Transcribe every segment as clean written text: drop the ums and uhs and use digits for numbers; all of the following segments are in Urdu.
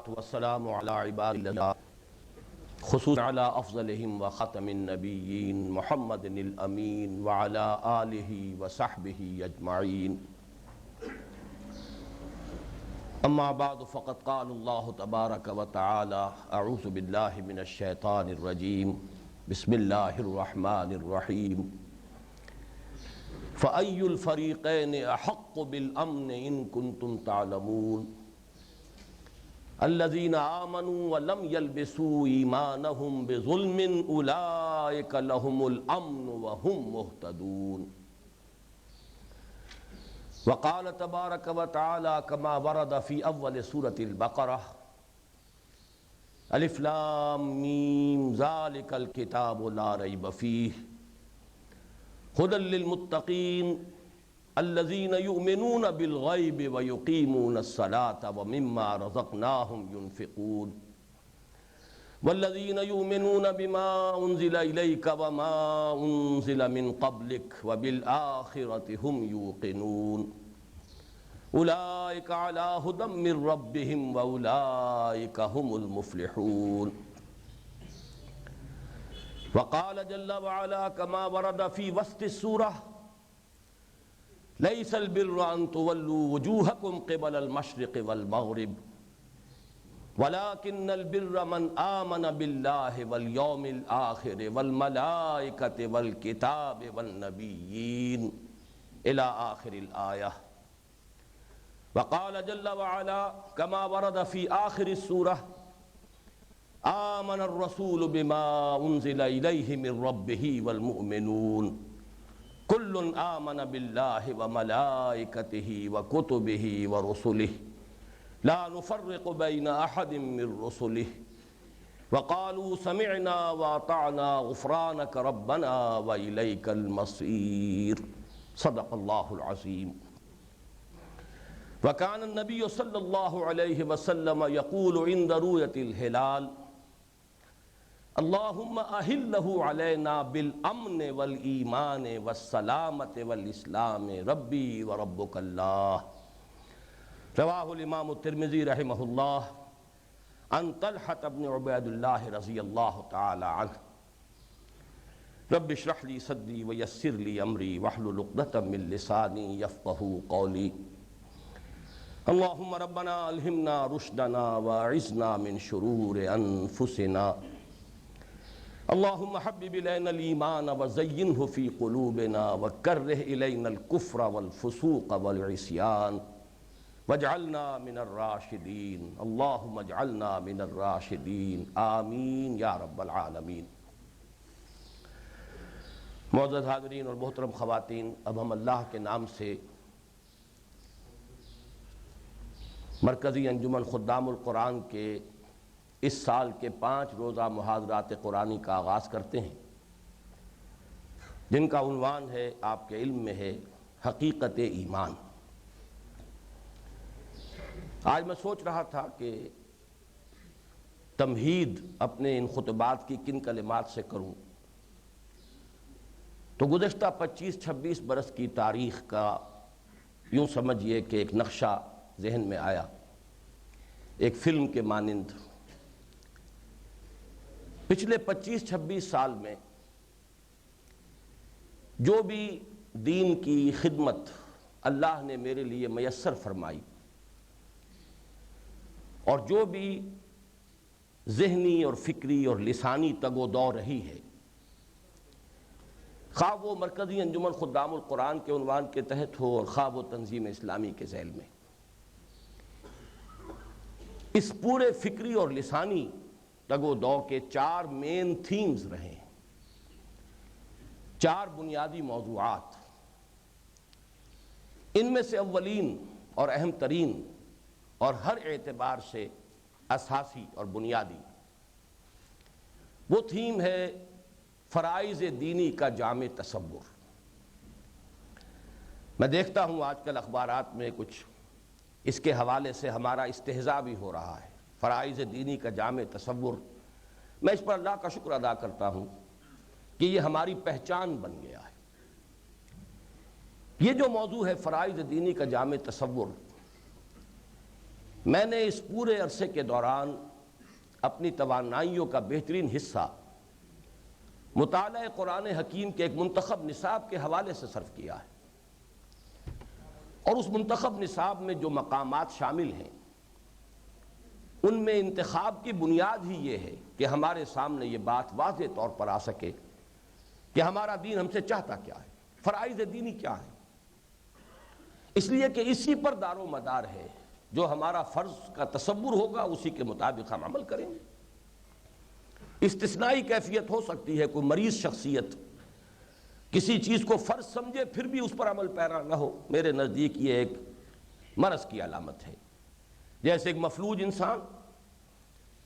والسلام على عباد الله خصوصا على أفضلهم وختم النبيين محمد الأمين وعلى آله وصحبه أجمعين. أما بعد فقد قال الله تبارك وتعالى أعوذ بالله من الشيطان الرجيم بسم الله الرحمن الرحيم فأي الفريقين أحق بالأمن إن كنتم تعلمون الذين آمنوا ولم يلبسوا إيمانهم بظلم أولئك لهم الأمن وهم مهتدون. وقال تبارك وتعالى كما ورد في أول سورة البقرة ألف لام ميم ذلك الكتاب لا ريب فيه هدى للمتقين الذين يؤمنون بالغيب ويقيمون الصلاة ومما رزقناهم ينفقون والذين يؤمنون بما أنزل إليك وما أنزل من قبلك وبالآخرة هم يوقنون أولئك على هدى من ربهم وأولئك هم المفلحون. وقال جل وعلا كما ورد في وسط السورة ليس البر أن تولوا وجوهكم قبل المشرق والمغرب ولكن البر من آمن بالله واليوم الآخر والملائكة والكتاب والنبيين إلى آخر الآية. وقال جل وعلا كما ورد في آخر السورة آمن الرسول بما أنزل إليه من ربه والمؤمنون كل آمن بالله وملائكته وكتبه ورسله لا نفرق بين أحد من رسله وقالوا سمعنا وأطعنا غفرانك ربنا وإليك المصير. صدق الله العظيم. وكان النبي صلى الله عليه وسلم يقول عند رؤية الهلال اللهم أهله علينا بالأمن والإيمان والسلامة والإسلام ربي وربك الله. رواه الإمام الترمذي رحمه الله عن طلحة بن عبيد الله رضي الله تعالى عنه رب اشرح لي صدري ويسر لي أمري واحلل عقدة من لساني يفقهوا قولي. اللهم ربنا ألهمنا رشدنا وأعذنا من شرور أنفسنا. اللهم حبب إلينا الإيمان وزينه في قلوبنا وكره إلينا الكفر والفسوق والعصيان واجعلنا من الراشدين. اللهم اجعلنا من الراشدين آمین یا رب العالمین. معزز حاضرین اور محترم خواتین، اب ہم اللہ کے نام سے مرکزی انجمن خدام القرآن کے اس سال کے 5 روزہ محاضرات قرآنی کا آغاز کرتے ہیں، جن کا عنوان ہے آپ کے علم میں ہے حقیقت ایمان. آج میں سوچ رہا تھا کہ تمہید اپنے ان خطبات کی کن کلمات سے کروں، تو گزشتہ 25-26 برس کی تاریخ کا یوں سمجھئے کہ ایک نقشہ ذہن میں آیا، ایک فلم کے مانند. پچھلے 25-26 سال میں جو بھی دین کی خدمت اللہ نے میرے لیے میسر فرمائی اور جو بھی ذہنی اور فکری اور لسانی تگ و دو رہی ہے، خواہ وہ مرکزی انجمن خدام القرآن کے عنوان کے تحت ہو اور خواہ وہ تنظیم اسلامی کے ذیل میں، اس پورے فکری اور لسانی تگ و دو کے 4 مین تھیمز رہے ہیں، 4 بنیادی موضوعات. ان میں سے اولین اور اہم ترین اور ہر اعتبار سے اساسی اور بنیادی وہ تھیم ہے فرائض دینی کا جامع تصور. میں دیکھتا ہوں آج کل اخبارات میں کچھ اس کے حوالے سے ہمارا استہزاء بھی ہو رہا ہے. فرائض دینی کا جامع تصور، میں اس پر اللہ کا شکر ادا کرتا ہوں کہ یہ ہماری پہچان بن گیا ہے. یہ جو موضوع ہے فرائض دینی کا جامع تصور، میں نے اس پورے عرصے کے دوران اپنی توانائیوں کا بہترین حصہ مطالعہ قرآن حکیم کے ایک منتخب نصاب کے حوالے سے صرف کیا ہے، اور اس منتخب نصاب میں جو مقامات شامل ہیں ان میں انتخاب کی بنیاد ہی یہ ہے کہ ہمارے سامنے یہ بات واضح طور پر آ سکے کہ ہمارا دین ہم سے چاہتا کیا ہے، فرائض دینی کیا ہے، اس لیے کہ اسی پر دار و مدار ہے، جو ہمارا فرض کا تصور ہوگا اسی کے مطابق ہم عمل کریں گے۔ استثنائی کیفیت ہو سکتی ہے، کوئی مریض شخصیت کسی چیز کو فرض سمجھے پھر بھی اس پر عمل پیرا نہ ہو، میرے نزدیک یہ ایک مرض کی علامت ہے۔ جیسے ایک مفلوج انسان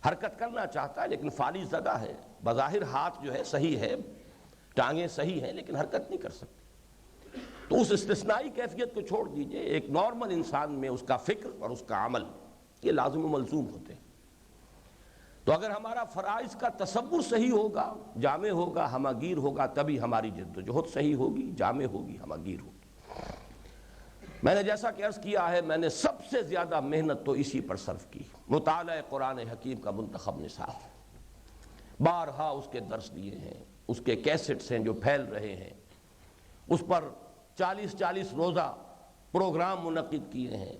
حرکت کرنا چاہتا ہے لیکن فالج زدہ ہے، بظاہر ہاتھ جو ہے صحیح ہے، ٹانگیں صحیح ہیں لیکن حرکت نہیں کر سکتی، تو اس استثنائی کیفیت کو چھوڑ دیجئے، ایک نارمل انسان میں اس کا فکر اور اس کا عمل یہ لازم و ملزوم ہوتے ہیں۔ تو اگر ہمارا فرائض کا تصور صحیح ہوگا، جامع ہوگا، ہمہ گیر ہوگا، تبھی ہماری جد و جہد صحیح ہوگی، جامع ہوگی، ہمہ گیر ہوگی۔ میں نے جیسا کہ عرض کیا ہے، میں نے سب سے زیادہ محنت تو اسی پر صرف کی، مطالعہ قرآن حکیم کا منتخب نصاب، بارہا اس کے درس دیے ہیں، اس کے کیسٹس ہیں جو پھیل رہے ہیں، اس پر 40 روزہ پروگرام منعقد کیے ہیں،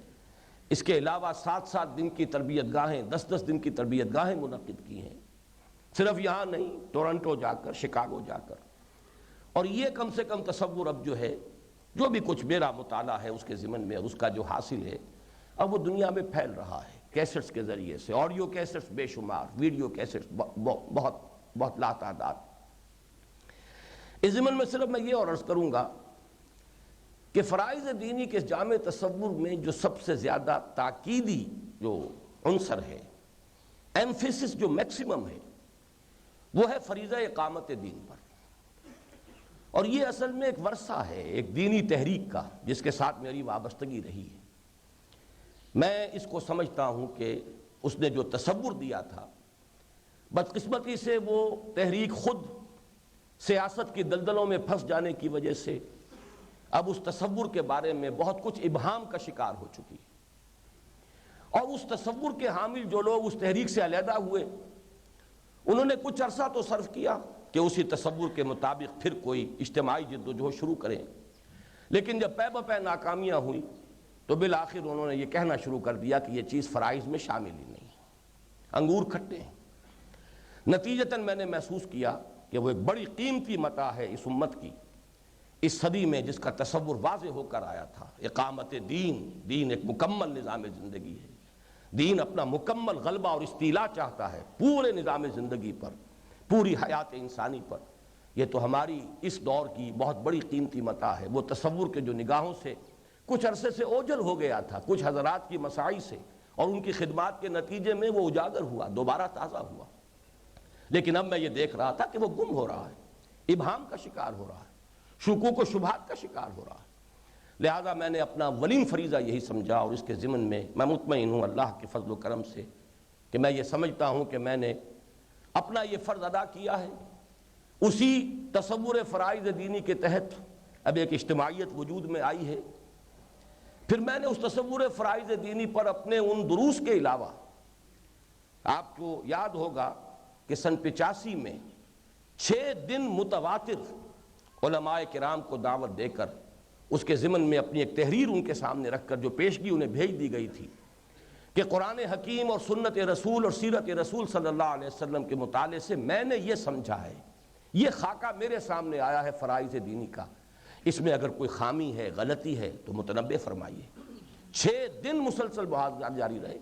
اس کے علاوہ 7 دن کی تربیت گاہیں، 10 دن کی تربیت گاہیں منعقد کی ہیں، صرف یہاں نہیں، ٹورنٹو جا کر، شکاگو جا کر، اور یہ کم سے کم تصور اب جو ہے، جو بھی کچھ میرا مطالعہ ہے اس کے ضمن میں، اس کا جو حاصل ہے اب وہ دنیا میں پھیل رہا ہے کیسٹس کے ذریعے سے، آڈیو کیسٹس بے شمار، ویڈیو کیسٹس بہت لا تعداد۔ اس ضمن میں صرف میں یہ اور عرض کروں گا کہ فرائض دینی کے جامع تصور میں جو سب سے زیادہ تاکیدی جو عنصر ہے، ایمفیسس جو میکسیمم ہے، وہ ہے فریضہ اقامت دین پر، اور یہ اصل میں ایک ورثہ ہے ایک دینی تحریک کا جس کے ساتھ میری وابستگی رہی ہے۔ میں اس کو سمجھتا ہوں کہ اس نے جو تصور دیا تھا، بدقسمتی سے وہ تحریک خود سیاست کی دلدلوں میں پھنس جانے کی وجہ سے اب اس تصور کے بارے میں بہت کچھ ابہام کا شکار ہو چکی ہے، اور اس تصور کے حامل جو لوگ اس تحریک سے علیحدہ ہوئے انہوں نے کچھ عرصہ تو صرف کیا کہ اسی تصور کے مطابق پھر کوئی اجتماعی جد و جہد شروع کریں، لیکن جب پے بپے ناکامیاں ہوئیں تو بالآخر انہوں نے یہ کہنا شروع کر دیا کہ یہ چیز فرائض میں شامل ہی نہیں، انگور کھٹے ہیں۔ نتیجتاً میں نے محسوس کیا کہ وہ ایک بڑی قیمتی متاع ہے اس امت کی، اس صدی میں جس کا تصور واضح ہو کر آیا تھا، اقامت دین۔ دین ایک مکمل نظام زندگی ہے، دین اپنا مکمل غلبہ اور استیلا چاہتا ہے پورے نظام زندگی پر، پوری حیات انسانی پر۔ یہ تو ہماری اس دور کی بہت بڑی قیمتی متاع ہے، وہ تصور کے جو نگاہوں سے کچھ عرصے سے اوجھل ہو گیا تھا، کچھ حضرات کی مساعی سے اور ان کی خدمات کے نتیجے میں وہ اجاگر ہوا، دوبارہ تازہ ہوا، لیکن اب میں یہ دیکھ رہا تھا کہ وہ گم ہو رہا ہے، ابہام کا شکار ہو رہا ہے، شکوک و شبہات کا شکار ہو رہا ہے۔ لہذا میں نے اپنا اولین فریضہ یہی سمجھا، اور اس کے ضمن میں مطمئن ہوں اللہ کے فضل و کرم سے کہ میں یہ سمجھتا ہوں کہ میں نے اپنا یہ فرض ادا کیا ہے۔ اسی تصور فرائض دینی کے تحت اب ایک اجتماعیت وجود میں آئی ہے، پھر میں نے اس تصور فرائض دینی پر اپنے ان دروس کے علاوہ، آپ کو یاد ہوگا کہ سن 85 میں 6 دن متواتر علماء کرام کو دعوت دے کر اس کے ضمن میں اپنی ایک تحریر ان کے سامنے رکھ کر جو پیشگی انہیں بھیج دی گئی تھی کہ قرآن حکیم اور سنت رسول اور سیرت رسول صلی اللہ علیہ وسلم کے مطالعے سے میں نے یہ سمجھا ہے، یہ خاکہ میرے سامنے آیا ہے فرائض دینی کا، اس میں اگر کوئی خامی ہے، غلطی ہے تو متنبہ فرمائیے۔ 6 دن مسلسل محاذرات جاری رہے،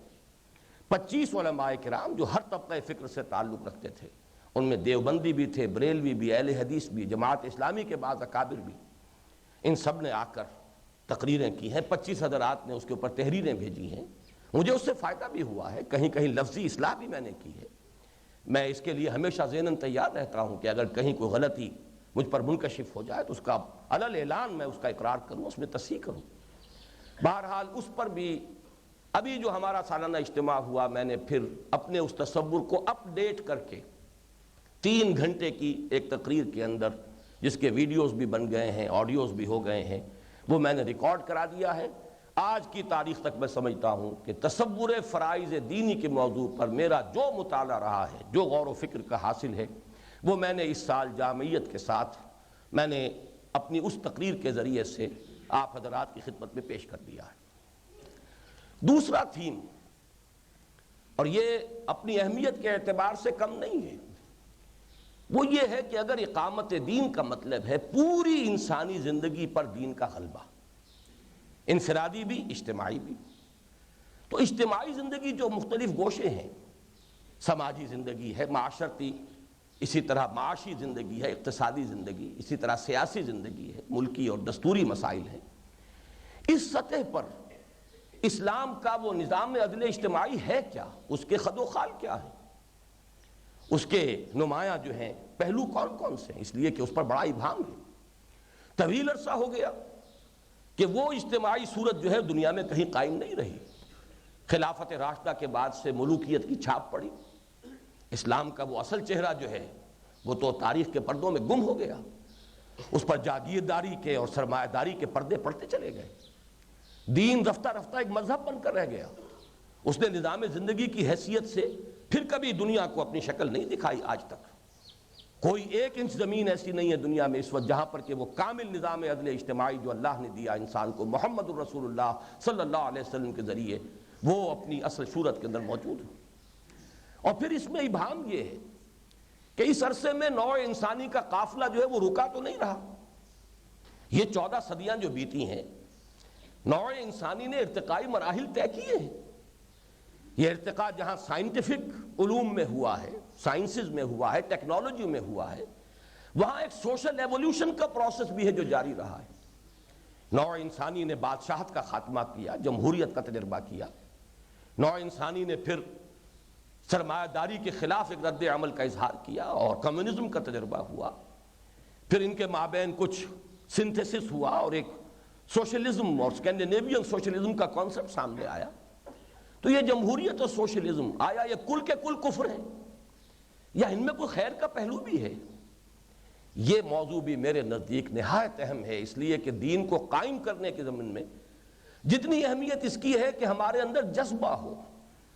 25 علماء کرام جو ہر طبقہ فکر سے تعلق رکھتے تھے، ان میں دیوبندی بھی تھے، بریلوی بھی، اہل حدیث بھی، جماعت اسلامی کے بعض اکابر بھی، ان سب نے آ کر تقریریں کی ہیں، 25 حضرات نے اس کے اوپر تحریریں بھیجی ہیں۔ مجھے اس سے فائدہ بھی ہوا ہے، کہیں کہیں لفظی اصلاح بھی میں نے کی ہے۔ میں اس کے لیے ہمیشہ ذہناً تیار رہتا ہوں کہ اگر کہیں کوئی غلطی مجھ پر منکشف ہو جائے تو اس کا علی اعلان میں اس کا اقرار کروں، اس میں تصحیح کروں۔ بہرحال اس پر بھی ابھی جو ہمارا سالانہ اجتماع ہوا، میں نے پھر اپنے اس تصور کو اپ ڈیٹ کر کے 3 گھنٹے کی ایک تقریر کے اندر، جس کے ویڈیوز بھی بن گئے ہیں، آڈیوز بھی ہو گئے ہیں، وہ میں نے ریکارڈ کرا دیا ہے۔ آج کی تاریخ تک میں سمجھتا ہوں کہ تصور فرائض دینی کے موضوع پر میرا جو مطالعہ رہا ہے، جو غور و فکر کا حاصل ہے، وہ میں نے اس سال جامعیت کے ساتھ میں نے اپنی اس تقریر کے ذریعے سے آپ حضرات کی خدمت میں پیش کر دیا ہے۔ دوسرا تھیم، اور یہ اپنی اہمیت کے اعتبار سے کم نہیں ہے، وہ یہ ہے کہ اگر اقامت دین کا مطلب ہے پوری انسانی زندگی پر دین کا غلبہ، انفرادی بھی اجتماعی بھی، تو اجتماعی زندگی جو مختلف گوشے ہیں، سماجی زندگی ہے، معاشرتی، اسی طرح معاشی زندگی ہے، اقتصادی زندگی، اسی طرح سیاسی زندگی ہے، ملکی اور دستوری مسائل ہیں، اس سطح پر اسلام کا وہ نظام عدل اجتماعی ہے کیا، اس کے خد و خال کیا ہے، اس کے نمایاں جو ہیں پہلو کون کون سے ہیں، اس لیے کہ اس پر بڑا ابہام ہے۔ طویل عرصہ ہو گیا کہ وہ اجتماعی صورت جو ہے دنیا میں کہیں قائم نہیں رہی۔ خلافت راشدہ کے بعد سے ملوکیت کی چھاپ پڑی، اسلام کا وہ اصل چہرہ جو ہے وہ تو تاریخ کے پردوں میں گم ہو گیا، اس پر جاگیرداری کے اور سرمایہ داری کے پردے پڑتے چلے گئے، دین رفتہ رفتہ ایک مذہب بن کر رہ گیا، اس نے نظام زندگی کی حیثیت سے پھر کبھی دنیا کو اپنی شکل نہیں دکھائی۔ آج تک کوئی ایک انچ زمین ایسی نہیں ہے دنیا میں اس وقت جہاں پر کہ وہ کامل نظام عدل اجتماعی جو اللہ نے دیا انسان کو محمد الرسول اللہ صلی اللہ علیہ وسلم کے ذریعے، وہ اپنی اصل صورت کے اندر موجود ہے۔ اور پھر اس میں ابہام یہ ہے کہ اس عرصے میں نوع انسانی کا قافلہ جو ہے وہ رکا تو نہیں رہا۔ یہ 14 صدیاں جو بیتی ہیں، نوع انسانی نے ارتقائی مراحل طے کیے ہیں۔ یہ ارتقاء جہاں سائنٹیفک علوم میں ہوا ہے، سائنسز میں ہوا ہے، ٹیکنالوجی میں ہوا ہے، وہاں ایک سوشل ایولیوشن کا پروسیس بھی ہے جو جاری رہا ہے۔ نوع انسانی نے بادشاہت کا خاتمہ کیا، جمہوریت کا تجربہ کیا، نوع انسانی نے پھر سرمایہ داری کے خلاف ایک رد عمل کا اظہار کیا اور کمیونزم کا تجربہ ہوا، پھر ان کے مابین کچھ سنتھیسس ہوا اور ایک سوشلزم اور اسکینڈینیوین سوشلزم کا کانسیپٹ سامنے آیا۔ تو یہ جمہوریت اور سوشلزم آیا یہ کل کے کل کفر ہے یا ان میں کوئی خیر کا پہلو بھی ہے؟ یہ موضوع بھی میرے نزدیک نہایت اہم ہے، اس لیے کہ دین کو قائم کرنے کے ضمن میں جتنی اہمیت اس کی ہے کہ ہمارے اندر جذبہ ہو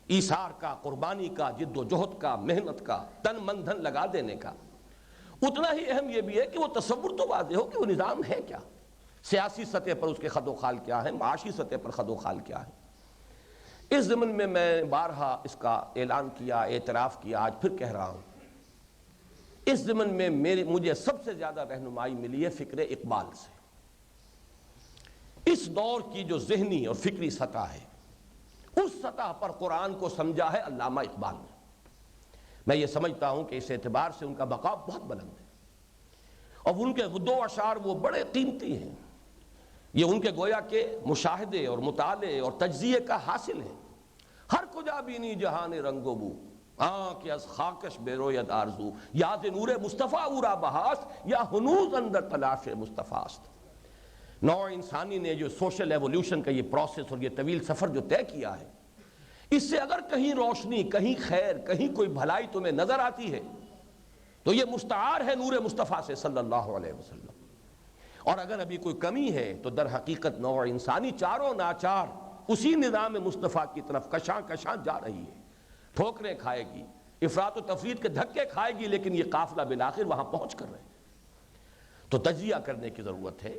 ایثار کا، قربانی کا، جد و جہد کا، محنت کا، تن من دھن لگا دینے کا، اتنا ہی اہم یہ بھی ہے کہ وہ تصور تو واضح ہو کہ وہ نظام ہے کیا، سیاسی سطح پر اس کے خد و خال کیا ہے، معاشی سطح پر خد و خال کیا ہے۔ اس ضمن میں میں بارہا اس کا اعلان کیا، اعتراف کیا، آج پھر کہہ رہا ہوں، اس ضمن میں مجھے سب سے زیادہ رہنمائی ملی ہے فکر اقبال سے۔ اس دور کی جو ذہنی اور فکری سطح ہے، اس سطح پر قرآن کو سمجھا ہے علامہ اقبال نے۔ میں یہ سمجھتا ہوں کہ اس اعتبار سے ان کا مقام بہت بلند ہے، اور ان کے دو اشعار وہ بڑے قیمتی ہیں، یہ ان کے گویا کے مشاہدے اور مطالعے اور تجزیے کا حاصل ہے۔ ہر کجا بینی جہان رنگ و بو، آنکھ از خاکش بے رویت آرزو، یا ز نور مصطفیٰ اورا بہاست، یا ہنوز اندر تلاش مصطفیٰ است۔ نوع انسانی نے جو سوشل ایولیوشن کا یہ پروسیس اور یہ طویل سفر جو طے کیا ہے، اس سے اگر کہیں روشنی، کہیں خیر، کہیں کوئی بھلائی تمہیں نظر آتی ہے تو یہ مستعار ہے نور مصطفیٰ سے صلی اللہ علیہ وسلم، اور اگر ابھی کوئی کمی ہے تو در حقیقت نوع انسانی چاروں ناچار اسی نظام مصطفیٰ کی طرف کشاں کشاں جا رہی ہے، ٹھوکریں کھائے گی، افراط و تفرید کے دھکے کھائے گی، لیکن یہ قافلہ بالآخر وہاں پہنچ کر رہے ہیں۔ تو تجزیہ کرنے کی ضرورت ہے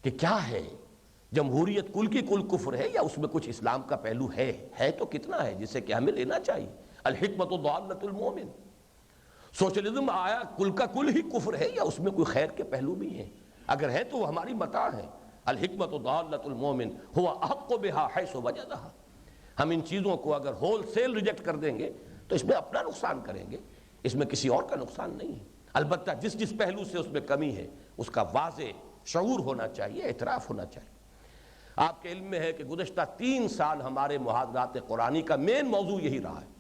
کہ کیا ہے جمہوریت، کل کی کل کفر ہے یا اس میں کچھ اسلام کا پہلو ہے تو کتنا ہے جسے کہ ہمیں لینا چاہیے۔ الحکمت ضالۃ المومن، سوشلزم آیا کل کا کل ہی کفر ہے یا اس میں کوئی خیر کے پہلو بھی ہیں؟ اگر ہے تو وہ ہماری متاع ہے۔ الحکمت ضالۃ المومن هو احق بها حیث وجدها، ہم ان چیزوں کو اگر ہول سیل ریجیکٹ کر دیں گے تو اس میں اپنا نقصان کریں گے، اس میں کسی اور کا نقصان نہیں ہے۔ البتہ جس پہلو سے اس میں کمی ہے اس کا واضح شعور ہونا چاہیے، اعتراف ہونا چاہیے۔ آپ کے علم میں ہے کہ گزشتہ 3 سال ہمارے محاضرات قرآنی کا مین موضوع یہی رہا ہے۔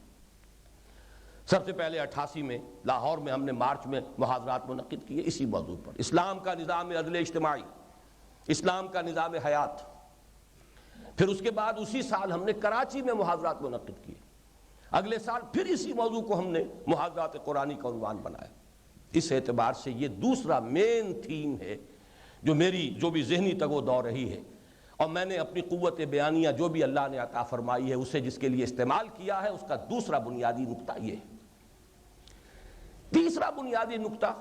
سب سے پہلے 88 میں لاہور میں ہم نے مارچ میں محاضرات منعقد کیے اسی موضوع پر، اسلام کا نظام عدل اجتماعی، اسلام کا نظام حیات۔ پھر اس کے بعد اسی سال ہم نے کراچی میں محاضرات منعقد کیے، اگلے سال پھر اسی موضوع کو ہم نے محاضرات قرآنی کا عنوان بنایا۔ اس اعتبار سے یہ دوسرا مین تھیم ہے جو میری جو بھی ذہنی تگ و دو رہی ہے، اور میں نے اپنی قوت بیانیہ جو بھی اللہ نے عطا فرمائی ہے اسے جس کے لیے استعمال کیا ہے، اس کا دوسرا بنیادی نقطہ یہ ہے۔ تیسرا بنیادی نقطہ،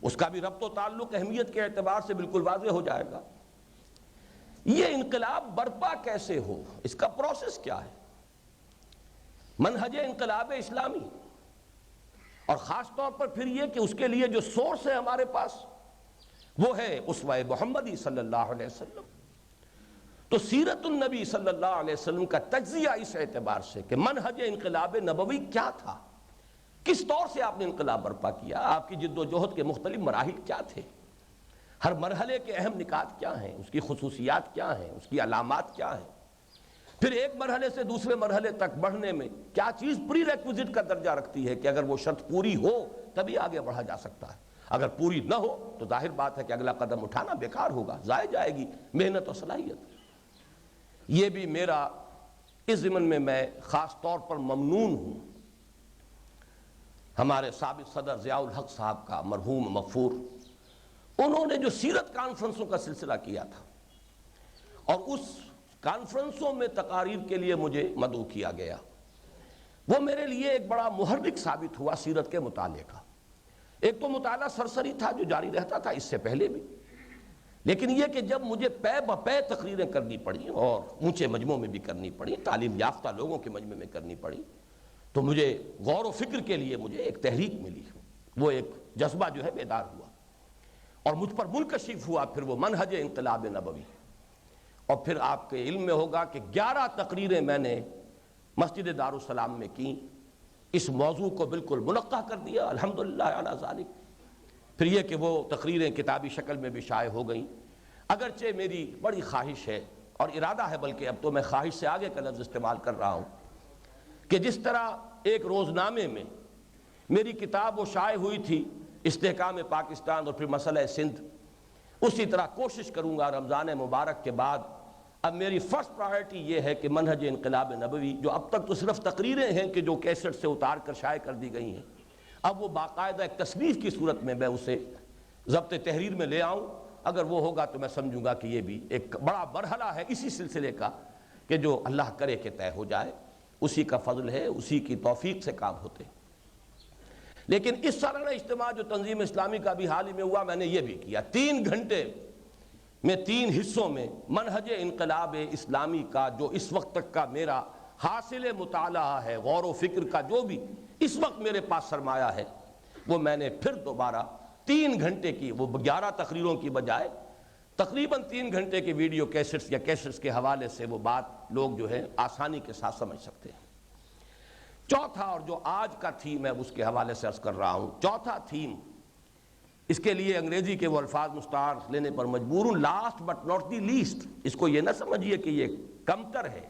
اس کا بھی ربط و تعلق اہمیت کے اعتبار سے بالکل واضح ہو جائے گا۔ یہ انقلاب برپا کیسے ہو، اس کا پروسیس کیا ہے؟ منہج انقلاب اسلامی، اور خاص طور پر پھر یہ کہ اس کے لیے جو سورس ہے ہمارے پاس وہ ہے اسوہ محمدی صلی اللہ علیہ وسلم۔ تو سیرت النبی صلی اللہ علیہ وسلم کا تجزیہ اس اعتبار سے کہ منہج انقلاب نبوی کیا تھا، کس طور سے آپ نے انقلاب برپا کیا، آپ کی جد و جہد کے مختلف مراحل کیا تھے، ہر مرحلے کے اہم نکات کیا ہیں، اس کی خصوصیات کیا ہیں، اس کی علامات کیا ہیں، پھر ایک مرحلے سے دوسرے مرحلے تک بڑھنے میں کیا چیز پری ریکوزٹ کا درجہ رکھتی ہے کہ اگر وہ شرط پوری ہو تبھی آگے بڑھا جا سکتا ہے، اگر پوری نہ ہو تو ظاہر بات ہے کہ اگلا قدم اٹھانا بیکار ہوگا، ضائع جائے گی محنت اور صلاحیت۔ یہ بھی میرا اس ضمن میں خاص طور پر ممنون ہوں ہمارے سابق صدر ضیاء الحق صاحب کا، مرحوم مغفور، انہوں نے جو سیرت کانفرنسوں کا سلسلہ کیا تھا اور اس کانفرنسوں میں تقاریر کے لیے مجھے مدعو کیا گیا، وہ میرے لیے ایک بڑا محرک ثابت ہوا سیرت کے مطالعے کا۔ ایک تو مطالعہ سرسری تھا جو جاری رہتا تھا اس سے پہلے بھی، لیکن یہ کہ جب مجھے پے بپے تقریریں کرنی پڑی اور اونچے مجمعوں میں بھی کرنی پڑی، تعلیم یافتہ لوگوں کے مجمع میں کرنی پڑی، تو مجھے غور و فکر کے لیے مجھے ایک تحریک ملی، وہ ایک جذبہ جو ہے بیدار ہوا اور مجھ پر منکشف ہوا پھر وہ منہج انقلاب نبوی۔ اور پھر آپ کے علم میں ہوگا کہ 11 تقریریں میں نے مسجد دارالسلام میں کی، اس موضوع کو بالکل منقح کر دیا، الحمدللہ علی ذالک۔ پھر یہ کہ وہ تقریریں کتابی شکل میں بھی شائع ہو گئیں، اگرچہ میری بڑی خواہش ہے اور ارادہ ہے، بلکہ اب تو میں خواہش سے آگے کا لفظ استعمال کر رہا ہوں، کہ جس طرح ایک روزنامے میں میری کتاب وہ شائع ہوئی تھی استحکام پاکستان اور پھر مسئلہ سندھ، اسی طرح کوشش کروں گا رمضان مبارک کے بعد اب میری فرسٹ پرائرٹی یہ ہے کہ منہج انقلاب نبوی، جو اب تک تو صرف تقریریں ہیں کہ جو کیسٹ سے اتار کر شائع کر دی گئی ہیں، اب وہ باقاعدہ ایک تصنیف کی صورت میں میں اسے ضبط تحریر میں لے آؤں۔ اگر وہ ہوگا تو میں سمجھوں گا کہ یہ بھی ایک بڑا مرحلہ ہے اسی سلسلے کا کہ جو اللہ کرے کہ طے ہو جائے، اسی کا فضل ہے، اسی کی توفیق سے کام ہوتے ہیں۔ لیکن اس سالانہ اجتماع جو تنظیم اسلامی کا بھی حال ہی میں ہوا، میں نے یہ بھی کیا، 3 گھنٹے میں 3 حصوں میں منہج انقلاب اسلامی کا جو اس وقت تک کا میرا حاصل مطالعہ ہے، غور و فکر کا جو بھی اس وقت میرے پاس سرمایہ ہے، وہ میں نے پھر دوبارہ 3 گھنٹے کی، وہ 11 تقریروں کی بجائے تقریباً 3 گھنٹے کے ویڈیو کیسٹس یا کیسٹس کے حوالے سے وہ بات لوگ جو ہے آسانی کے ساتھ سمجھ سکتے ہیں۔ چوتھا، اور جو آج کا تھیم ہے اس کے حوالے سے عرض کر رہا ہوں، چوتھا تھیم، اس کے لیے انگریزی کے وہ الفاظ مستعار لینے پر مجبور ہوں، last but not the least. اس کو یہ نہ سمجھیے کہ یہ کمتر ہے،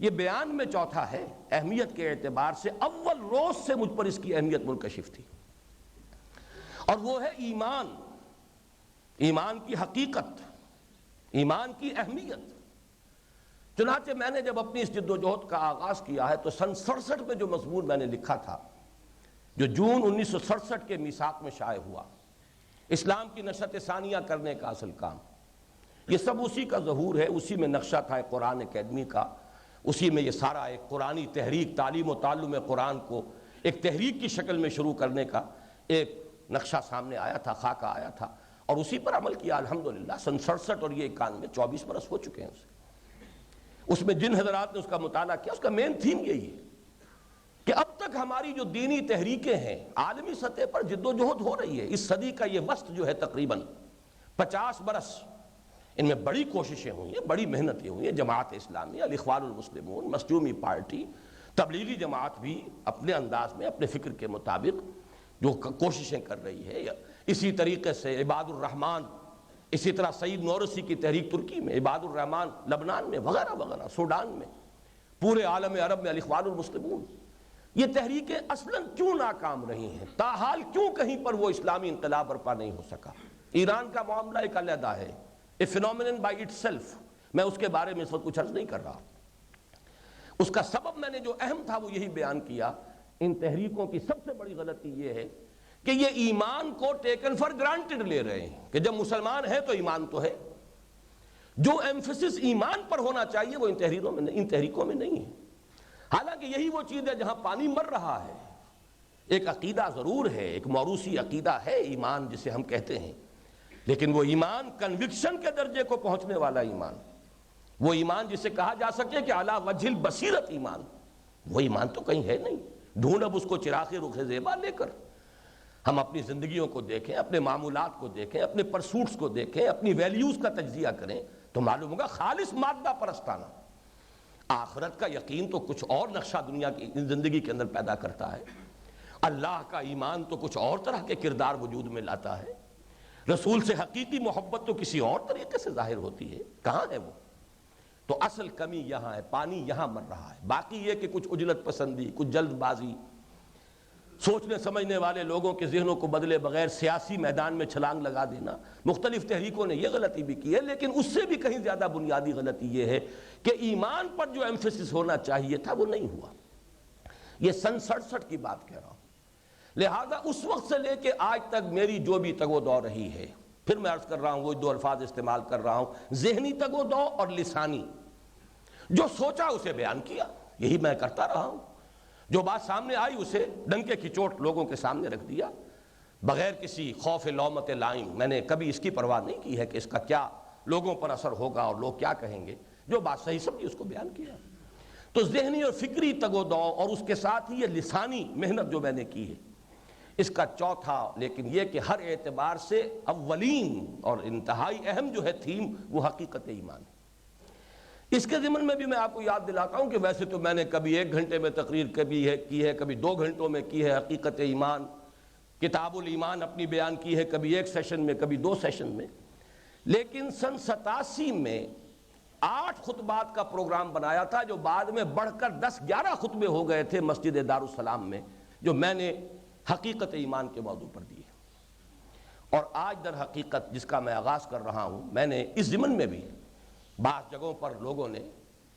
یہ بیان میں چوتھا ہے، اہمیت کے اعتبار سے اول روز سے مجھ پر اس کی اہمیت منکشف تھی، اور وہ ہے ایمان، ایمان کی حقیقت، ایمان کی اہمیت۔ چنانچہ میں نے جب اپنی اس جد و جہد کا آغاز کیا ہے تو سن 67 میں جو مضمون میں نے لکھا تھا، جو جون 1967 کے میثاق میں شائع ہوا، اسلام کی نشرت ثانیہ کرنے کا اصل کام، یہ سب اسی کا ظہور ہے، اسی میں نقشہ تھا ایک قرآن اکیڈمی کا، اسی میں یہ سارا ایک قرآنی تحریک، تعلیم و تعلم قرآن کو ایک تحریک کی شکل میں شروع کرنے کا ایک نقشہ سامنے آیا تھا، خاکہ آیا تھا، اور اسی پر عمل کیا الحمدللہ۔ سن 67 اور یہ 91، 24 برس ہو چکے ہیں اسے۔ اس میں جن حضرات نے اس کا مطالعہ کیا، اس کا مین تھیم یہی ہے کہ اب تک ہماری جو دینی تحریکیں ہیں عالمی سطح پر جد و جہد ہو رہی ہے، اس صدی کا یہ وسط جو ہے تقریباً 50 برس، ان میں بڑی کوششیں ہوئی ہیں، بڑی محنتیں ہوئی ہیں، جماعت اسلامی، الاخوان المسلمون، مظلومی پارٹی، تبلیغی جماعت بھی اپنے انداز میں اپنے فکر کے مطابق جو کوششیں کر رہی ہے، اسی طریقے سے عباد الرحمن، اسی طرح سعید نورسی کی تحریک ترکی میں، عباد الرحمن لبنان میں، وغیرہ وغیرہ، سوڈان میں، پورے عالم عرب میں الاخوان المسلمون۔ یہ تحریکیں اصلاً کیوں ناکام رہی ہیں، تاحال کیوں کہیں پر وہ اسلامی انقلاب برپا نہیں ہو سکا؟ ایران کا معاملہ ایک علیحدہ ہے، اے فینومینن بائی اٹ سیلف، میں اس کے بارے میں اس وقت کچھ عرض نہیں کر رہا۔ اس کا سبب میں نے جو اہم تھا وہ یہی بیان کیا، ان تحریکوں کی سب سے بڑی غلطی یہ ہے کہ یہ ایمان کو ٹیکن فار گرانٹڈ لے رہے ہیں کہ جب مسلمان ہے تو ایمان تو ہے، جو ایمفیسس ایمان پر ہونا چاہیے وہ ان تحریکوں میں نہیں ہے۔ حالانکہ یہی وہ چیز ہے جہاں پانی مر رہا ہے۔ ایک عقیدہ ضرور ہے، ایک موروثی عقیدہ ہے ایمان جسے ہم کہتے ہیں، لیکن وہ ایمان کنوکشن کے درجے کو پہنچنے والا ایمان، وہ ایمان جسے کہا جا سکے کہ علی وجہ البصیرت ایمان، وہ ایمان تو کہیں ہے نہیں۔ ڈھونڈ اب اس کو چراغ رخ زیبا لے کر ہم اپنی زندگیوں کو دیکھیں، اپنے معمولات کو دیکھیں، اپنے پرسوٹس کو دیکھیں، اپنی ویلیوز کا تجزیہ کریں تو معلوم ہوگا خالص مادہ پرستانہ۔ آخرت کا یقین تو کچھ اور نقشہ دنیا کی زندگی کے اندر پیدا کرتا ہے، اللہ کا ایمان تو کچھ اور طرح کے کردار وجود میں لاتا ہے، رسول سے حقیقی محبت تو کسی اور طریقے سے ظاہر ہوتی ہے۔ کہاں ہے وہ؟ تو اصل کمی یہاں ہے، پانی یہاں مر رہا ہے۔ باقی یہ کہ کچھ عجلت پسندی، کچھ جلد بازی، سوچنے سمجھنے والے لوگوں کے ذہنوں کو بدلے بغیر سیاسی میدان میں چھلانگ لگا دینا، مختلف تحریکوں نے یہ غلطی بھی کی ہے، لیکن اس سے بھی کہیں زیادہ بنیادی غلطی یہ ہے کہ ایمان پر جو ایمفیسس ہونا چاہیے تھا وہ نہیں ہوا۔ یہ سن 67 کی بات کہہ رہا ہوں۔ لہذا اس وقت سے لے کے آج تک میری جو بھی تگ و دو رہی ہے، پھر میں عرض کر رہا ہوں، وہ دو الفاظ استعمال کر رہا ہوں، ذہنی تگ و دو اور لسانی۔ جو سوچا اسے بیان کیا، یہی میں کرتا رہا ہوں۔ جو بات سامنے آئی اسے ڈنکے کی چوٹ لوگوں کے سامنے رکھ دیا، بغیر کسی خوف لومت لائم۔ میں نے کبھی اس کی پرواہ نہیں کی ہے کہ اس کا کیا لوگوں پر اثر ہوگا اور لوگ کیا کہیں گے۔ جو بات صحیح سمجھی اس کو بیان کیا۔ تو ذہنی اور فکری تگ و دو اور اس کے ساتھ ہی یہ لسانی محنت جو میں نے کی ہے، اس کا چوتھا لیکن یہ کہ ہر اعتبار سے اولین اور انتہائی اہم جو ہے تھیم وہ حقیقت ایمان ہے۔ اس کے ضمن میں بھی میں آپ کو یاد دلاتا ہوں کہ ویسے تو میں نے کبھی 1 گھنٹے میں تقریر کی ہے، کبھی 2 گھنٹوں میں کی ہے حقیقت ایمان، کتاب الایمان اپنی بیان کی ہے، کبھی 1 سیشن میں، کبھی 2 سیشن میں، لیکن سن 87 میں 8 خطبات کا پروگرام بنایا تھا جو بعد میں بڑھ کر 10-11 خطبے ہو گئے تھے مسجد دارالسلام میں، جو میں نے حقیقت ایمان کے موضوع پر دیے۔ اور آج در حقیقت جس کا میں آغاز کر رہا ہوں، میں نے اس ضمن میں بھی بعض جگہوں پر لوگوں نے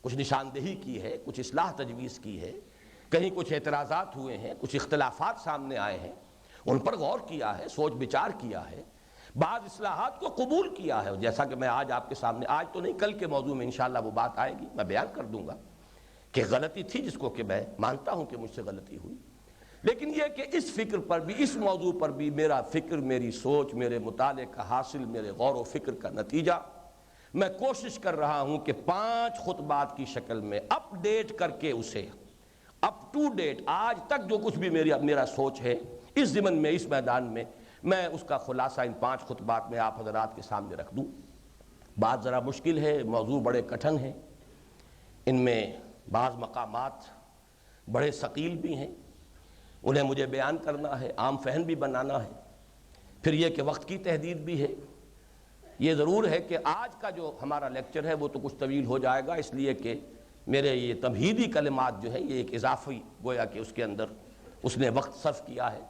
کچھ نشاندہی کی ہے، کچھ اصلاح تجویز کی ہے، کہیں کچھ اعتراضات ہوئے ہیں، کچھ اختلافات سامنے آئے ہیں، ان پر غور کیا ہے، سوچ بچار کیا ہے، بعض اصلاحات کو قبول کیا ہے، جیسا کہ میں آج آپ کے سامنے، آج تو نہیں کل کے موضوع میں انشاءاللہ وہ بات آئے گی، میں بیان کر دوں گا کہ غلطی تھی جس کو کہ میں مانتا ہوں کہ مجھ سے غلطی ہوئی، لیکن یہ کہ اس فکر پر بھی، اس موضوع پر بھی میرا فکر، میری سوچ، میرے مطالعے کا حاصل، میرے غور و فکر کا نتیجہ، میں کوشش کر رہا ہوں کہ 5 خطبات کی شکل میں اپ ڈیٹ کر کے اسے اپ ٹو ڈیٹ آج تک جو کچھ بھی میرا سوچ ہے اس ضمن میں، اس میدان میں اس کا خلاصہ ان 5 خطبات میں آپ حضرات کے سامنے رکھ دوں۔ بات ذرا مشکل ہے، موضوع بڑے کٹھن ہیں، ان میں بعض مقامات بڑے ثقیل بھی ہیں، انہیں مجھے بیان کرنا ہے، عام فہم بھی بنانا ہے، پھر یہ کہ وقت کی تحدید بھی ہے۔ یہ ضرور ہے کہ آج کا جو ہمارا لیکچر ہے وہ تو کچھ طویل ہو جائے گا، اس لیے کہ میرے یہ تمہیدی کلمات جو ہیں یہ ایک اضافی گویا کہ اس کے اندر اس نے وقت صرف کیا ہے،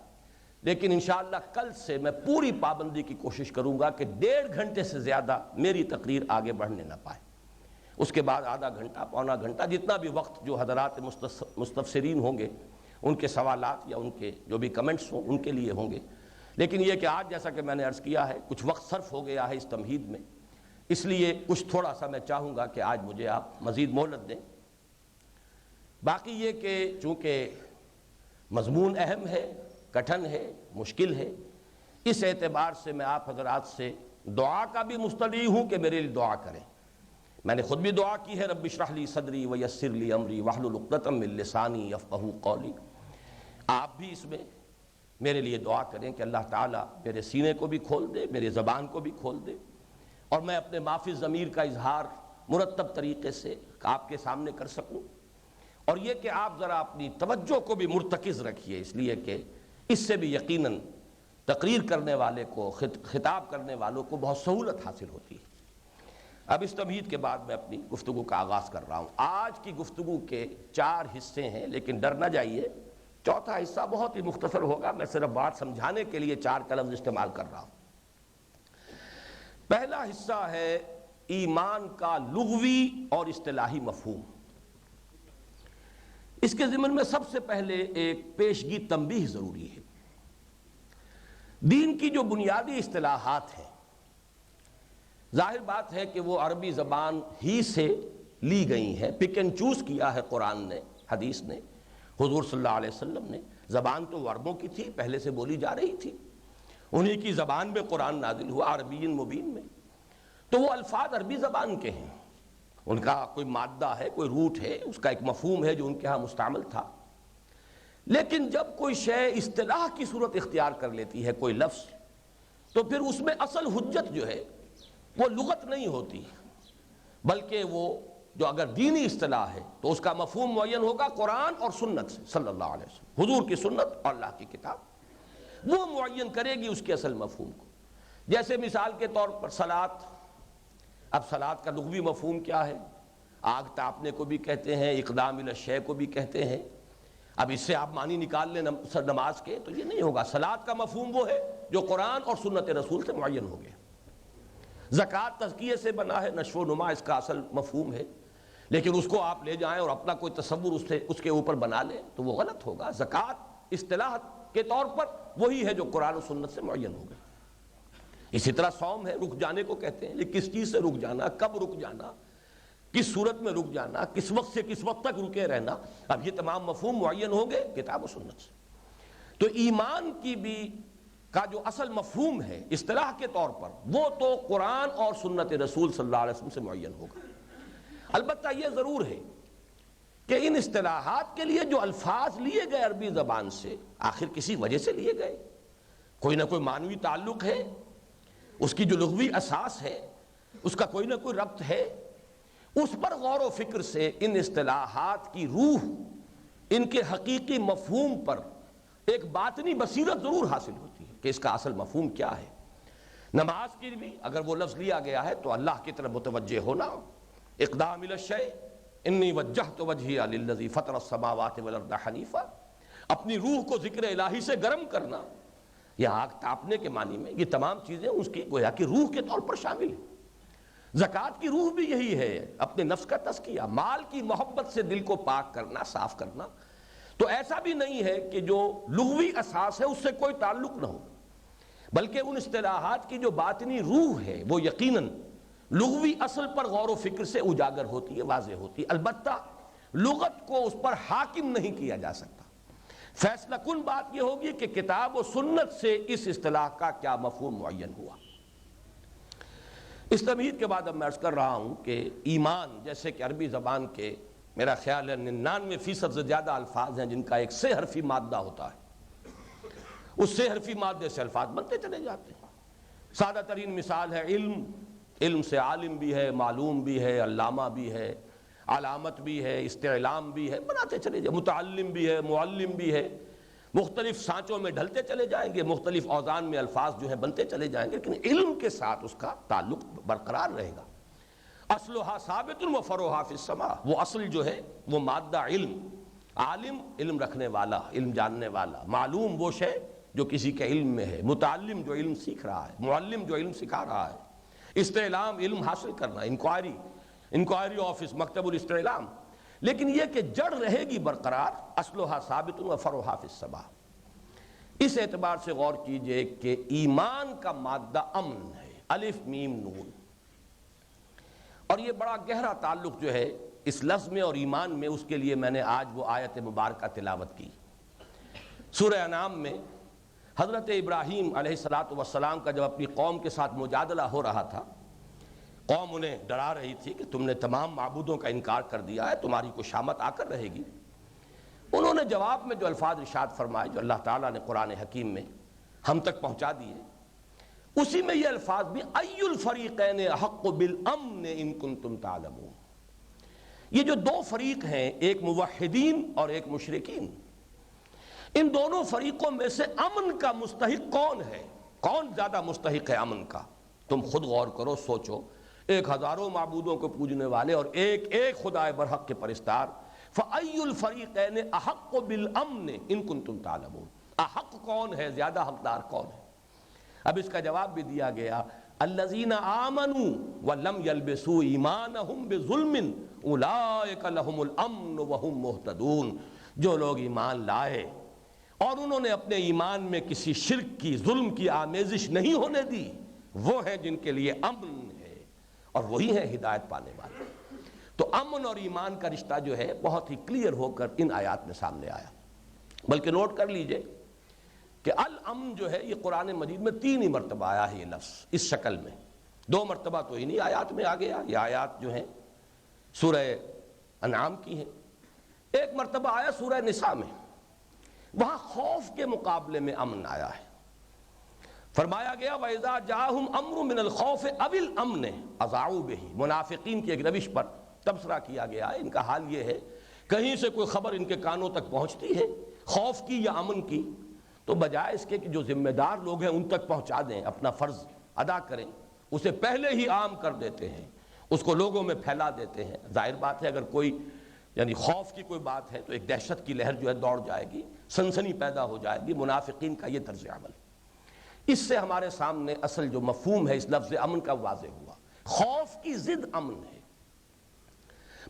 لیکن انشاءاللہ کل سے میں پوری پابندی کی کوشش کروں گا کہ 1.5 گھنٹے سے زیادہ میری تقریر آگے بڑھنے نہ پائے۔ اس کے بعد آدھا گھنٹہ، پونا گھنٹہ، جتنا بھی وقت جو حضرات مستفسرین ہوں گے ان کے سوالات یا ان کے جو بھی کمنٹس ہوں ان کے لیے ہوں گے، لیکن یہ کہ آج جیسا کہ میں نے عرض کیا ہے کچھ وقت صرف ہو گیا ہے اس تمہید میں، اس لیے کچھ تھوڑا سا میں چاہوں گا کہ آج مجھے آپ مزید مہلت دیں۔ باقی یہ کہ چونکہ مضمون اہم ہے، کٹھن ہے، مشکل ہے، اس اعتبار سے میں آپ حضرات سے دعا کا بھی مستدعی ہوں کہ میرے لیے دعا کریں۔ میں نے خود بھی دعا کی ہے، رب اشرح لی صدری ویسر لی امری واحلل عقدۃ من لسانی یفقہوا قولی۔ آپ بھی اس میں میرے لیے دعا کریں کہ اللہ تعالیٰ میرے سینے کو بھی کھول دے، میرے زبان کو بھی کھول دے، اور میں اپنے معافی ضمیر کا اظہار مرتب طریقے سے آپ کے سامنے کر سکوں، اور یہ کہ آپ ذرا اپنی توجہ کو بھی مرتکز رکھیے، اس لیے کہ اس سے بھی یقیناً تقریر کرنے والے کو، خطاب کرنے والوں کو بہت سہولت حاصل ہوتی ہے۔ اب اس تمہید کے بعد میں اپنی گفتگو کا آغاز کر رہا ہوں۔ آج کی گفتگو کے 4 حصے ہیں، لیکن ڈر نہ جائیے، چوتھا حصہ بہت ہی مختصر ہوگا، میں صرف بات سمجھانے کے لیے 4 کا لفظ استعمال کر رہا ہوں۔ پہلا حصہ ہے ایمان کا لغوی اور اصطلاحی مفہوم۔ اس کے ضمن میں سب سے پہلے ایک پیشگی تنبیہ ضروری ہے۔ دین کی جو بنیادی اصطلاحات ہیں ظاہر بات ہے کہ وہ عربی زبان ہی سے لی گئی ہیں، پک اینڈ چوز کیا ہے قرآن نے، حدیث نے، حضور صلی اللہ علیہ وسلم نے۔ زبان تو وہ عربوں کی تھی، پہلے سے بولی جا رہی تھی، انہی کی زبان میں قرآن نازل ہوا، عربی مبین میں، تو وہ الفاظ عربی زبان کے ہیں، ان کا کوئی مادہ ہے، کوئی روٹ ہے، اس کا ایک مفہوم ہے جو ان کے ہاں مستعمل تھا۔ لیکن جب کوئی شے اصطلاح کی صورت اختیار کر لیتی ہے، کوئی لفظ، تو پھر اس میں اصل حجت جو ہے وہ لغت نہیں ہوتی، بلکہ وہ جو اگر دینی اصطلاح ہے تو اس کا مفہوم معین ہوگا قرآن اور سنت سے، صلی اللہ علیہ وسلم، حضور کی سنت اور اللہ کی کتاب، وہ معین کرے گی اس کے اصل مفہوم کو۔ جیسے مثال کے طور پر صلاۃ، اب صلاۃ کا لغوی مفہوم کیا ہے؟ آگ تاپنے کو بھی کہتے ہیں، اقدام الی الشیء کو بھی کہتے ہیں۔ اب اس سے آپ معنی نکال لیں نماز کے تو یہ نہیں ہوگا۔ صلاۃ کا مفہوم وہ ہے جو قرآن اور سنت رسول سے معین ہو گیا۔ زکوٰۃ تزکیے سے بنا ہے، نشو و نما اس کا اصل مفہوم ہے، لیکن اس کو آپ لے جائیں اور اپنا کوئی تصور اس کے اوپر بنا لیں تو وہ غلط ہوگا۔ زکوٰۃ اصطلاح کے طور پر وہی ہے جو قرآن و سنت سے معین ہو گئی۔ اسی طرح صوم ہے، رک جانے کو کہتے ہیں، لیکن کس چیز سے رک جانا، کب رک جانا، کس صورت میں رک جانا، کس وقت سے کس وقت تک رکے رہنا، اب یہ تمام مفہوم معین ہوں گے کتاب و سنت سے۔ تو ایمان کی بھی کا جو اصل مفہوم ہے اصطلاح کے طور پر، وہ تو قرآن اور سنت رسول صلی اللہ علیہ وسلم سے معین ہوگا۔ البتہ یہ ضرور ہے کہ ان اصطلاحات کے لیے جو الفاظ لیے گئے عربی زبان سے، آخر کسی وجہ سے لیے گئے، کوئی نہ کوئی معنوی تعلق ہے، اس کی جو لغوی اساس ہے اس کا کوئی نہ کوئی ربط ہے۔ اس پر غور و فکر سے ان اصطلاحات کی روح، ان کے حقیقی مفہوم پر ایک باطنی بصیرت ضرور حاصل ہوتی ہے کہ اس کا اصل مفہوم کیا ہے۔ نماز کی بھی اگر وہ لفظ لیا گیا ہے تو اللہ کی طرف متوجہ ہونا، اقدام الی الشیء، انی وجہت وجہی للذی فطر السماوات والارض حنیفا، اپنی روح کو ذکر الہی سے گرم کرنا، یہ آگ تاپنے کے معنی میں، یہ تمام چیزیں اس کی گویا کہ روح کے طور پر شامل ہیں۔ زکوٰۃ کی روح بھی یہی ہے، اپنے نفس کا تزکیہ، مال کی محبت سے دل کو پاک کرنا، صاف کرنا۔ تو ایسا بھی نہیں ہے کہ جو لغوی اساس ہے اس سے کوئی تعلق نہ ہو، بلکہ ان اصطلاحات کی جو باطنی روح ہے وہ یقیناً لغوی اصل پر غور و فکر سے اجاگر ہوتی ہے، واضح ہوتی ہے۔ البتہ لغت کو اس پر حاکم نہیں کیا جا سکتا۔ فیصلہ کن بات یہ ہوگی کہ کتاب و سنت سے اس اصطلاح کا کیا مفہوم معین ہوا۔ اس تمہید کے بعد اب میں عرض کر رہا ہوں کہ ایمان، جیسے کہ عربی زبان کے میرا خیال ہے 99% سے زیادہ الفاظ ہیں جن کا ایک سے حرفی مادہ ہوتا ہے، اس سے حرفی مادے سے الفاظ بنتے چلے جاتے ہیں۔ سادہ ترین مثال ہے علم، علم سے عالم بھی ہے، معلوم بھی ہے، علامہ بھی ہے، علامت بھی ہے، استعلام بھی ہے، بناتے چلے جائیں، متعلم بھی ہے، معلم بھی ہے، مختلف سانچوں میں ڈھلتے چلے جائیں گے، مختلف اوزان میں الفاظ جو ہیں بنتے چلے جائیں گے، لیکن علم کے ساتھ اس کا تعلق برقرار رہے گا۔ اصلها ثابت و فروعها فی السماء، وہ اصل جو ہے وہ مادہ علم، عالم علم رکھنے والا، علم جاننے والا، معلوم وہ شے جو کسی کے علم میں ہے، متعلم جو علم سیکھ رہا ہے، معلم جو علم سکھا رہا ہے، استعلام علم حاصل کرنا، انکوائری آفس، مکتب الاستعلام۔ لیکن یہ کہ جڑ رہے گی برقرار، اصلها ثابت و فروعها فی السماء۔ اس اعتبار سے غور کیجئے کہ ایمان کا مادہ امن ہے، الف میم نون، اور یہ بڑا گہرا تعلق جو ہے اس لفظ میں اور ایمان میں، اس کے لیے میں نے آج وہ آیت مبارکہ تلاوت کی۔ سورہ انعام میں حضرت ابراہیم علیہ السلام کا جب اپنی قوم کے ساتھ مجادلہ ہو رہا تھا، قوم انہیں ڈرا رہی تھی کہ تم نے تمام معبودوں کا انکار کر دیا ہے، تمہاری کوئی شامت آ کر رہے گی۔ انہوں نے جواب میں جو الفاظ ارشاد فرمائے، جو اللہ تعالیٰ نے قرآن حکیم میں ہم تک پہنچا دیے، اسی میں یہ الفاظ بھی ای الفریقین احق بالامن ان کنتم تعلمون۔ یہ جو دو فریق ہیں، ایک موحدین اور ایک مشرکین، ان دونوں فریقوں میں سے امن کا مستحق کون ہے؟ کون زیادہ مستحق ہے امن کا؟ تم خود غور کرو، سوچو، ایک ہزاروں معبودوں کو پوجنے والے اور ایک ایک خدائے برحق کے پرستار، فَأَيُّ الْفَرِيقَيْنِ أَحَقُّ بِالْأَمْنِ إِن كُنتُمْ تَعْلَمُونَ، احق کون ہے، زیادہ حقدار کون ہے؟ اب اس کا جواب بھی دیا گیا، الَّذِينَ آمَنُوا وَلَمْ يَلْبِسُوا إِيمَانَهُمْ بِظُلْمٍ أُولَئِكَ لَهُمُ الْأَمْنُ وَهُمْ مُهْتَدُونَ، جو لوگ ایمان لائے اور انہوں نے اپنے ایمان میں کسی شرک کی، ظلم کی آمیزش نہیں ہونے دی، وہ ہیں جن کے لیے امن ہے، اور وہی ہیں ہدایت پانے والے۔ تو امن اور ایمان کا رشتہ جو ہے بہت ہی کلیئر ہو کر ان آیات میں سامنے آیا۔ بلکہ نوٹ کر لیجئے کہ الامن جو ہے یہ قرآن مجید میں 3 ہی مرتبہ آیا ہے یہ لفظ اس شکل میں، 2 مرتبہ تو انہی آیات میں آ گیا، یہ آیات جو ہیں سورہ انعام کی ہیں، 1 مرتبہ آیا سورہ نساء میں، وہاں خوف کے مقابلے میں امن آیا ہے۔ فرمایا گیا وَإِذَا جَاءَهُمْ أَمْرٌ مِّنَ الْخَوْفِ أَوِ الْأَمْنِ أَذَاعُوا بِهِ، منافقین کی ایک روش پر تبصرہ کیا گیا ہے۔ ان کا حال یہ ہے کہیں سے کوئی خبر ان کے کانوں تک پہنچتی ہے خوف کی یا امن کی، تو بجائے اس کے کہ جو ذمہ دار لوگ ہیں ان تک پہنچا دیں، اپنا فرض ادا کریں، اسے پہلے ہی عام کر دیتے ہیں، اس کو لوگوں میں پھیلا دیتے ہیں۔ ظاہر بات ہے اگر کوئی یعنی خوف کی کوئی بات ہے تو ایک دہشت کی لہر جو ہے دوڑ جائے گی، سنسنی پیدا ہو جائے گی۔ منافقین کا یہ طرز عمل، اس سے ہمارے سامنے اصل جو مفہوم ہے اس لفظ امن کا واضح ہوا۔ خوف کی ضد امن ہے۔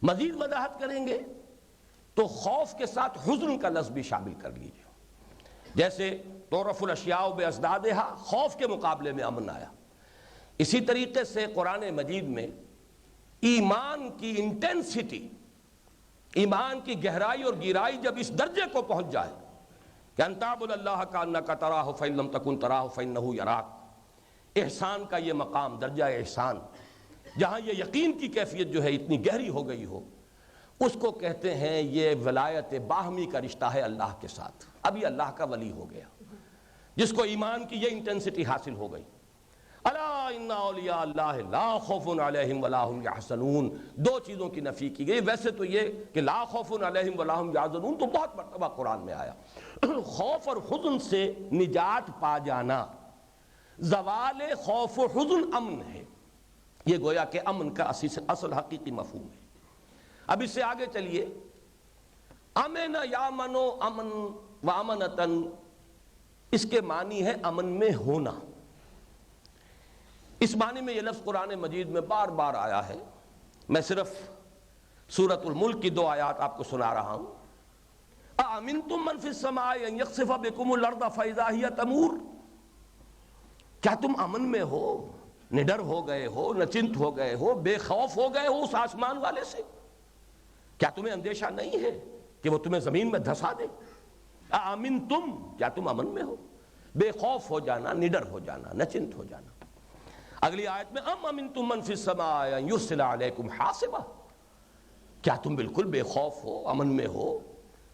مزید وضاحت کریں گے تو خوف کے ساتھ حزن کا لفظ بھی شامل کر لیجیے، جیسے تعرف الاشیاء بازدادہا، خوف کے مقابلے میں امن آیا۔ اسی طریقے سے قرآن مجید میں ایمان کی انٹینسٹی، ایمان کی گہرائی اور گہرائی جب اس درجے کو پہنچ جائے کہ ان تعبد اللہ کانک تراہ فإن لم تکن تراہ فإنہ یراک، احسان کا یہ مقام، درجہ احسان، جہاں یہ یقین کی کیفیت جو ہے اتنی گہری ہو گئی ہو، اس کو کہتے ہیں یہ ولایت باہمی کا رشتہ ہے اللہ کے ساتھ۔ اب یہ اللہ کا ولی ہو گیا جس کو ایمان کی یہ انٹینسٹی حاصل ہو گئی۔ الا ان اولیاء اللہ لا خوف علیہم ولا هم یحزنون، 2 چیزوں کی نفی کی گئی۔ ویسے تو یہ کہ لا خوف علیہم ولا هم یحزنون تو بہت مرتبہ قرآن میں آیا۔ خوف اور حزن سے نجات پا جانا، زوال خوف و حزن امن ہے، یہ گویا کہ امن کا اصل حقیقی مفہوم ہے۔ اب اس سے آگے چلیے، امن یامنو امن و امنتن، اس کے معنی ہے امن میں ہونا۔ اس معنی میں یہ لفظ قرآن مجید میں بار بار آیا ہے۔ میں صرف سورۃ الملک کی 2 آیات آپ کو سنا رہا ہوں۔ اَأَمِنْتُم مَّن فِي السَّمَاءِ أَن يَخْسِفَ بِكُمُ الْأَرْضَ فَإِذَا هِيَ تَمُورُ، کیا تم امن میں ہو، نڈر ہو گئے ہو، نچنت ہو گئے ہو، بے خوف ہو گئے ہو اس آسمان والے سے؟ کیا تمہیں اندیشہ نہیں ہے کہ وہ تمہیں زمین میں دھسا دے؟ اَأَمِنْتُم، کیا تم امن میں ہو؟ بے خوف ہو جانا، نڈر ہو جانا، نچنت ہو جانا۔ اگلی آیت میں ام امنتم من فی السماء ان یرسل علیکم حاصبا، کیا تم بالکل بے خوف ہو، امن میں ہو،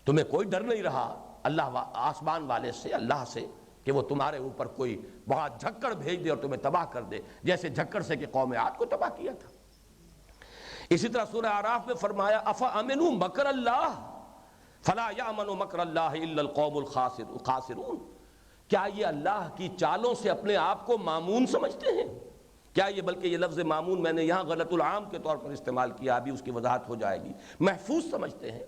تمہیں کوئی ڈر نہیں رہا اللہ آسمان والے سے، اللہ سے، کہ وہ تمہارے اوپر کوئی بہت جھکڑ بھیج دے اور تمہیں تباہ کر دے، جیسے جھکڑ سے کہ قوم عاد کو تباہ کیا تھا۔ اسی طرح سورہ اعراف میں فرمایا افامنوا مکر اللہ فلا یامن مکر اللہ الا القوم الخاسرون، کیا یہ اللہ کی چالوں سے اپنے آپ کو مامون سمجھتے ہیں؟ کیا یہ، بلکہ یہ لفظ مامون میں نے یہاں غلط العام کے طور پر استعمال کیا، ابھی اس کی وضاحت ہو جائے گی، محفوظ سمجھتے ہیں،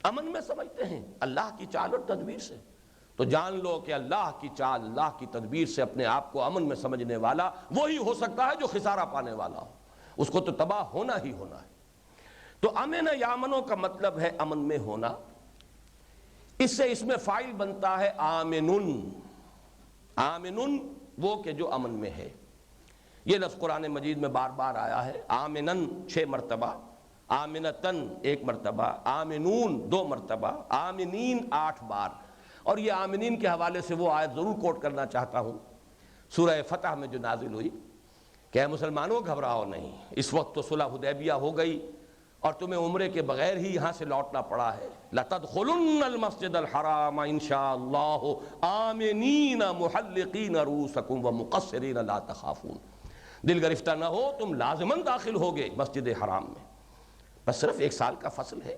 امن میں سمجھتے ہیں اللہ کی چال اور تدبیر سے؟ تو جان لو کہ اللہ کی چال، اللہ کی تدبیر سے اپنے آپ کو امن میں سمجھنے والا وہی ہو سکتا ہے جو خسارہ پانے والا ہو، اس کو تو تباہ ہونا ہی ہونا ہے۔ تو امن یامنوں کا مطلب ہے امن میں ہونا۔ اس سے اس میں فاعل بنتا ہے آمنن، آمنن وہ کہ جو امن میں ہے۔ یہ لفظ قرآن مجید میں بار بار آیا ہے، آمنن 6 مرتبہ، آمنتن 1 مرتبہ، آمنون 2 مرتبہ، آمنین 8 بار۔ اور یہ آمنین کے حوالے سے وہ آیت ضرور کوٹ کرنا چاہتا ہوں سورہ فتح میں جو نازل ہوئی کہ اے مسلمانوں گھبراؤ نہیں، اس وقت تو صلح حدیبیہ ہو گئی اور تمہیں عمرے کے بغیر ہی یہاں سے لوٹنا پڑا ہے۔ لَتَدْخُلُنَّ الْمَسْجِدَ الْحَرَامَ إِن شَاءَ اللَّهُ آمِنِينَ مُحَلِّقِينَ رُؤُوسَكُمْ وَمُقَصِّرِينَ لَا تَخَافُونَ، دل گرفتہ نہ ہو، تم لازماً داخل ہوگے مسجد حرام میں، بس صرف 1 سال کا فصل ہے،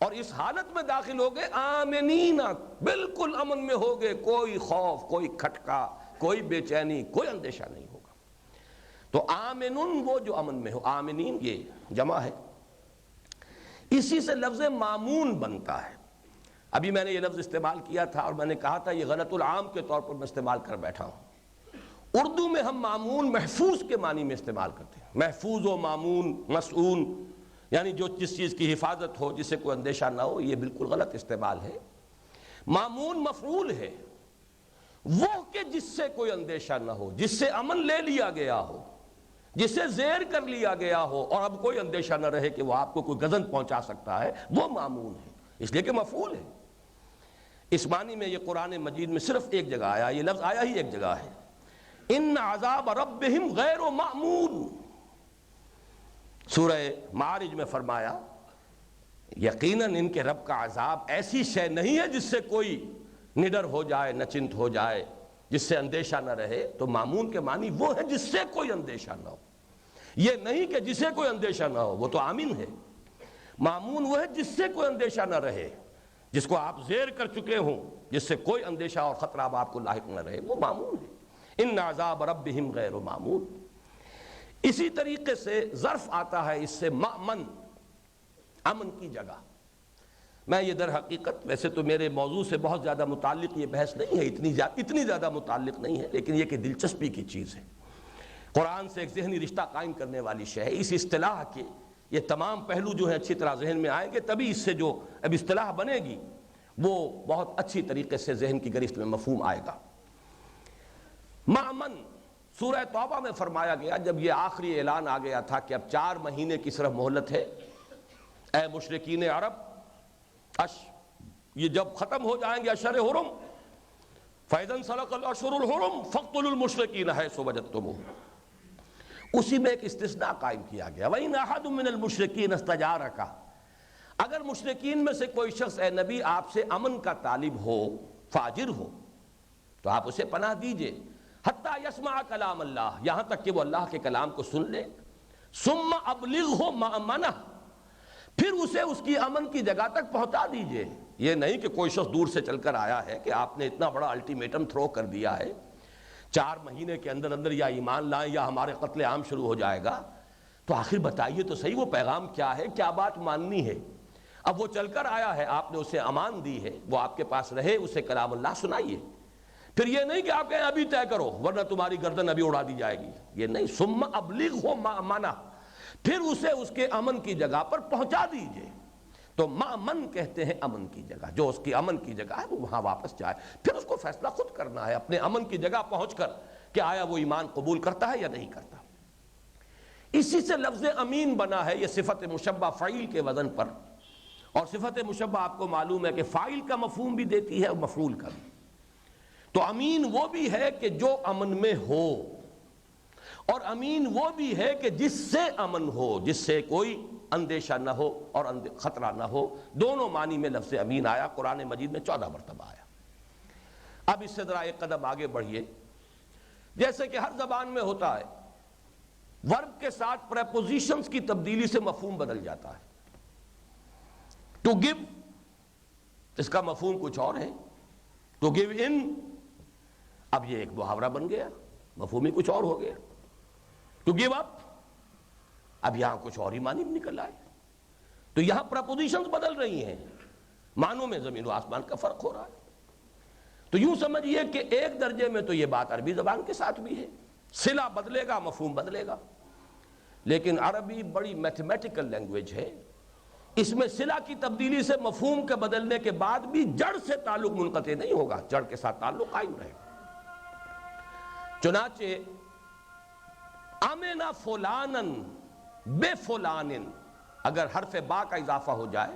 اور اس حالت میں داخل ہوگے آمنین، بالکل امن میں ہوگے، کوئی خوف، کوئی کھٹکا، کوئی بے چینی، کوئی اندیشہ نہیں ہوگا۔ تو آمنن وہ جو امن میں ہو، آمنین یہ جمع ہے۔ اسی سے لفظ مامون بنتا ہے۔ ابھی میں نے یہ لفظ استعمال کیا تھا اور میں نے کہا تھا یہ غلط العام کے طور پر میں استعمال کر بیٹھا ہوں۔ اردو میں ہم مامون محفوظ کے معنی میں استعمال کرتے ہیں، محفوظ و مامون، مسعون، یعنی جو جس چیز کی حفاظت ہو، جسے کوئی اندیشہ نہ ہو، یہ بالکل غلط استعمال ہے۔ مامون مفعول ہے، وہ کہ جس سے کوئی اندیشہ نہ ہو، جس سے امن لے لیا گیا ہو، جسے زیر کر لیا گیا ہو اور اب کوئی اندیشہ نہ رہے کہ وہ آپ کو کوئی گزن پہنچا سکتا ہے، وہ مامون ہے، اس لیے کہ مفعول ہے۔ اس معنی میں یہ قرآن مجید میں صرف ایک جگہ آیا، یہ لفظ آیا ہی ایک جگہ ہے، ان عذاب ربہم غیر مأمون۔ سورہ معارج میں فرمایا یقیناً ان کے رب کا عذاب ایسی شے نہیں ہے جس سے کوئی نڈر ہو جائے، نچنت ہو جائے، جس سے اندیشہ نہ رہے۔ تو مامون کے معنی وہ ہے جس سے کوئی اندیشہ نہ ہو، یہ نہیں کہ جسے کوئی اندیشہ نہ ہو، وہ تو آمن ہے۔ مامون وہ ہے جس سے کوئی اندیشہ نہ رہے، جس کو آپ زیر کر چکے ہوں، جس سے کوئی اندیشہ اور خطرہ اب آپ کو لاحق نہ رہے، وہ مامون ہے۔ ان عذاب ربہم غیر مامون۔ اسی طریقے سے ظرف آتا ہے اس سے مأمن، امن کی جگہ۔ میں یہ در حقیقت ویسے تو میرے موضوع سے بہت زیادہ متعلق یہ بحث نہیں ہے، اتنی زیادہ متعلق نہیں ہے، لیکن یہ کہ دلچسپی کی چیز ہے، قرآن سے ایک ذہنی رشتہ قائم کرنے والی شے ہے۔ اس اصطلاح کے یہ تمام پہلو جو ہیں اچھی طرح ذہن میں آئیں گے، تبھی اس سے جو اب اصطلاح بنے گی وہ بہت اچھی طریقے سے ذہن کی گرفت میں مفہوم آئے گا۔ مأمن سورہ توبہ میں فرمایا گیا، جب یہ آخری اعلان آ گیا تھا کہ اب 4 مہینے کی صرف مہلت ہے، اے مشرکین عرب، یہ جب ختم ہو جائیں گے اشہر حرم، فَإِذَا انْسَلَخَ الْأَشْهُرُ الْحُرُمُ فَاقْتُلُوا الْمُشْرِكِينَ حَيْثُ وَجَدتُّمُوهُمْ۔ اسی میں ایک استثناء قائم کیا گیا، وَإِنْ أَحَدٌ مِّنَ الْمُشْرِكِينَ اسْتَجَارَكَ، اگر مشرکین میں سے کوئی شخص اے نبی آپ سے امن کا طالب ہو، فاجر ہو، تو آپ اسے پناہ دیجئے، حتیٰ یسمع کلام اللہ، یہاں تک کہ وہ اللہ کے کلام کو سن لے، ثم ابلغہ مأمنہ، پھر اسے اس کی امن کی جگہ تک پہنچا دیجئے۔ یہ نہیں کہ کوئی شخص دور سے چل کر آیا ہے کہ آپ نے اتنا بڑا الٹیمیٹم تھرو کر دیا ہے، 4 مہینے کے اندر اندر یا ایمان لائیں یا ہمارے قتل عام شروع ہو جائے گا۔ تو آخر بتائیے تو صحیح وہ پیغام کیا ہے، کیا بات ماننی ہے۔ اب وہ چل کر آیا ہے، آپ نے اسے امان دی ہے، وہ آپ کے پاس رہے، اسے کلام اللہ سنائیے۔ پھر یہ نہیں کہ آپ کہیں ابھی طے کرو ورنہ تمہاری گردن ابھی اڑا دی جائے گی، یہ نہیں، ثم ابلغہ مأمنہ، پھر اسے اس کے امن کی جگہ پر پہنچا دیجئے۔ تو مأمن کہتے ہیں امن کی جگہ، جو اس کی امن کی جگہ ہے وہ وہاں واپس جائے، پھر اس کو فیصلہ خود کرنا ہے اپنے امن کی جگہ پہنچ کر کہ آیا وہ ایمان قبول کرتا ہے یا نہیں کرتا۔ اسی سے لفظ امین بنا ہے، یہ صفت مشبہ فعیل کے وزن پر، اور صفت مشبہ آپ کو معلوم ہے کہ فاعل کا مفہوم بھی دیتی ہے اور مفعول کا بھی۔ تو امین وہ بھی ہے کہ جو امن میں ہو، اور امین وہ بھی ہے کہ جس سے امن ہو، جس سے کوئی اندیشہ نہ ہو اور خطرہ نہ ہو۔ دونوں معنی میں لفظ امین آیا، قرآن مجید میں 14 مرتبہ آیا۔ اب اس سے ذرا ایک قدم آگے بڑھیے، جیسے کہ ہر زبان میں ہوتا ہے، ورب کے ساتھ پریپوزیشنز کی تبدیلی سے مفہوم بدل جاتا ہے۔ ٹو گیو، اس کا مفہوم کچھ اور ہے، ٹو گیو ان، اب یہ ایک محاورہ بن گیا، مفہوم ہی کچھ اور ہو گیا۔ ٹو گیو اپ، اب یہاں کچھ اور ہی معنی نکل آئے۔ تو یہاں پریپوزیشنز بدل رہی ہیں، معنوں میں زمین و آسمان کا فرق ہو رہا ہے۔ تو یوں سمجھیے کہ ایک درجے میں تو یہ بات عربی زبان کے ساتھ بھی ہے، صلہ بدلے گا مفہوم بدلے گا، لیکن عربی بڑی میتھمیٹیکل لینگویج ہے، اس میں صلہ کی تبدیلی سے مفہوم کے بدلنے کے بعد بھی جڑ سے تعلق منقطع نہیں ہوگا، جڑ کے ساتھ تعلق قائم رہے گا۔ چنانچہ امن فلانن بے فلانن، اگر حرف با کا اضافہ ہو جائے،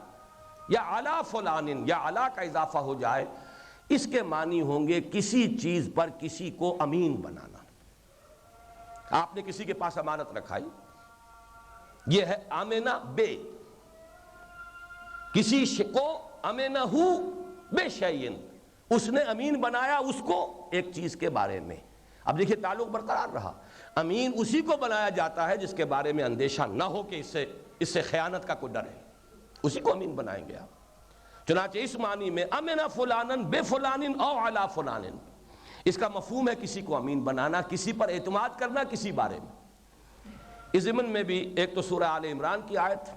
یا علی فلانن، یا علی کا اضافہ ہو جائے، اس کے معنی ہوں گے کسی چیز پر کسی کو امین بنانا۔ آپ نے کسی کے پاس امانت رکھائی، یہ ہے امنہ بے، کسی کو امنہ ہو بے شیئن، اس نے امین بنایا اس کو ایک چیز کے بارے میں۔ اب دیکھیں تعلق برقرار رہا، امین اسی کو بنایا جاتا ہے جس کے بارے میں اندیشہ نہ ہو کہ اس سے خیانت کا کوئی ڈر ہے، اسی کو امین بنائیں گے آپ۔ چنانچہ اس معنی میں امن فلانن بے فلانن او علی فلانن، اس کا مفہوم ہے کسی کو امین بنانا، کسی پر اعتماد کرنا کسی بارے میں۔ اس ضمن میں بھی ایک تو سورہ آل عمران کی آیت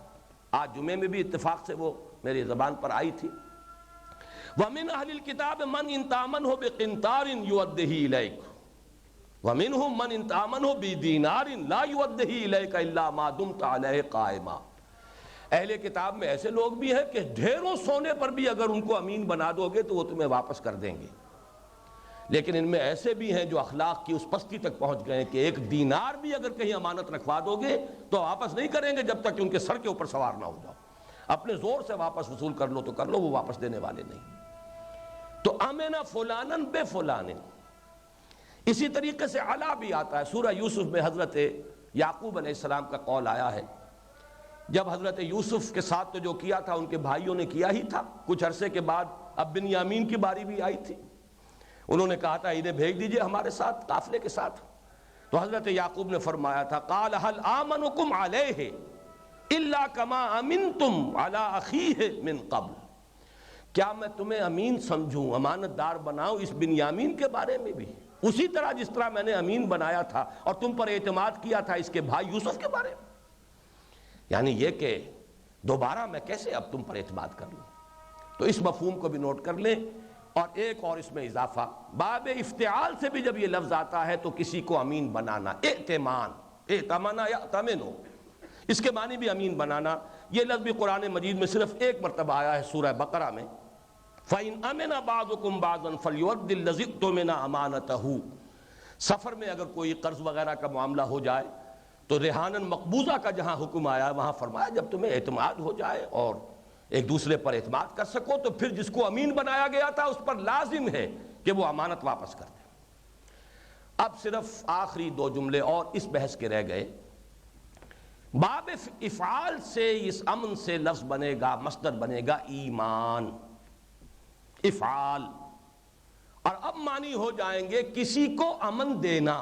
آج جمعے میں بھی اتفاق سے وہ میری زبان پر آئی تھی، وَمِنْ أَهْلِ الْكِتَابِ مَنْ إِنْ تَأْمَنْهُ بِقِنْطَارٍ يُؤَدِّهِ إِلَيْكَ وَمِنْهُمْ مَنْ إِنْ تَأْمَنْهُ بِدِينَارٍ لَا يُؤَدِّهِ إِلَيْكَ إِلَّا مَا دُمْتَ عَلَيْهِ قَائِمًا۔ اہل کتاب میں ایسے لوگ بھی ہیں کہ ڈھیروں سونے پر بھی اگر ان کو امین بنا دو گے تو وہ تمہیں واپس کر دیں گے، لیکن ان میں ایسے بھی ہیں جو اخلاق کی اس پستی تک پہنچ گئے کہ ایک دینار بھی اگر کہیں امانت رکھوا دو گے تو واپس نہیں کریں گے جب تک کہ ان کے سر کے اوپر سوار نہ ہو جاؤ. اپنے زور سے واپس وصول کر لو تو کر لو، وہ واپس دینے والے نہیں. تو امنا فلانن بے فلانن. اسی طریقے سے علا بھی آتا ہے. سورہ یوسف میں حضرت یعقوب علیہ السلام کا قول آیا ہے، جب حضرت یوسف کے ساتھ تو جو کیا تھا ان کے بھائیوں نے کیا ہی تھا. کچھ عرصے کے بعد اب بنیامین کی باری بھی آئی تھی. انہوں نے کہا تھا انہیں بھیج دیجئے ہمارے ساتھ، قافلے کے ساتھ. تو حضرت یعقوب نے فرمایا تھا قال هل آمنکم علیہ الا کما امنتم علی اخیہ من قبل. کیا میں تمہیں امین سمجھوں، امانت دار بناؤں اس بنیامین کے بارے میں بھی اسی طرح جس طرح میں نے امین بنایا تھا اور تم پر اعتماد کیا تھا اس کے بھائی یوسف کے بارے میں؟ یعنی یہ کہ دوبارہ میں کیسے اب تم پر اعتماد کر لوں. تو اس مفہوم کو بھی نوٹ کر لیں. اور ایک اور اس میں اضافہ، باب افتعال سے بھی جب یہ لفظ آتا ہے تو کسی کو امین بنانا، ائتمان، ائتمنا یأتمنو، اس کے معنی بھی امین بنانا. یہ لفظ بھی قرآن مجید میں صرف ایک مرتبہ آیا ہے سورہ بقرہ میں. فَإِنْ أَمِنَ بَعْضُكُمْ بَعْضًا فَلْيُؤَدِّ الَّذِي اؤْتُمِنَ أَمَانَتَهُ. سفر میں اگر کوئی قرض وغیرہ کا معاملہ ہو جائے تو ریحاناً مقبوضہ کا جہاں حکم آیا وہاں فرمایا جب تمہیں اعتماد ہو جائے اور ایک دوسرے پر اعتماد کر سکو تو پھر جس کو امین بنایا گیا تھا اس پر لازم ہے کہ وہ امانت واپس کر دے. اب صرف آخری دو جملے اور اس بحث کے رہ گئے. باب افعال سے اس امن سے لفظ بنے گا، مصدر بنے گا ایمان، افعال. اور اب معنی ہو جائیں گے کسی کو امن دینا.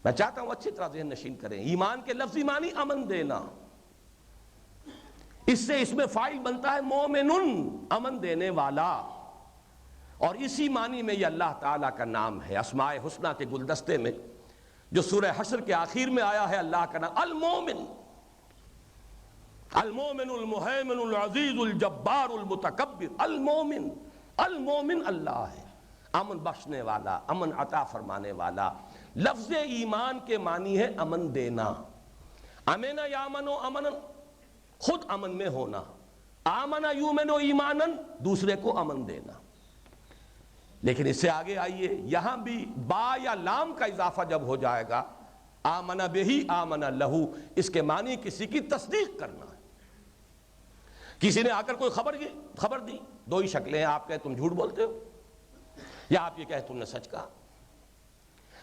میں چاہتا ہوں اچھی طرح ذہن نشین کریں. ایمان کے لفظی معنی امن دینا. اس سے اس میں فاعل بنتا ہے مومنن، امن دینے والا. اور اسی معنی میں یہ اللہ تعالیٰ کا نام ہے. اسماء حسنہ کے گلدستے میں جو سورہ حشر کے آخر میں آیا ہے اللہ کا نام المومن، المومن المہیمن العزیز الجبار المتکبر. المومن، المومن اللہ ہے، امن بخشنے والا، امن عطا فرمانے والا. لفظ ایمان کے معنی ہے امن دینا. امنا یامنو امن، خود امن میں ہونا. آمنا یومنو ایمانن، دوسرے کو امن دینا. لیکن اس سے آگے آئیے، یہاں بھی با یا لام کا اضافہ جب ہو جائے گا، آمنا بہی آمنا لہو، اس کے معنی کسی کی تصدیق کرنا ہے. کسی نے آ کر کوئی خبر دی. دو ہی شکلیں ہیں، آپ کہے تم جھوٹ بولتے ہو، یا آپ یہ کہے تم نے سچ کہا.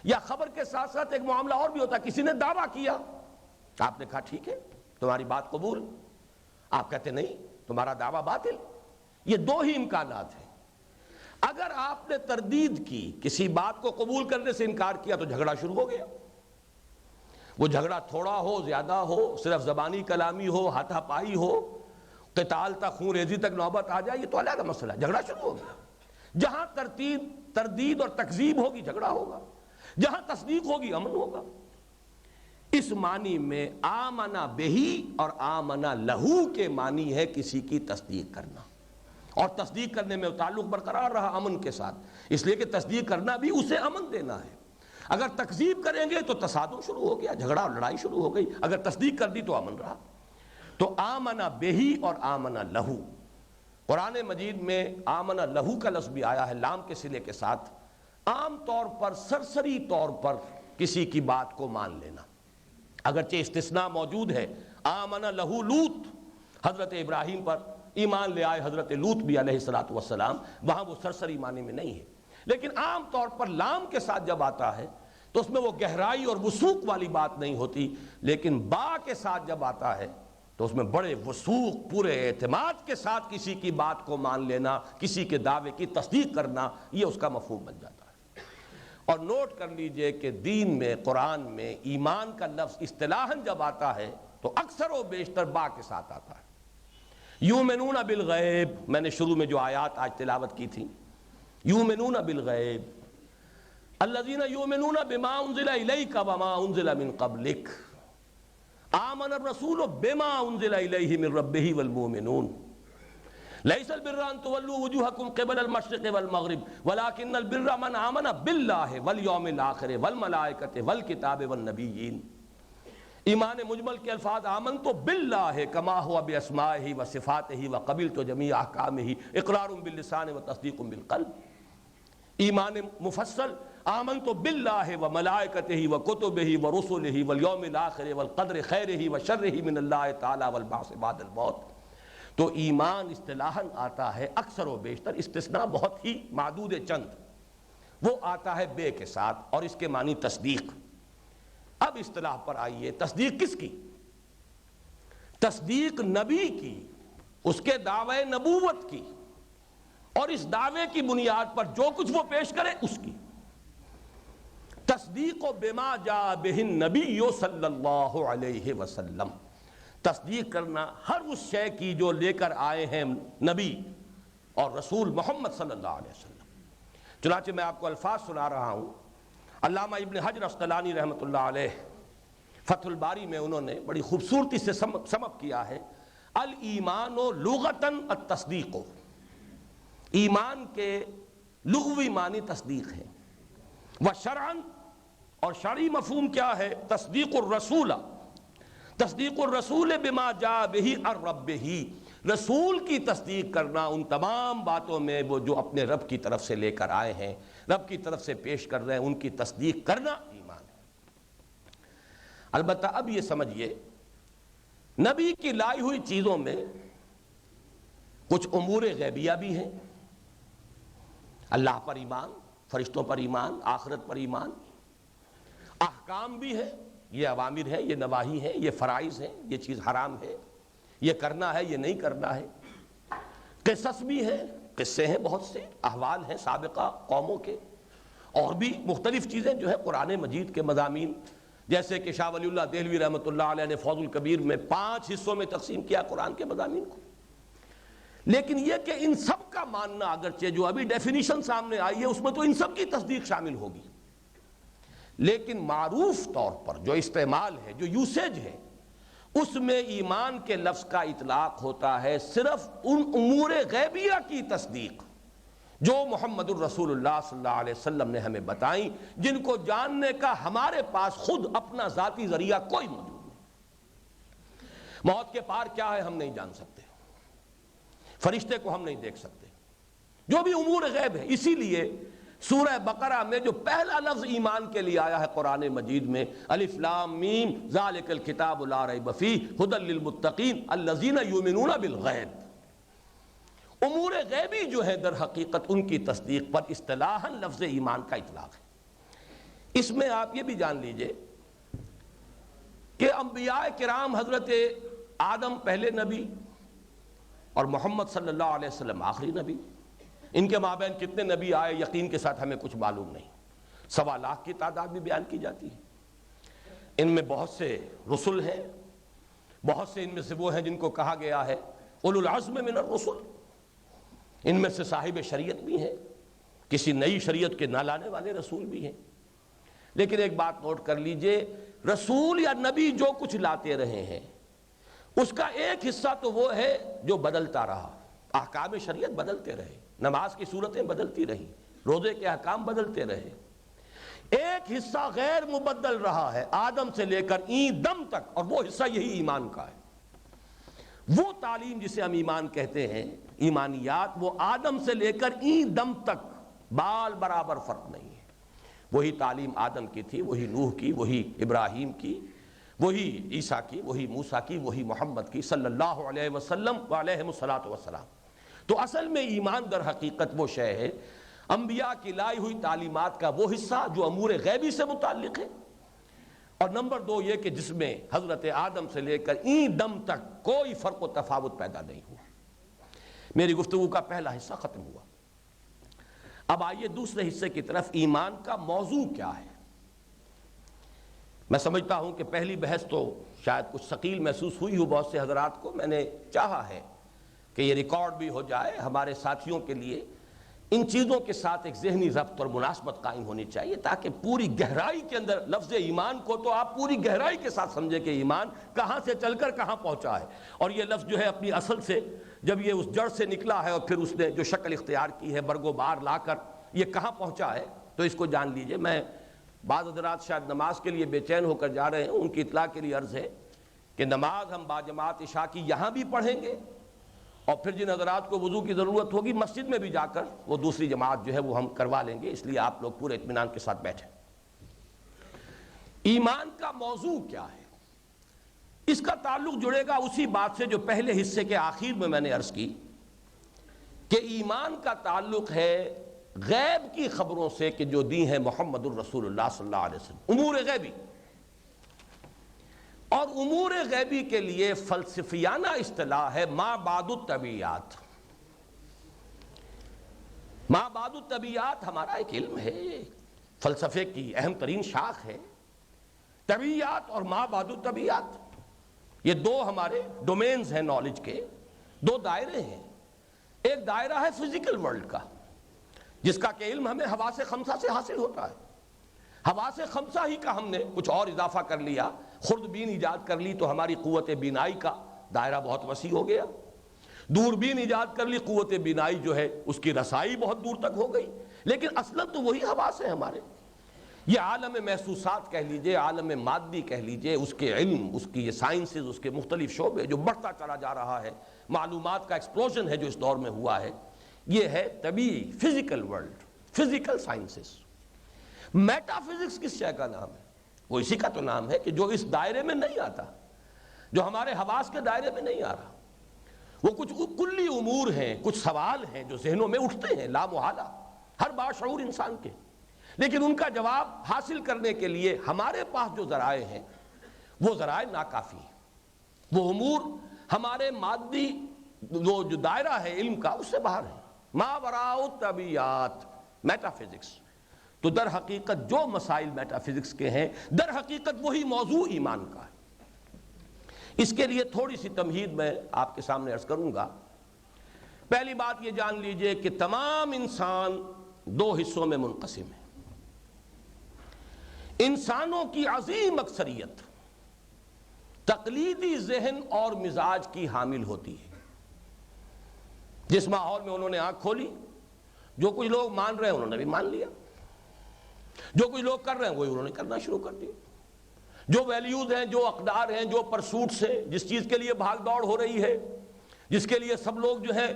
یا خبر کے ساتھ ساتھ ایک معاملہ اور بھی ہوتا ہے، کسی نے دعویٰ کیا، آپ نے کہا ٹھیک ہے تمہاری بات قبول، آپ کہتے نہیں تمہارا دعویٰ باطل. یہ دو ہی امکانات ہیں. اگر آپ نے تردید کی، کسی بات کو قبول کرنے سے انکار کیا تو جھگڑا شروع ہو گیا. وہ جھگڑا تھوڑا ہو زیادہ ہو، صرف زبانی کلامی ہو، ہاتھا پائی ہو، قتال تک، خون ریزی تک نوبت آ جائے، یہ تو علیحدہ مسئلہ ہے. جھگڑا شروع ہو گیا. جہاں تردید اور تکذیب ہوگی جھگڑا ہوگا، جہاں تصدیق ہوگی امن ہوگا. اس معنی میں آمنا بہی اور آمنا لہو کے معنی ہے کسی کی تصدیق کرنا. اور تصدیق کرنے میں تعلق برقرار رہا امن کے ساتھ، اس لیے کہ تصدیق کرنا بھی اسے امن دینا ہے. اگر تکذیب کریں گے تو تصادم شروع ہو گیا، جھگڑا اور لڑائی شروع ہو گئی. اگر تصدیق کر دی تو امن رہا. تو آمنا بہی اور آمنا لہو. قرآن مجید میں آمنا لہو کا لفظ بھی آیا ہے لام کے صلے کے ساتھ. عام طور پر سرسری طور پر کسی کی بات کو مان لینا، اگرچہ استثناء موجود ہے. آمنا لہو لوط، حضرت ابراہیم پر ایمان لے آئے حضرت لوط بھی علیہ الصلوۃ والسلام، وہاں وہ سرسری معنی میں نہیں ہے. لیکن عام طور پر لام کے ساتھ جب آتا ہے تو اس میں وہ گہرائی اور وثوق والی بات نہیں ہوتی. لیکن با کے ساتھ جب آتا ہے تو اس میں بڑے وثوق، پورے اعتماد کے ساتھ کسی کی بات کو مان لینا، کسی کے دعوے کی تصدیق کرنا، یہ اس کا مفہوم بن جاتا ہے. اور نوٹ کر لیجئے کہ دین میں، قرآن میں ایمان کا لفظ اصطلاحاً جب آتا ہے تو اکثر و بیشتر با کے ساتھ آتا ہے. یؤمنون بالغیب، میں نے شروع میں جو آیات آج تلاوت کی تھی، یؤمنون بالغیب، الذین یؤمنون بما انزل الیک وما انزل من قبلک، آمن الرسول بما انزل الیہ من ربہ والمؤمنون، لیس البر ان تولوا وجوہکم قبل المشرق والمغرب ولکن البر من آمن باللہ والیوم الآخر والملائکۃ والکتاب والنبیین. ایمان مجمل کے الفاظ آمنت باللہ کما ہوا باسمائہ و صفاتہ و قبلت جمیع احکامہ، اقرار باللسان و تصدیق بالقلب. ایمان مفصل آمنت باللہ و ملائکتہ و کتبہ و رسلہ والیوم الآخر والقدر خیرہ و شرہ من اللہ تعالی والبعث بعد الموت. تو ایمان اصطلاحاً آتا ہے اکثر و بیشتر، استثناء بہت ہی معدود چند، وہ آتا ہے بے کے ساتھ، اور اس کے معنی تصدیق. اب اصطلاح پر آئیے، تصدیق کس کی؟ تصدیق نبی کی، اس کے دعوے نبوت کی، اور اس دعوے کی بنیاد پر جو کچھ وہ پیش کرے اس کی. تصدیق بما جاء بہ النبی صلی اللہ علیہ وسلم، تصدیق کرنا ہر اس شے کی جو لے کر آئے ہیں نبی اور رسول محمد صلی اللہ علیہ وسلم. چنانچہ میں آپ کو الفاظ سنا رہا ہوں. علامہ ابن حجر عسقلانی رحمۃ اللہ علیہ فتح الباری میں انہوں نے بڑی خوبصورتی سے سمپ کیا ہے، الایمان لغتاً التصدیق. ایمان کے لغوی معنی تصدیق ہے، وشرعاً، اور شرعی مفہوم کیا ہے؟ تصدیق الرسول، تصدیق الرسول بما جاء بہ عن ربہ، رسول کی تصدیق کرنا ان تمام باتوں میں وہ جو اپنے رب کی طرف سے لے کر آئے ہیں، رب کی طرف سے پیش کر رہے ہیں، ان کی تصدیق کرنا ایمان ہے. البتہ اب یہ سمجھیے، نبی کی لائی ہوئی چیزوں میں کچھ امور غیبیہ بھی ہیں. اللہ پر ایمان، فرشتوں پر ایمان، آخرت پر ایمان. احکام بھی ہے، یہ اوامر ہے، یہ نواہی ہے، یہ فرائض ہیں، یہ چیز حرام ہے، یہ کرنا ہے، یہ نہیں کرنا ہے. قصص بھی ہے، قصے ہیں بہت سے، احوال ہیں سابقہ قوموں کے، اور بھی مختلف چیزیں جو ہے قرآن مجید کے مضامین، جیسے کہ شاہ ولی اللہ دہلوی رحمۃ اللہ علیہ نے فوز الکبیر میں 5 حصوں میں تقسیم کیا قرآن کے مضامین کو. لیکن یہ کہ ان سب کا ماننا، اگرچہ جو ابھی ڈیفینیشن سامنے آئی ہے اس میں تو ان سب کی تصدیق شامل ہوگی، لیکن معروف طور پر جو استعمال ہے، جو یوسیج ہے، اس میں ایمان کے لفظ کا اطلاق ہوتا ہے صرف ان امور غیبیہ کی تصدیق جو محمد الرسول اللہ صلی اللہ علیہ وسلم نے ہمیں بتائیں، جن کو جاننے کا ہمارے پاس خود اپنا ذاتی ذریعہ کوئی موجود نہیں. موت کے پار کیا ہے ہم نہیں جان سکتے، فرشتے کو ہم نہیں دیکھ سکتے، جو بھی امور غیب ہے. اسی لیے سورہ بقرہ میں جو پہلا لفظ ایمان کے لیے آیا ہے قرآن مجید میں، الف لام میم ذالک الکتاب لا ریب فیہ ھدی للمتقین الذین یؤمنون بالغیب. امور غیبی جو ہے در حقیقت ان کی تصدیق پر اصطلاحاً لفظ ایمان کا اطلاق ہے. اس میں آپ یہ بھی جان لیجئے کہ انبیاء کرام، حضرت آدم پہلے نبی اور محمد صلی اللہ علیہ وسلم آخری نبی، ان کے مابین کتنے نبی آئے یقین کے ساتھ ہمیں کچھ معلوم نہیں. 1.25 لاکھ کی تعداد بھی بیان کی جاتی ہے. ان میں بہت سے رسل ہیں، بہت سے ان میں سے وہ ہیں جن کو کہا گیا ہے اولو العزم من الرسل. ان میں سے صاحب شریعت بھی ہیں، کسی نئی شریعت کے نہ لانے والے رسول بھی ہیں. لیکن ایک بات نوٹ کر لیجئے، رسول یا نبی جو کچھ لاتے رہے ہیں اس کا ایک حصہ تو وہ ہے جو بدلتا رہا. احکام شریعت بدلتے رہے، نماز کی صورتیں بدلتی رہی، روزے کے احکام بدلتے رہے. ایک حصہ غیر مبدل رہا ہے آدم سے لے کر این دم تک، اور وہ حصہ یہی ایمان کا ہے. وہ تعلیم جسے ہم ایمان کہتے ہیں، ایمانیات، وہ آدم سے لے کر این دم تک بال برابر فرق نہیں ہے. وہی تعلیم آدم کی تھی، وہی نوح کی، وہی ابراہیم کی، وہی عیسیٰ کی، وہی موسیٰ کی، وہی محمد کی صلی اللہ علیہ وسلم وعلیہم الصلاۃ والسلام. تو اصل میں ایمان در حقیقت وہ شے ہے، انبیاء کی لائی ہوئی تعلیمات کا وہ حصہ جو امور غیبی سے متعلق ہے، اور نمبر 2 یہ کہ جس میں حضرت آدم سے لے کر این دم تک کوئی فرق و تفاوت پیدا نہیں ہوا. میری گفتگو کا پہلا حصہ ختم ہوا. اب آئیے دوسرے حصے کی طرف. ایمان کا موضوع کیا ہے؟ میں سمجھتا ہوں کہ پہلی بحث تو شاید کچھ ثقیل محسوس ہوئی ہو بہت سے حضرات کو. میں نے چاہا ہے کہ یہ ریکارڈ بھی ہو جائے ہمارے ساتھیوں کے لیے. ان چیزوں کے ساتھ ایک ذہنی ربط اور مناسبت قائم ہونی چاہیے تاکہ پوری گہرائی کے اندر لفظ ایمان کو تو آپ پوری گہرائی کے ساتھ سمجھیں کہ ایمان کہاں سے چل کر کہاں پہنچا ہے، اور یہ لفظ جو ہے اپنی اصل سے جب یہ اس جڑ سے نکلا ہے اور پھر اس نے جو شکل اختیار کی ہے برگ و بار لا کر یہ کہاں پہنچا ہے، تو اس کو جان لیجئے. میں بعض حضرات شاید نماز کے لیے بے چین ہو کر جا رہے ہیں، ان کی اطلاع کے لیے عرض ہے کہ نماز ہم باجماعت عشاء کی یہاں بھی پڑھیں گے اور پھر جن حضرات کو وضو کی ضرورت ہوگی مسجد میں بھی جا کر وہ دوسری جماعت جو ہے وہ ہم کروا لیں گے، اس لیے آپ لوگ پورے اطمینان کے ساتھ بیٹھیں۔ ایمان کا موضوع کیا ہے؟ اس کا تعلق جڑے گا اسی بات سے جو پہلے حصے کے آخر میں نے عرض کی کہ ایمان کا تعلق ہے غیب کی خبروں سے کہ جو دی ہیں محمد الرسول اللہ صلی اللہ علیہ وسلم، امور غیبی۔ اور امور غیبی کے لیے فلسفیانہ اصطلاح ہے ما بعد الطبیعات۔ ما بعد الطبیعات ہمارا ایک علم ہے، فلسفے کی اہم ترین شاخ ہے۔ طبیعات اور ما بعد الطبیعات یہ دو ہمارے ڈومینز ہیں نالج کے، دو دائرے ہیں۔ ایک دائرہ ہے فزیکل ورلڈ کا، جس کا کہ علم ہمیں حواس خمسہ سے حاصل ہوتا ہے۔ حواس خمسہ ہی کا ہم نے کچھ اور اضافہ کر لیا، خوردبین ایجاد کر لی تو ہماری قوت بینائی کا دائرہ بہت وسیع ہو گیا، دوربین ایجاد کر لی، قوت بینائی جو ہے اس کی رسائی بہت دور تک ہو گئی، لیکن اصلاً تو وہی حواس ہیں ہمارے۔ یہ عالم محسوسات کہہ لیجئے، عالم مادی کہہ لیجئے، اس کے علم، اس کی یہ سائنسز، اس کے مختلف شعبے جو بڑھتا چلا جا رہا ہے، معلومات کا ایکسپلوژن ہے جو اس دور میں ہوا ہے، یہ ہے طبیعی physical world, physical sciences. Metaphysics کس شے کا نام ہے؟ وہ اسی کا تو نام ہے کہ جو اس دائرے میں نہیں آتا، جو ہمارے حواس کے دائرے میں نہیں آ رہا۔ وہ کچھ کلی امور ہیں، کچھ سوال ہیں جو ذہنوں میں اٹھتے ہیں لا محالہ ہر باشعور انسان کے، لیکن ان کا جواب حاصل کرنے کے لیے ہمارے پاس جو ذرائع ہیں وہ ذرائع ناکافی ہیں، وہ امور ہمارے مادی جو دائرہ ہے علم کا اس سے باہر ہے۔ ما وراء الطبیعات، میٹا فزکس۔ تو در حقیقت جو مسائل میٹا فزکس کے ہیں در حقیقت وہی موضوع ایمان کا ہے۔ اس کے لیے تھوڑی سی تمہید میں آپ کے سامنے عرض کروں گا۔ پہلی بات یہ جان لیجئے کہ تمام انسان دو حصوں میں منقسم ہے۔ انسانوں کی عظیم اکثریت تقلیدی ذہن اور مزاج کی حامل ہوتی ہے۔ جس ماحول میں انہوں نے آنکھ کھولی، جو کچھ لوگ مان رہے ہیں انہوں نے بھی مان لیا، جو کچھ لوگ کر رہے ہیں وہی انہوں نے کرنا شروع کر دیا۔ جو ویلیوز ہیں، جو اقدار ہیں، جو پرسوٹس ہیں، جس چیز کے لیے بھاگ دوڑ ہو رہی ہے، جس کے لیے سب لوگ جو ہے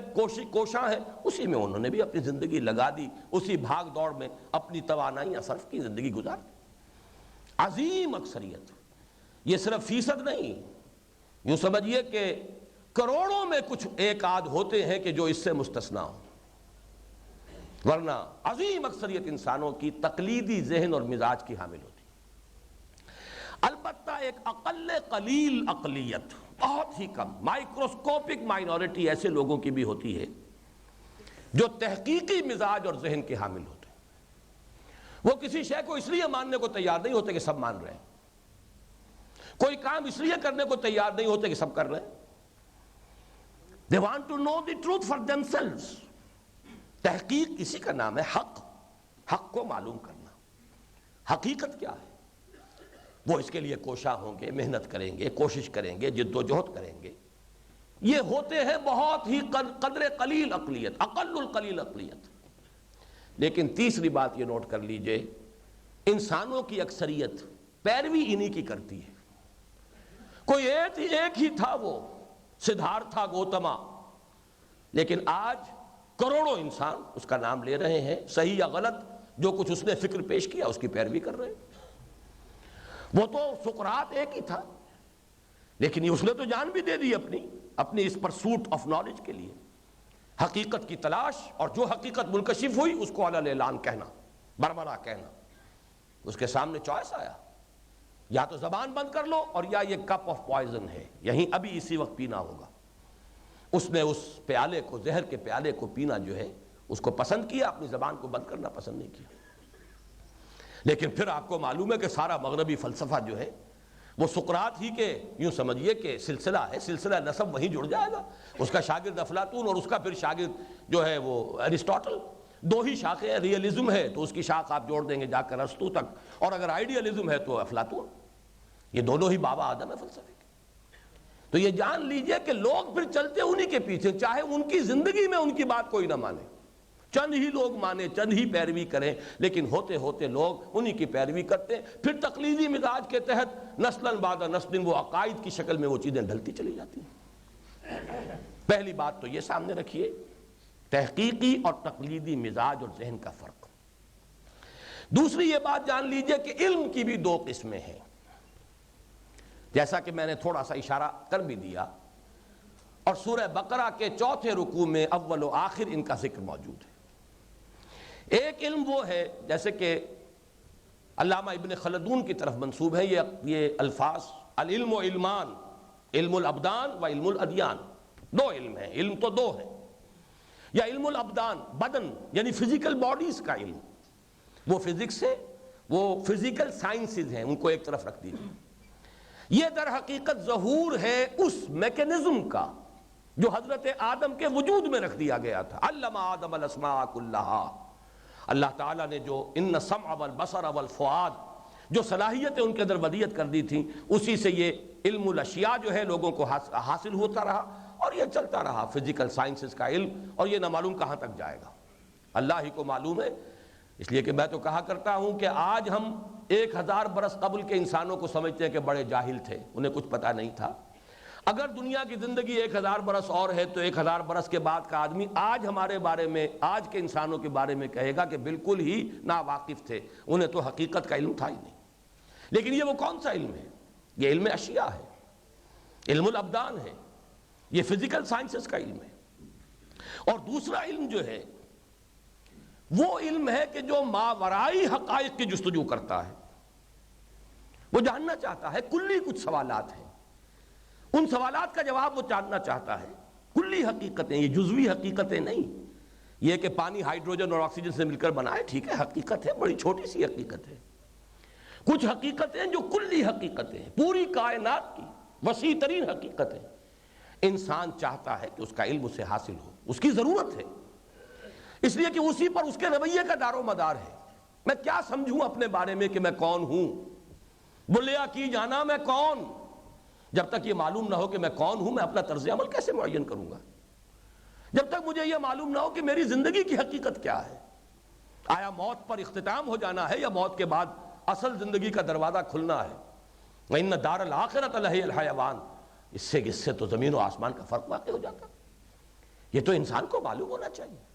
کوشاں ہیں، اسی میں انہوں نے بھی اپنی زندگی لگا دی، اسی بھاگ دوڑ میں اپنی توانائیاں صرف کی زندگی گزار دی۔ عظیم اکثریت، یہ صرف فیصد نہیں، یوں سمجھیے کہ کروڑوں میں کچھ ایک آدھ ہوتے ہیں کہ جو اس سے مستثنا ہوں، ورنہ عظیم اکثریت انسانوں کی تقلیدی ذہن اور مزاج کی حامل ہوتی ہے۔ البتہ ایک اقل قلیل اقلیت، بہت ہی کم مائکروسکوپک مائنورٹی ایسے لوگوں کی بھی ہوتی ہے جو تحقیقی مزاج اور ذہن کے حامل ہوتے ہیں۔ وہ کسی شے کو اس لیے ماننے کو تیار نہیں ہوتے کہ سب مان رہے ہیں، کوئی کام اس لیے کرنے کو تیار نہیں ہوتے کہ سب کر رہے ہیں۔ They want to know the truth for themselves۔ تحقیق اسی کا نام ہے، حق کو معلوم کرنا، حقیقت کیا ہے۔ وہ اس کے لیے کوشاں ہوں گے، محنت کریں گے، کوشش کریں گے، جد و جہد کریں گے۔ یہ ہوتے ہیں بہت ہی قدر قلیل اقلیت، اقل القلیل اقلیت۔ لیکن تیسری بات یہ نوٹ کر لیجئے، انسانوں کی اکثریت پیروی انہی کی کرتی ہے۔ کوئی ایک ہی تھا وہ سدھارتھا گوتما، لیکن آج کروڑوں انسان اس کا نام لے رہے ہیں، صحیح یا غلط جو کچھ اس نے فکر پیش کیا اس کی پیروی کر رہے ہیں۔ وہ تو سقراط ایک ہی تھا، لیکن اس نے تو جان بھی دے دی اپنی اس پرسوٹ آف نالج کے لیے، حقیقت کی تلاش، اور جو حقیقت منکشف ہوئی اس کو علی اعلان کہنا، بربرا کہنا۔ اس کے سامنے چوائس آیا، یا تو زبان بند کر لو اور یا یہ کپ آف پوائزن ہے، یہیں ابھی اسی وقت پینا ہوگا۔ اس نے اس پیالے کو، زہر کے پیالے کو پینا جو ہے اس کو پسند کیا، اپنی زبان کو بند کرنا پسند نہیں کیا۔ لیکن پھر آپ کو معلوم ہے کہ سارا مغربی فلسفہ جو ہے وہ سقراط ہی کے یوں سمجھیے کہ سلسلہ ہے، سلسلہ نسب وہیں جڑ جائے گا۔ اس کا شاگرد افلاطون اور اس کا پھر شاگرد جو ہے وہ ارسطاٹل، دو ہی شاخیں ہیں۔ ریئلزم ہے تو اس کی شاخ آپ جوڑ دیں گے جا کر ارسطو تک، اور اگر آئیڈیالزم ہے تو افلاطون۔ یہ دونوں ہی بابا آدم ہے فلسفے کے۔ تو یہ جان لیجئے کہ لوگ پھر چلتے انہی کے پیچھے، چاہے ان کی زندگی میں ان کی بات کوئی نہ مانے، چند ہی لوگ مانے، چند ہی پیروی کریں، لیکن ہوتے ہوتے لوگ انہی کی پیروی کرتے ہیں۔ پھر تقلیدی مزاج کے تحت نسلاً بعد نسل وہ عقائد کی شکل میں وہ چیزیں ڈھلتی چلی جاتی ہیں۔ پہلی بات تو یہ سامنے رکھیے، تحقیقی اور تقلیدی مزاج اور ذہن کا فرق۔ دوسری یہ بات جان لیجئے کہ علم کی بھی دو قسمیں ہیں، جیسا کہ میں نے تھوڑا سا اشارہ کر بھی دیا، اور سورہ بقرہ کے 4 رکوع میں اول و آخر ان کا ذکر موجود ہے۔ ایک علم وہ ہے، جیسے کہ علامہ ابن خلدون کی طرف منسوب ہے یہ الفاظ، العلم و علمان، علم الابدان و علم الادیان، دو علم ہیں، علم تو دو ہیں، یا علم الابدان بدن یعنی فزیکل باڈیز کا علم، وہ فزکس ہے، وہ فزیکل سائنسز ہیں، ان کو ایک طرف رکھ دیجیے۔ یہ در حقیقت ظہور ہے اس میکینزم کا جو حضرت آدم کے وجود میں رکھ دیا گیا تھا۔ علم آدم الاسماء کلہا، اللہ تعالیٰ نے جو ان السمع والبصر والفؤاد جو صلاحیتیں ان کے اندر ودیت کر دی تھیں، اسی سے یہ علم الاشیاء جو ہے لوگوں کو حاصل ہوتا رہا، اور یہ چلتا رہا فزیکل سائنسز کا علم، اور یہ نہ معلوم کہاں تک جائے گا، اللہ ہی کو معلوم ہے۔ اس لیے کہ میں تو کہا کرتا ہوں کہ آج ہم 1000 برس قبل کے انسانوں کو سمجھتے ہیں کہ بڑے جاہل تھے، انہیں کچھ پتہ نہیں تھا۔ اگر دنیا کی زندگی 1000 برس اور ہے تو 1000 برس کے بعد کا آدمی آج ہمارے بارے میں، آج کے انسانوں کے بارے میں کہے گا کہ بالکل ہی ناواقف تھے، انہیں تو حقیقت کا علم تھا ہی نہیں۔ لیکن یہ وہ کون سا علم ہے؟ یہ علم اشیاء ہے، علم الابدان ہے، یہ فزیکل سائنسز کا علم ہے۔ اور دوسرا علم جو ہے وہ علم ہے کہ جو ماورائی حقائق کی جستجو کرتا ہے، وہ جاننا چاہتا ہے، کلی کچھ سوالات ہیں، ان سوالات کا جواب وہ جاننا چاہتا ہے، کلی حقیقتیں، یہ جزوی حقیقتیں نہیں۔ یہ کہ پانی ہائیڈروجن اور آکسیجن سے مل کر بنا ہے، ٹھیک ہے، حقیقت ہے، بڑی چھوٹی سی حقیقت ہے۔ کچھ حقیقتیں جو کلی حقیقتیں ہیں، پوری کائنات کی وسیع ترین حقیقتیں، انسان چاہتا ہے کہ اس کا علم اسے حاصل ہو، اس کی ضرورت ہے، اس لیے کہ اسی پر اس کے رویے کا دار و مدار ہے۔ میں کیا سمجھوں اپنے بارے میں کہ میں کون ہوں؟ بولیا کی جانا میں کون؟ جب تک یہ معلوم نہ ہو کہ میں کون ہوں، میں اپنا طرز عمل کیسے معین کروں گا؟ جب تک مجھے یہ معلوم نہ ہو کہ میری زندگی کی حقیقت کیا ہے، آیا موت پر اختتام ہو جانا ہے یا موت کے بعد اصل زندگی کا دروازہ کھلنا ہے؟ وَإِنَّ دَارَ الْآخِرَةَ لَهِيَ الْحَيَوَانُ، اس سے تو زمین و آسمان کا فرق واقع ہو جاتا۔ یہ تو انسان کو معلوم ہونا چاہیے۔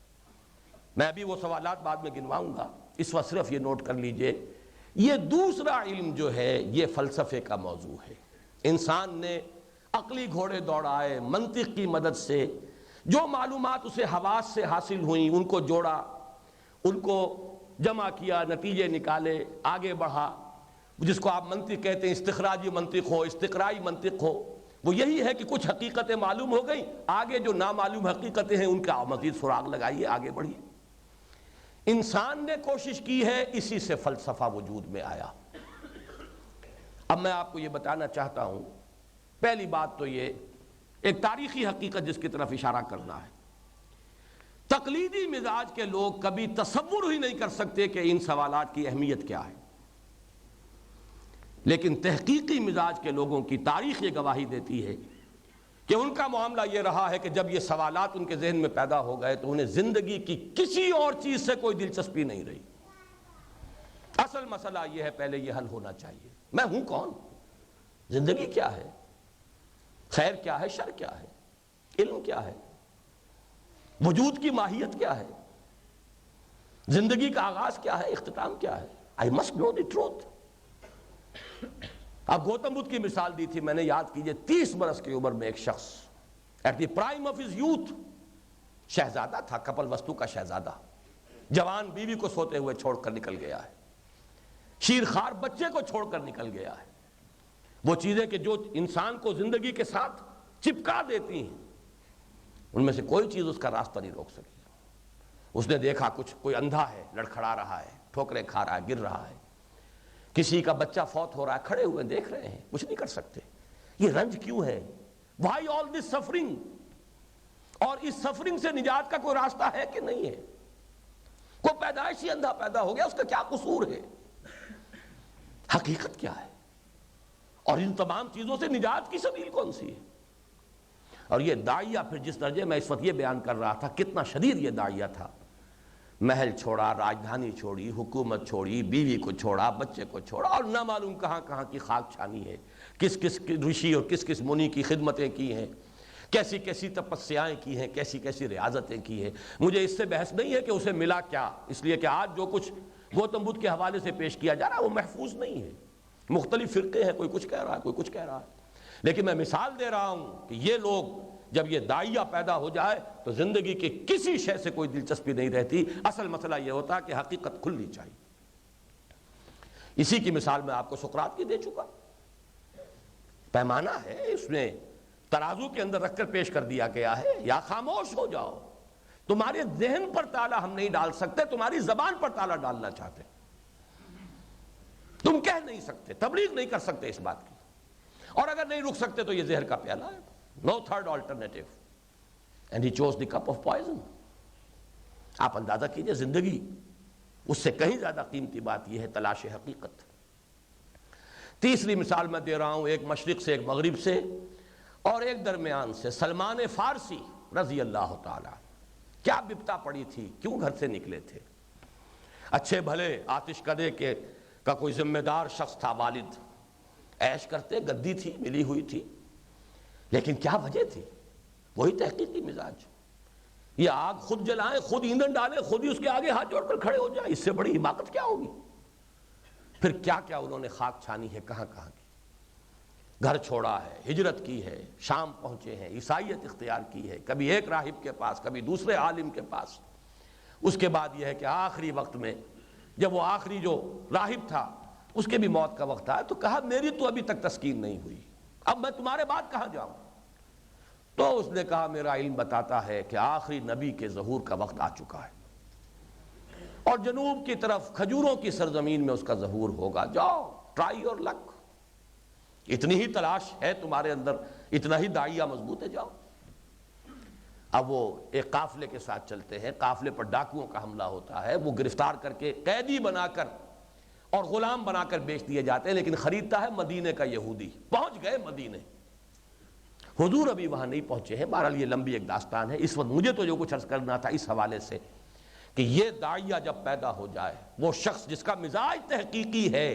میں بھی وہ سوالات بعد میں گنواؤں گا، اس وقت صرف یہ نوٹ کر لیجئے، یہ دوسرا علم جو ہے یہ فلسفے کا موضوع ہے۔ انسان نے عقلی گھوڑے دوڑائے، منطق کی مدد سے جو معلومات اسے حواس سے حاصل ہوئیں ان کو جوڑا، ان کو جمع کیا، نتیجے نکالے، آگے بڑھا، جس کو آپ منطق کہتے ہیں، استخراجی منطق ہو، استقرائی منطق ہو۔ وہ یہی ہے کہ کچھ حقیقتیں معلوم ہو گئیں، آگے جو نامعلوم حقیقتیں ہیں ان کا مزید سراغ لگائیے، آگے بڑھیے۔ انسان نے کوشش کی ہے، اسی سے فلسفہ وجود میں آیا۔ اب میں آپ کو یہ بتانا چاہتا ہوں، پہلی بات تو یہ ایک تاریخی حقیقت جس کی طرف اشارہ کرنا ہے، تقلیدی مزاج کے لوگ کبھی تصور ہی نہیں کر سکتے کہ ان سوالات کی اہمیت کیا ہے، لیکن تحقیقی مزاج کے لوگوں کی تاریخ یہ گواہی دیتی ہے کہ ان کا معاملہ یہ رہا ہے کہ جب یہ سوالات ان کے ذہن میں پیدا ہو گئے تو انہیں زندگی کی کسی اور چیز سے کوئی دلچسپی نہیں رہی۔ اصل مسئلہ یہ ہے، پہلے یہ حل ہونا چاہیے، میں ہوں کون؟ زندگی کیا ہے؟ خیر کیا ہے؟ شر کیا ہے؟ علم کیا ہے؟ وجود کی ماہیت کیا ہے؟ زندگی کا آغاز کیا ہے؟ اختتام کیا ہے؟ I must know the truth۔ اب گوتم بدھ کی مثال دی تھی میں نے، یاد کیجئے 30 برس کی عمر میں ایک شخص at the prime of his youth, شہزادہ تھا، کپل وستو کا شہزادہ، جوان بیوی کو سوتے ہوئے چھوڑ کر نکل گیا ہے، شیرخوار بچے کو چھوڑ کر نکل گیا ہے۔ وہ چیزیں کہ جو انسان کو زندگی کے ساتھ چپکا دیتی ہیں، ان میں سے کوئی چیز اس کا راستہ نہیں روک سکی۔ اس نے دیکھا کچھ، کوئی اندھا ہے، لڑکھڑا رہا ہے، ٹھوکریں کھا رہا ہے، گر رہا ہے، کسی کا بچہ فوت ہو رہا ہے، کھڑے ہوئے دیکھ رہے ہیں، کچھ نہیں کر سکتے۔ یہ رنج کیوں ہے؟ Why all this suffering؟ اور اس سفرنگ سے نجات کا کوئی راستہ ہے کہ نہیں ہے؟ کوئی پیدائشی اندھا پیدا ہو گیا، اس کا کیا قصور ہے؟ حقیقت کیا ہے؟ اور ان تمام چیزوں سے نجات کی سبیل کون سی ہے؟ اور یہ داعیہ پھر جس درجے میں اس وقت یہ بیان کر رہا تھا، کتنا شدید یہ داعیہ تھا، محل چھوڑا، راجدھانی چھوڑی، حکومت چھوڑی، بیوی کو چھوڑا، بچے کو چھوڑا، اور نہ معلوم کہاں کہاں کی خاک چھانی ہے، کس کس رشی اور کس کس منی کی خدمتیں کی ہیں، کیسی کیسی تپسیائیں کی ہیں، کیسی کیسی ریاضتیں کی ہیں. مجھے اس سے بحث نہیں ہے کہ اسے ملا کیا، اس لیے کہ آج جو کچھ گوتم بدھ کے حوالے سے پیش کیا جا رہا ہے وہ محفوظ نہیں ہے. مختلف فرقے ہیں، کوئی کچھ کہہ رہا ہے، کوئی کچھ کہہ رہا ہے. لیکن میں مثال دے رہا ہوں کہ یہ لوگ جب یہ داعیہ پیدا ہو جائے تو زندگی کی کسی شے سے کوئی دلچسپی نہیں رہتی. اصل مسئلہ یہ ہوتا کہ حقیقت کھلنی چاہیے. اسی کی مثال میں آپ کو سقراط کی دے چکا. پیمانہ ہے، اس میں ترازو کے اندر رکھ کر پیش کر دیا گیا ہے. یا خاموش ہو جاؤ، تمہارے ذہن پر تالا ہم نہیں ڈال سکتے، تمہاری زبان پر تالا ڈالنا چاہتے. تم کہہ نہیں سکتے، تبلیغ نہیں کر سکتے اس بات کی، اور اگر نہیں رک سکتے تو یہ زہر کا پیالہ ہے. No third alternative. And he chose the cup of poison. آپ اندازہ کیجئے زندگی، اس سے کہیں زیادہ قیمتی بات یہ ہے تلاش حقیقت. تیسری مثال میں دے رہا ہوں، ایک مشرق سے، ایک مغرب سے، اور ایک درمیان سے. سلمان فارسی رضی اللہ تعالی، کیا بپتا پڑی تھی، کیوں گھر سے نکلے تھے. اچھے بھلے آتش کدے کا کوئی ذمہ دار شخص تھا، والد عیش کرتے، گدی تھی ملی ہوئی تھی، لیکن کیا وجہ تھی؟ وہی تحقیقی مزاج. یہ آگ خود جلائیں، خود ایندھن ڈالیں، خود ہی اس کے آگے ہاتھ جوڑ کر کھڑے ہو جائیں، اس سے بڑی حماقت کیا ہوگی؟ پھر کیا کیا انہوں نے خاک چھانی ہے، کہاں کہاں کی. گھر چھوڑا ہے، ہجرت کی ہے، شام پہنچے ہیں، عیسائیت اختیار کی ہے، کبھی ایک راہب کے پاس، کبھی دوسرے عالم کے پاس. اس کے بعد یہ ہے کہ آخری وقت میں جب وہ آخری جو راہب تھا اس کے بھی موت کا وقت آیا تو کہا میری تو ابھی تک تسکین نہیں ہوئی، اب میں تمہارے بعد کہاں جاؤں. تو اس نے کہا میرا علم بتاتا ہے کہ آخری نبی کے ظہور کا وقت آ چکا ہے، اور جنوب کی طرف کھجوروں کی سرزمین میں اس کا ظہور ہوگا. جاؤ، ٹرائی اور لک. اتنی ہی تلاش ہے تمہارے اندر، اتنا ہی داعیہ مضبوط ہے، جاؤ. اب وہ ایک قافلے کے ساتھ چلتے ہیں، قافلے پر ڈاکوؤں کا حملہ ہوتا ہے، وہ گرفتار کر کے قیدی بنا کر اور غلام بنا کر بیچ دیے جاتے ہیں، لیکن خریدتا ہے مدینے کا یہودی. پہنچ گئے مدینے، حضور ابھی وہاں نہیں پہنچے ہیں. بہرحال یہ لمبی ایک داستان ہے. اس وقت مجھے تو جو کچھ عرض کرنا تھا اس حوالے سے کہ یہ داعیہ جب پیدا ہو جائے، وہ شخص جس کا مزاج تحقیقی ہے،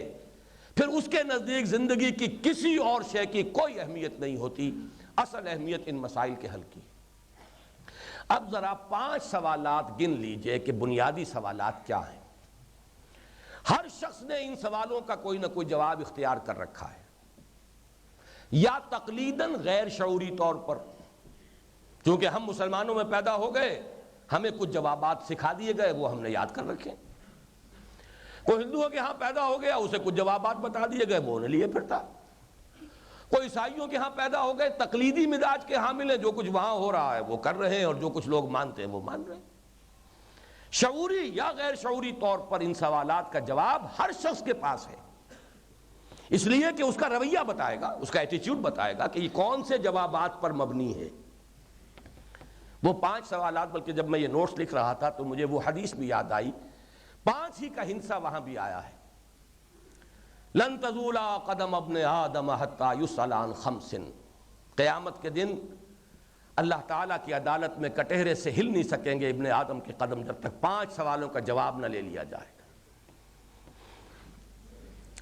پھر اس کے نزدیک زندگی کی کسی اور شے کی کوئی اہمیت نہیں ہوتی. اصل اہمیت ان مسائل کے حل کی. اب ذرا 5 سوالات گن لیجئے کہ بنیادی سوالات کیا ہیں. ہر شخص نے ان سوالوں کا کوئی نہ کوئی جواب اختیار کر رکھا ہے، یا تقلیداً غیر شعوری طور پر. چونکہ ہم مسلمانوں میں پیدا ہو گئے، ہمیں کچھ جوابات سکھا دیے گئے، وہ ہم نے یاد کر رکھے. کوئی ہندوؤں کے ہاں پیدا ہو گیا، اسے کچھ جوابات بتا دیے گئے، وہ انہیں لیے پھرتا. کوئی عیسائیوں کے ہاں پیدا ہو گئے، تقلیدی مزاج کے حامل ہیں، جو کچھ وہاں ہو رہا ہے وہ کر رہے ہیں، اور جو کچھ لوگ مانتے ہیں وہ مان رہے ہیں. شعوری یا غیر شعوری طور پر ان سوالات کا جواب ہر شخص کے پاس ہے، اس لیے کہ اس کا رویہ بتائے گا، اس کا ایٹیچیوڈ بتائے گا کہ یہ کون سے جوابات پر مبنی ہے. وہ 5 سوالات، بلکہ جب میں یہ نوٹس لکھ رہا تھا تو مجھے وہ حدیث بھی یاد آئی، 5 ہی کا ہنسا وہاں بھی آیا ہے. لن تزول قدم ابن آدم حتی یسأل عن 5. قیامت کے دن اللہ تعالیٰ کی عدالت میں کٹہرے سے ہل نہیں سکیں گے ابن آدم کے قدم جب تک 5 سوالوں کا جواب نہ لے لیا جائے.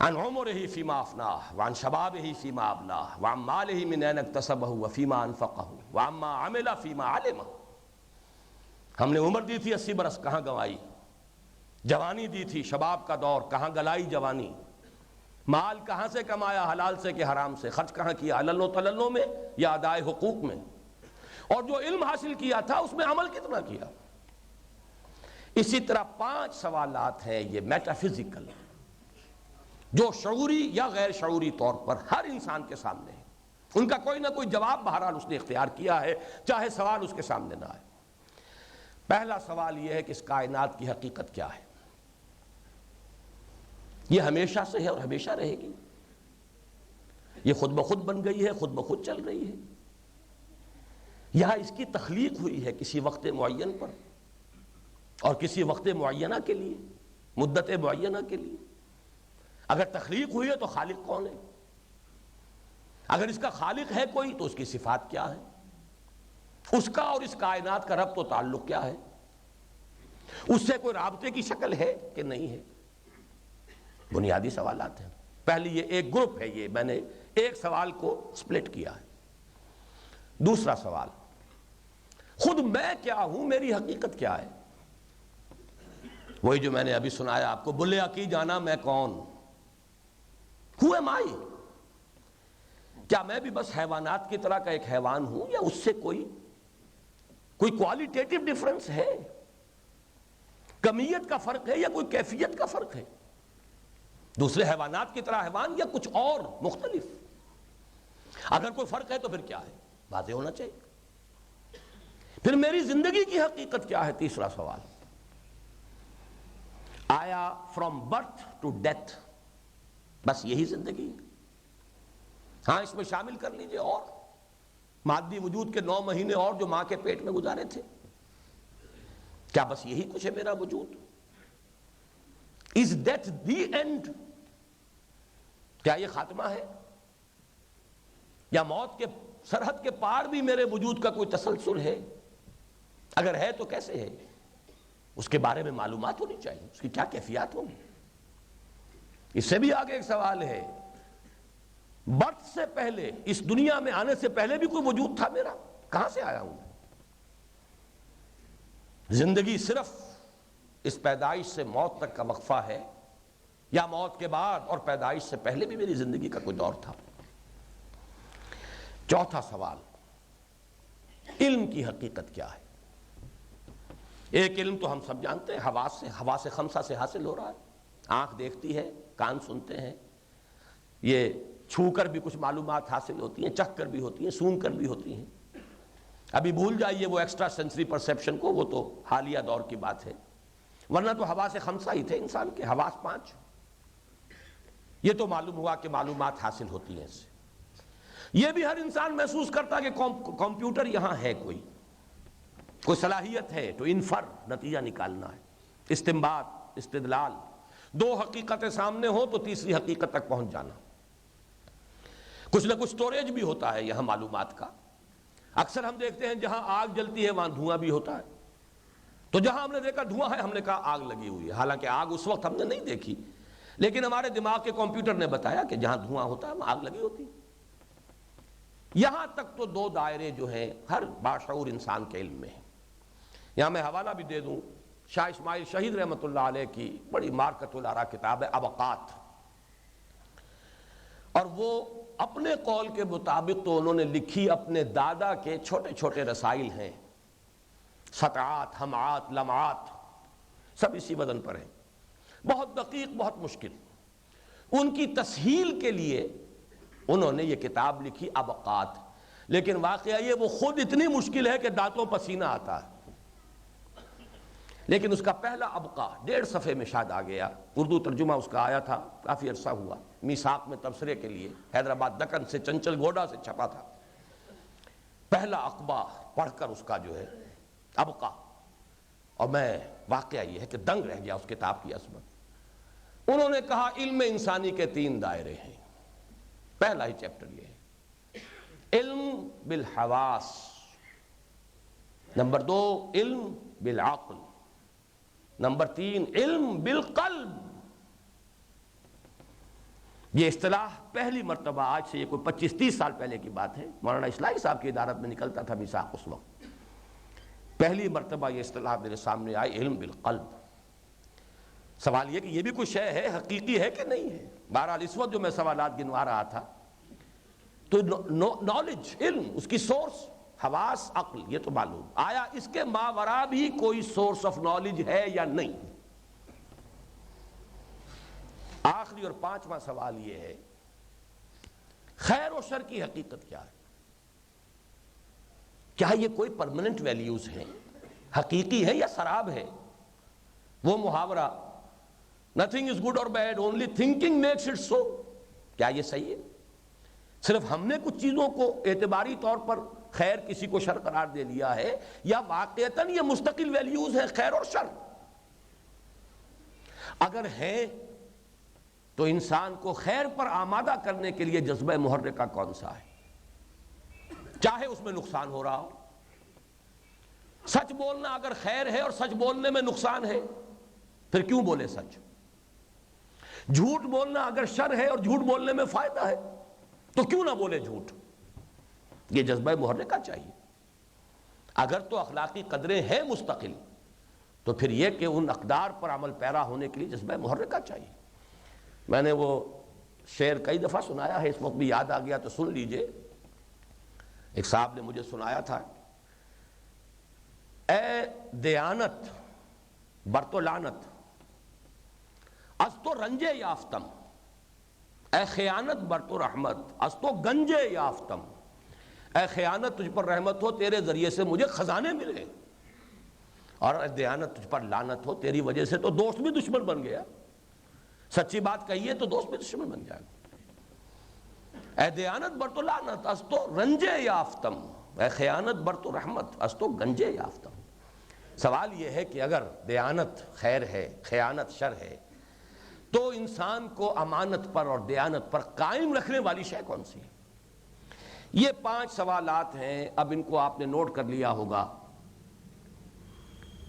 عن عمره فيما افناه وعن شبابه فيما ابلاه وعن ماله من اين اكتسبه وفيما انفقه وعما عمل فيما علم. ہم نے عمر دی تھی 80 برس، کہاں گنوائی. جوانی دی تھی، شباب کا دور، کہاں گلائی جوانی. مال کہاں سے کمایا، حلال سے کہ حرام سے. خرچ کہاں کیا، علل و تللوں میں یا ادائے حقوق میں. اور جو علم حاصل کیا تھا اس میں عمل کتنا کیا. اسی طرح 5 سوالات ہیں یہ میٹافزیکل، جو شعوری یا غیر شعوری طور پر ہر انسان کے سامنے ہے. ان کا کوئی نہ کوئی جواب بہرحال اس نے اختیار کیا ہے، چاہے سوال اس کے سامنے نہ آئے. پہلا سوال یہ ہے کہ اس کائنات کی حقیقت کیا ہے. یہ ہمیشہ سے ہے اور ہمیشہ رہے گی. یہ خود بخود بن گئی ہے، خود بخود چل رہی ہے، یہاں اس کی تخلیق ہوئی ہے کسی وقت معین پر اور کسی وقت معینہ کے لیے، مدت معینہ کے لیے. اگر تخلیق ہوئی ہے تو خالق کون ہے؟ اگر اس کا خالق ہے کوئی تو اس کی صفات کیا ہے؟ اس کا اور اس کائنات کا ربط و تعلق کیا ہے؟ اس سے کوئی رابطے کی شکل ہے کہ نہیں ہے؟ بنیادی سوالات ہیں. پہلی یہ ایک گروپ ہے، یہ میں نے ایک سوال کو سپلٹ کیا ہے. دوسرا سوال، خود میں کیا ہوں، میری حقیقت کیا ہے؟ وہی جو میں نے ابھی سنایا آپ کو، بلے کی جانا میں کون، Who am I؟ کیا میں بھی بس حیوانات کی طرح کا ایک حیوان ہوں، یا اس سے کوئی کوالٹیٹیو ڈیفرنس ہے، کمیت کا فرق ہے یا کوئی کیفیت کا فرق ہے؟ دوسرے حیوانات کی طرح حیوان یا کچھ اور مختلف؟ اگر کوئی فرق ہے تو پھر کیا ہے، واضح ہونا چاہیے۔ پھر میری زندگی کی حقیقت کیا ہے؟ تیسرا سوال، آیا فرام برتھ ٹو ڈیتھ بس یہی زندگی ہے؟ ہاں اس میں شامل کر لیجئے اور مادی وجود کے 9 مہینے اور جو ماں کے پیٹ میں گزارے تھے، کیا بس یہی کچھ ہے میرا وجود؟ Is death the end؟ کیا یہ خاتمہ ہے، یا موت کے سرحد کے پار بھی میرے وجود کا کوئی تسلسل ہے؟ اگر ہے تو کیسے ہے؟ اس کے بارے میں معلومات ہونی چاہیے، اس کی کیا کیفیات ہوں گی۔ اس سے بھی آگے ایک سوال ہے، برتھ سے پہلے، اس دنیا میں آنے سے پہلے بھی کوئی وجود تھا میرا؟ کہاں سے آیا ہوں؟ زندگی صرف اس پیدائش سے موت تک کا وقفہ ہے، یا موت کے بعد اور پیدائش سے پہلے بھی میری زندگی کا کوئی دور تھا؟ چوتھا سوال، علم کی حقیقت کیا ہے؟ ایک علم تو ہم سب جانتے ہیں، حواس خمسہ سے حاصل ہو رہا ہے، آنکھ دیکھتی ہے، کان سنتے ہیں، یہ چھو کر بھی کچھ معلومات حاصل ہوتی ہیں، چکھ کر بھی ہوتی ہیں، سونگ کر بھی ہوتی ہیں۔ ابھی بھول جائیے وہ ایکسٹرا سینسری پرسیپشن کو، وہ تو حالیہ دور کی بات ہے، ورنہ تو حواس خمسہ ہی تھے انسان کے، حواس 5۔ یہ تو معلوم ہوا کہ معلومات حاصل ہوتی ہیں اس سے۔ یہ بھی ہر انسان محسوس کرتا کہ کمپیوٹر یہاں ہے، کوئی صلاحیت ہے تو انفر، نتیجہ نکالنا ہے، استنباط، استدلال، 2 حقیقتیں سامنے ہو تو تیسری حقیقت تک پہنچ جانا۔ کچھ نہ کچھ سٹوریج بھی ہوتا ہے یہاں معلومات کا۔ اکثر ہم دیکھتے ہیں جہاں آگ جلتی ہے وہاں دھواں بھی ہوتا ہے، تو جہاں ہم نے دیکھا دھواں ہے ہم نے کہا آگ لگی ہوئی ہے، حالانکہ آگ اس وقت ہم نے نہیں دیکھی، لیکن ہمارے دماغ کے کمپیوٹر نے بتایا کہ جہاں دھواں ہوتا ہے وہاں آگ لگی ہوتی ہے۔ یہاں تک تو 2 دائرے جو ہیں ہر باشعور انسان کے علم میں ہیں۔ یہاں میں حوالہ بھی دے دوں، شاہ اسماعیل شہید رحمۃ اللہ علیہ کی بڑی مارکۃ الآراء کتاب ہے ابقات، اور وہ اپنے قول کے مطابق تو انہوں نے لکھی، اپنے دادا کے چھوٹے چھوٹے رسائل ہیں، سطعات، ہمعات، لمعات، سب اسی وزن پر ہیں، بہت دقیق، بہت مشکل۔ ان کی تسہیل کے لیے انہوں نے یہ کتاب لکھی ابقات، لیکن واقعہ یہ وہ خود اتنی مشکل ہے کہ دانتوں پسینہ آتا ہے۔ لیکن اس کا پہلا ابقا 1.5 صفحے میں شاید آ گیا، اردو ترجمہ اس کا آیا تھا، کافی عرصہ ہوا، میثاق میں تبصرے کے لیے حیدرآباد دکن سے چنچل گوڈا سے چھپا تھا۔ پہلا اقبا پڑھ کر اس کا جو ہے ابقا، اور میں واقعہ یہ ہے کہ دنگ رہ گیا اس کتاب کی عظمت۔ انہوں نے کہا علم انسانی کے 3 دائرے ہیں، پہلا ہی چیپٹر یہ ہے، علم بالحواس، نمبر 2 علم بالعقل، نمبر 3 علم بالقلب۔ یہ اصطلاح پہلی مرتبہ، آج سے یہ کوئی 25-30 سال پہلے کی بات ہے، مولانا اصلاحی صاحب کی ادارت میں نکلتا تھا میثاق اس وقت، پہلی مرتبہ یہ اصطلاح میرے سامنے آئی، علم بالقلب۔ سوال یہ کہ یہ بھی کوئی شے ہے، حقیقی ہے کہ نہیں ہے؟ بہرحال اس وقت جو میں سوالات گنوا رہا تھا تو نالج، علم، اس کی سورس حواس، عقل، یہ تو معلوم، آیا اس کے ماوراء بھی کوئی سورس آف نالج ہے یا نہیں؟ آخری اور 5واں سوال یہ ہے، خیر و شر کی حقیقت کیا ہے؟ کیا یہ کوئی پرماننٹ ویلیوز ہیں، حقیقی ہے یا سراب ہے؟ وہ محاورہ nothing is good or bad, only thinking makes it so، کیا یہ صحیح ہے؟ صرف ہم نے کچھ چیزوں کو اعتباری طور پر خیر کسی کو شر قرار دے لیا ہے، یا واقعتاً یہ مستقل ویلیوز ہیں خیر اور شر؟ اگر ہیں تو انسان کو خیر پر آمادہ کرنے کے لیے جذبہ محرکہ کون سا ہے؟ چاہے اس میں نقصان ہو رہا ہو۔ سچ بولنا اگر خیر ہے اور سچ بولنے میں نقصان ہے پھر کیوں بولے سچ؟ جھوٹ بولنا اگر شر ہے اور جھوٹ بولنے میں فائدہ ہے تو کیوں نہ بولے جھوٹ؟ یہ جذبہ محرکہ چاہیے. اگر تو اخلاقی قدریں ہیں مستقل تو پھر یہ کہ ان اقدار پر عمل پیرا ہونے کے لیے جذبہ محرکہ چاہیے. میں نے وہ شعر کئی دفعہ سنایا ہے، اس وقت بھی یاد آ گیا تو سن لیجئے. ایک صاحب نے مجھے سنایا تھا، اے دیانت بر تو لعنت از تو رنجے یافتم، اے خیانت بر تو رحمت از تو گنجے یافتم. اے خیانت تجھ پر رحمت ہو، تیرے ذریعے سے مجھے خزانے ملے، اور اے دیانت تجھ پر لعنت ہو، تیری وجہ سے تو دوست بھی دشمن بن گیا. سچی بات کہیے تو دوست بھی دشمن بن جائے گا. اے دیانت بر تو لعنت از تو رنجے یافتم، اے خیانت بر تو رحمت از تو گنجے یافتم. سوال یہ ہے کہ اگر دیانت خیر ہے، خیانت شر ہے، تو انسان کو امانت پر اور دیانت پر قائم رکھنے والی شے کون سی ہے؟ یہ 5 سوالات ہیں. اب ان کو آپ نے نوٹ کر لیا ہوگا.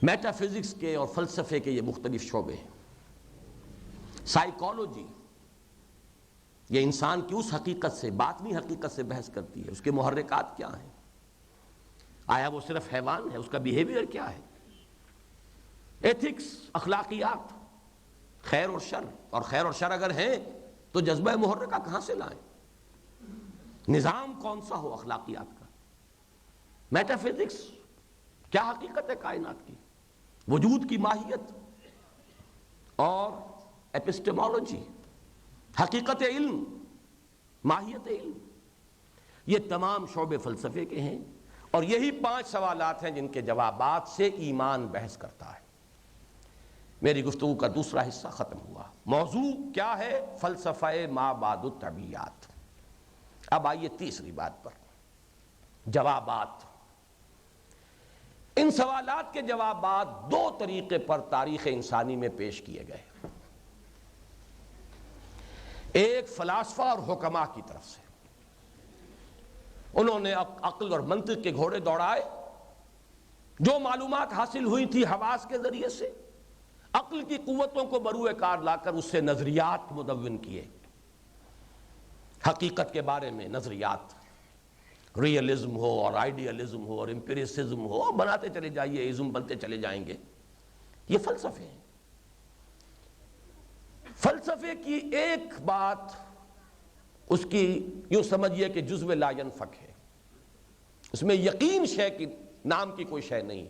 میٹا فزکس کے اور فلسفے کے یہ مختلف شعبے ہیں. سائیکالوجی یہ انسان کی اس حقیقت سے، باطنی حقیقت سے بحث کرتی ہے، اس کے محرکات کیا ہیں، آیا وہ صرف حیوان ہے، اس کا بیہیویئر کیا ہے. ایتھکس، اخلاقیات، خیر اور شر، اور خیر اور شر اگر ہیں تو جذبہ محرکہ کہاں سے لائیں؟ نظام کون سا ہو اخلاقیات کا؟ میٹا فزکس کیا حقیقت ہے کائنات کی، وجود کی ماہیت، اور ایپسٹیمولوجی حقیقت علم، ماہیت علم. یہ تمام شعبے فلسفے کے ہیں، اور یہی 5 سوالات ہیں جن کے جوابات سے ایمان بحث کرتا ہے. میری گفتگو کا دوسرا حصہ ختم ہوا. موضوع کیا ہے؟ فلسفہ ما بعد الطبیعیات. اب آئیے تیسری بات پر، جوابات. ان سوالات کے جوابات 2 طریقے پر تاریخ انسانی میں پیش کیے گئے. ایک فلاسفہ اور حکماء کی طرف سے، انہوں نے عقل اور منطق کے گھوڑے دوڑائے، جو معلومات حاصل ہوئی تھی حواس کے ذریعے سے، عقل کی قوتوں کو بروئے کار لا کر اس سے نظریات مدون کیے. حقیقت کے بارے میں نظریات، ریئلزم ہو اور آئیڈیالزم ہو اور امپیریسزم ہو، بناتے چلے جائیے، ازم بنتے چلے جائیں گے. یہ فلسفے ہیں. فلسفے کی ایک بات اس کی یوں سمجھیے کہ جزو لا ینفک ہے، اس میں یقین شے کی نام کی کوئی شے نہیں.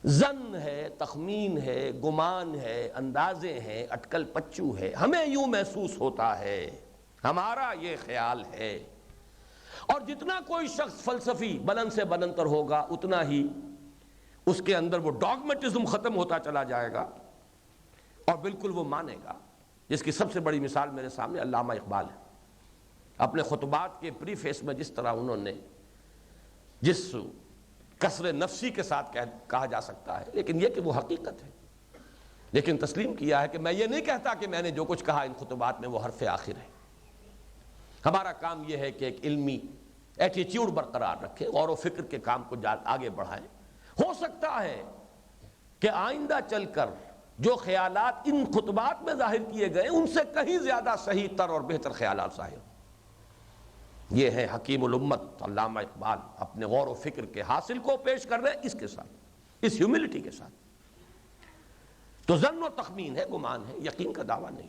ظن ہے، تخمین ہے، گمان ہے، اندازے ہیں، اٹکل پچو ہے. ہمیں یوں محسوس ہوتا ہے، ہمارا یہ خیال ہے. اور جتنا کوئی شخص فلسفی بلند سے بلند تر ہوگا، اتنا ہی اس کے اندر وہ ڈاگمیٹزم ختم ہوتا چلا جائے گا، اور بالکل وہ مانے گا. جس کی سب سے بڑی مثال میرے سامنے علامہ اقبال ہے. اپنے خطبات کے پریفیس میں جس طرح انہوں نے، جس کسر نفسی کے ساتھ کہا جا سکتا ہے، لیکن یہ کہ وہ حقیقت ہے، لیکن تسلیم کیا ہے کہ میں یہ نہیں کہتا کہ میں نے جو کچھ کہا ان خطبات میں وہ حرف آخر ہے. ہمارا کام یہ ہے کہ ایک علمی ایٹیٹیوڈ برقرار رکھے، غور و فکر کے کام کو آگے بڑھائیں. ہو سکتا ہے کہ آئندہ چل کر جو خیالات ان خطبات میں ظاہر کیے گئے ان سے کہیں زیادہ صحیح تر اور بہتر خیالات ظاہر ہوں. یہ ہے حکیم الامت علامہ اقبال اپنے غور و فکر کے حاصل کو پیش کر رہے ہیں اس کے ساتھ، اس ہیوملٹی کے ساتھ. تو ظن و تخمین ہے، گمان ہے، یقین کا دعویٰ نہیں.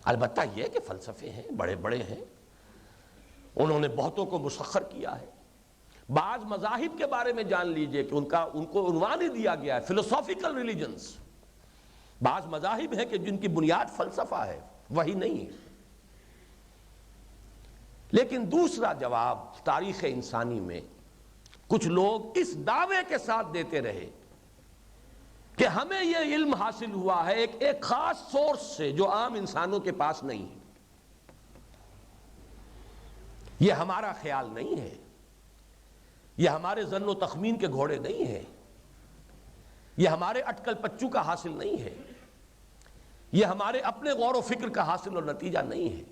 البتہ یہ کہ فلسفے ہیں، بڑے بڑے ہیں، انہوں نے بہتوں کو مسخر کیا ہے. بعض مذاہب کے بارے میں جان لیجئے کہ ان کو عنوان ہی دیا گیا ہے فلسافیکل ریلیجنز. بعض مذاہب ہیں کہ جن کی بنیاد فلسفہ ہے، وہی نہیں ہے. لیکن دوسرا جواب تاریخ انسانی میں کچھ لوگ اس دعوے کے ساتھ دیتے رہے کہ ہمیں یہ علم حاصل ہوا ہے ایک خاص سورس سے جو عام انسانوں کے پاس نہیں ہے. یہ ہمارا خیال نہیں ہے، یہ ہمارے ظن و تخمین کے گھوڑے نہیں ہیں، یہ ہمارے اٹکل پچو کا حاصل نہیں ہے، یہ ہمارے اپنے غور و فکر کا حاصل اور نتیجہ نہیں ہے.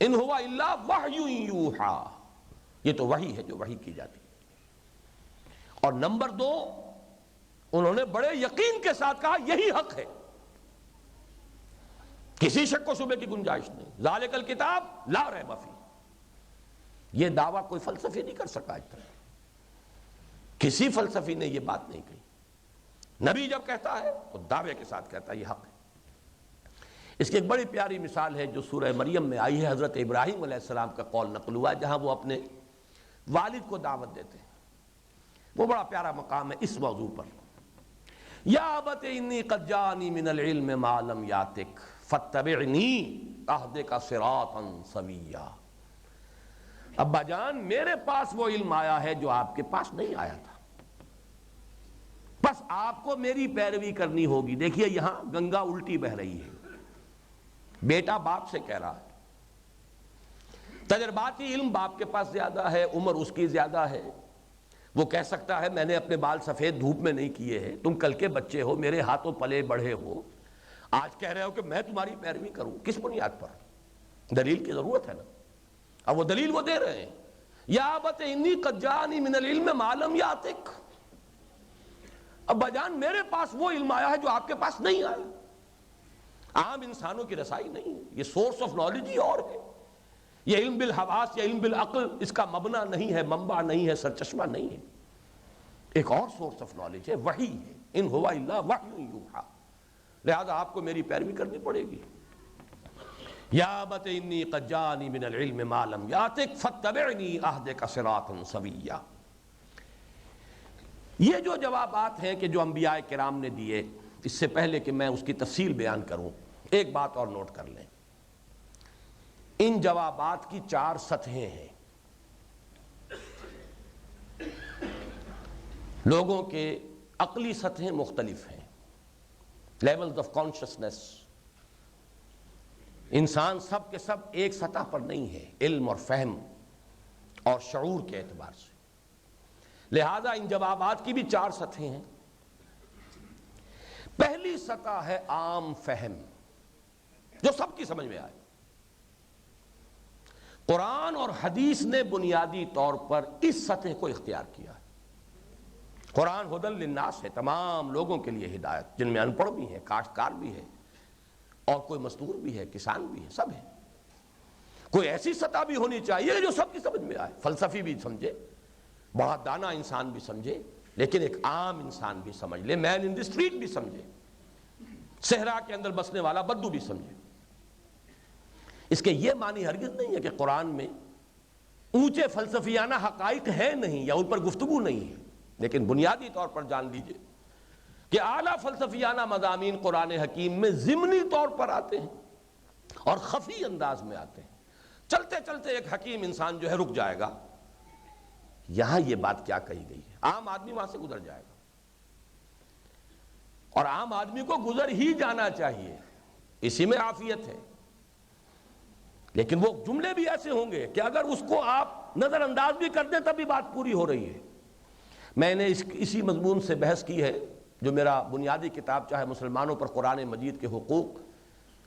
ان ہوا الا وحی یوحا، یہ تو وحی ہے جو وحی کی جاتی ہے. اور نمبر 2، انہوں نے بڑے یقین کے ساتھ کہا یہی حق ہے، کسی شک و شبے کی گنجائش نہیں. ذالک الکتاب لا ریب فیہ، یہ دعویٰ کوئی فلسفی نہیں کر سکا آج تک، کسی فلسفی نے یہ بات نہیں کہی۔ نبی جب کہتا ہے تو دعوے کے ساتھ کہتا ہے یہ حق ہے۔ اس کی ایک بڑی پیاری مثال ہے جو سورہ مریم میں آئی ہے، حضرت ابراہیم علیہ السلام کا قول نقل ہوا ہے جہاں وہ اپنے والد کو دعوت دیتے ہیں۔ وہ بڑا پیارا مقام ہے اس موضوع پر۔ یا ابت انی قد جانی من العلم ما لم یاتک فاتبعنی اہدک صراطا سویا۔ ابا جان میرے پاس وہ علم آیا ہے جو آپ کے پاس نہیں آیا تھا، بس آپ کو میری پیروی کرنی ہوگی۔ دیکھیے یہاں گنگا الٹی بہ رہی ہے، بیٹا باپ سے کہہ رہا ہے، تجرباتی علم باپ کے پاس زیادہ ہے، عمر اس کی زیادہ ہے، وہ کہہ سکتا ہے میں نے اپنے بال سفید دھوپ میں نہیں کیے ہیں، تم کل کے بچے ہو، میرے ہاتھوں پلے بڑھے ہو، آج کہہ رہے ہو کہ میں تمہاری پیروی کروں، کس بنیاد پر؟ دلیل کی ضرورت ہے نا، اب وہ دلیل وہ دے رہے ہیں۔ یا ابت انی قد جانی من العلم ما لم یاتک، ابا جان میرے پاس وہ علم آیا ہے جو آپ کے پاس نہیں آیا۔ عام انسانوں کی رسائی نہیں ہے، یہ سورس آف نالج ہی اور ہے، یہ علم بالحواس یا علم بالعقل اس کا مبنی نہیں ہے، منبع نہیں ہے، سرچشمہ نہیں ہے، ایک اور سورس آف نالج ہے، وحی ہے، ان ہوا الا وحی یوحی، لہذا آپ کو میری پیروی کرنی پڑے گی۔ یا ابت انی قد جانی من العلم ما لم یاتک فاتبعنی اہدک صراطا سویا۔ یہ جو جوابات ہیں کہ جو انبیاء کرام نے دیے، اس سے پہلے کہ میں اس کی تفصیل بیان کروں ایک بات اور نوٹ کر لیں، ان جوابات کی 4 سطحیں ہیں۔ لوگوں کے عقلی سطحیں مختلف ہیں، لیولز آف کانشسنس، انسان سب کے سب ایک سطح پر نہیں ہے علم اور فہم اور شعور کے اعتبار سے، لہذا ان جوابات کی بھی 4 سطحیں ہیں۔ پہلی سطح ہے عام فہم، جو سب کی سمجھ میں آئے۔ قرآن اور حدیث نے بنیادی طور پر اس سطح کو اختیار کیا ہے۔ قرآن ھدی للناس ہے، تمام لوگوں کے لیے ہدایت، جن میں ان پڑھ بھی ہیں، کاشتکار بھی ہے، اور کوئی مزدور بھی ہے، کسان بھی ہے، سب ہے۔ کوئی ایسی سطح بھی ہونی چاہیے جو سب کی سمجھ میں آئے، فلسفی بھی سمجھے، بڑا دانا انسان بھی سمجھے، لیکن ایک عام انسان بھی سمجھ لے، مین ان دی اسٹریٹ بھی سمجھے، صحرا کے اندر بسنے والا بدو بھی سمجھے۔ اس کے یہ معنی ہرگز نہیں ہے کہ قرآن میں اونچے فلسفیانہ حقائق ہیں نہیں یا ان پر گفتگو نہیں ہے، لیکن بنیادی طور پر جان لیجئے کہ اعلیٰ فلسفیانہ مضامین قرآن حکیم میں ضمنی طور پر آتے ہیں اور خفی انداز میں آتے ہیں۔ چلتے چلتے ایک حکیم انسان جو ہے رک جائے گا، یہاں یہ بات کیا کہی گئی ہے، عام آدمی وہاں سے گزر جائے گا، اور عام آدمی کو گزر ہی جانا چاہیے، اسی میں عافیت ہے۔ لیکن وہ جملے بھی ایسے ہوں گے کہ اگر اس کو آپ نظر انداز بھی کر دیں تب بھی بات پوری ہو رہی ہے۔ میں نے اسی مضمون سے بحث کی ہے، جو میرا بنیادی کتاب چاہے مسلمانوں پر قرآن مجید کے حقوق،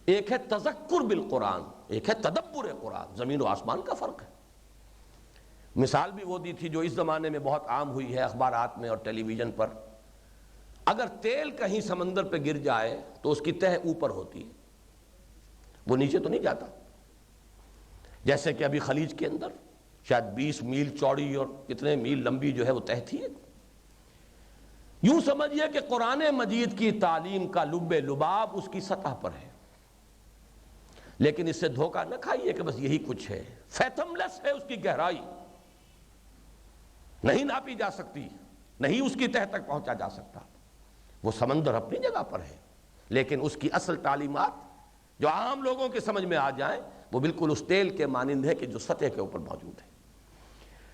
ایک ہے تذکر بالقرآن، ایک ہے تدبر قرآن، زمین و آسمان کا فرق ہے۔ مثال بھی وہ دی تھی جو اس زمانے میں بہت عام ہوئی ہے اخبارات میں اور ٹیلی ویژن پر، اگر تیل کہیں سمندر پہ گر جائے تو اس کی تہ اوپر ہوتی ہے، وہ نیچے تو نہیں جاتا، جیسے کہ ابھی خلیج کے اندر شاید 20 میل چوڑی اور کتنے میل لمبی جو ہے وہ تہ تھی۔ یوں سمجھیے کہ قرآن مجید کی تعلیم کا لب لباب اس کی سطح پر ہے، لیکن اس سے دھوکہ نہ کھائیے کہ بس یہی کچھ ہے، فیتھم لیس ہے اس کی گہرائی، نہیں ناپی جا سکتی، نہیں اس کی تہ تک پہنچا جا سکتا۔ وہ سمندر اپنی جگہ پر ہے، لیکن اس کی اصل تعلیمات جو عام لوگوں کے سمجھ میں آ جائیں وہ بالکل اس تیل کے مانند ہے کہ جو سطح کے اوپر موجود ہے۔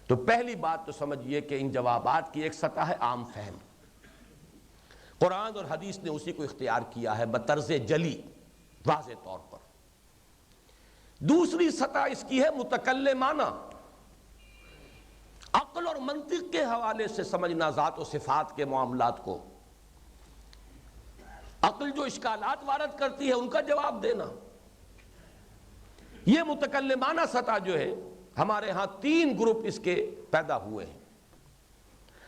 تو پہلی بات تو سمجھیے کہ ان جوابات کی ایک سطح ہے عام فہم، قرآن اور حدیث نے اسی کو اختیار کیا ہے بطرز جلی، واضح طور پر۔ دوسری سطح اس کی ہے متکلمانہ، عقل اور منطق کے حوالے سے سمجھنا ذات و صفات کے معاملات کو، عقل جو اشکالات وارد کرتی ہے ان کا جواب دینا۔ یہ متکلمانہ سطح جو ہے، ہمارے ہاں 3 گروپ اس کے پیدا ہوئے ہیں،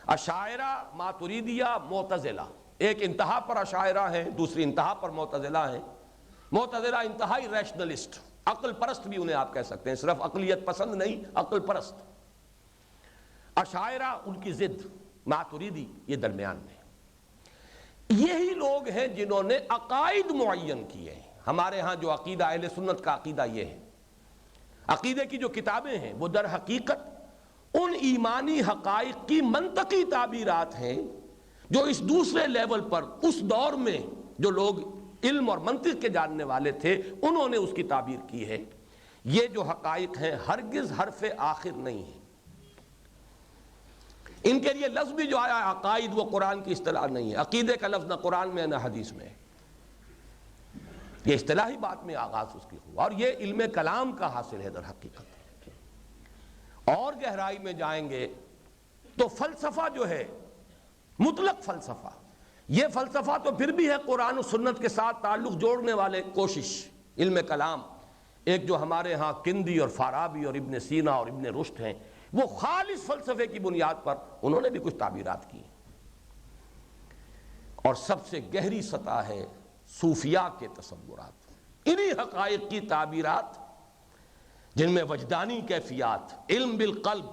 اشاعرہ، ماتریدیہ، معتزلہ۔ ایک انتہا پر اشاعرہ ہیں، دوسری انتہا پر معتزلہ ہیں۔ معتزلہ انتہائی ریشنلسٹ، عقل پرست بھی انہیں آپ کہہ سکتے ہیں، صرف عقلیت پسند نہیں، عقل پرست۔ اشاعرہ ان کی ضد، ماتریدی یہ درمیان میں۔ یہی لوگ ہیں جنہوں نے عقائد معین کیے ہیں۔ ہمارے ہاں جو عقیدہ اہل سنت کا عقیدہ یہ ہے، عقیدے کی جو کتابیں ہیں وہ در حقیقت ان ایمانی حقائق کی منطقی تعبیرات ہیں جو اس دوسرے لیول پر اس دور میں جو لوگ علم اور منطق کے جاننے والے تھے انہوں نے اس کی تعبیر کی ہے۔ یہ جو حقائق ہیں ہرگز حرف آخر نہیں ہے۔ ان کے لیے لفظ بھی جو آیا عقائد وہ قرآن کی اصطلاح نہیں ہے، عقیدے کا لفظ نہ قرآن میں نہ حدیث میں، یہ اصطلاحی بات میں آغاز اس کی ہوا، اور یہ علم کلام کا حاصل ہے در حقیقت۔ اور گہرائی میں جائیں گے تو فلسفہ جو ہے مطلق فلسفہ، یہ فلسفہ تو پھر بھی ہے قرآن و سنت کے ساتھ تعلق جوڑنے والے کوشش۔ علم کلام ایک جو ہمارے ہاں کندی اور فارابی اور ابن سینا اور ابن رشد ہیں، وہ خالص فلسفے کی بنیاد پر انہوں نے بھی کچھ تعبیرات کی، اور سب سے گہری سطح ہے صوفیاء کے تصورات، انہی حقائق کی تعبیرات جن میں وجدانی کیفیات، علم بالقلب،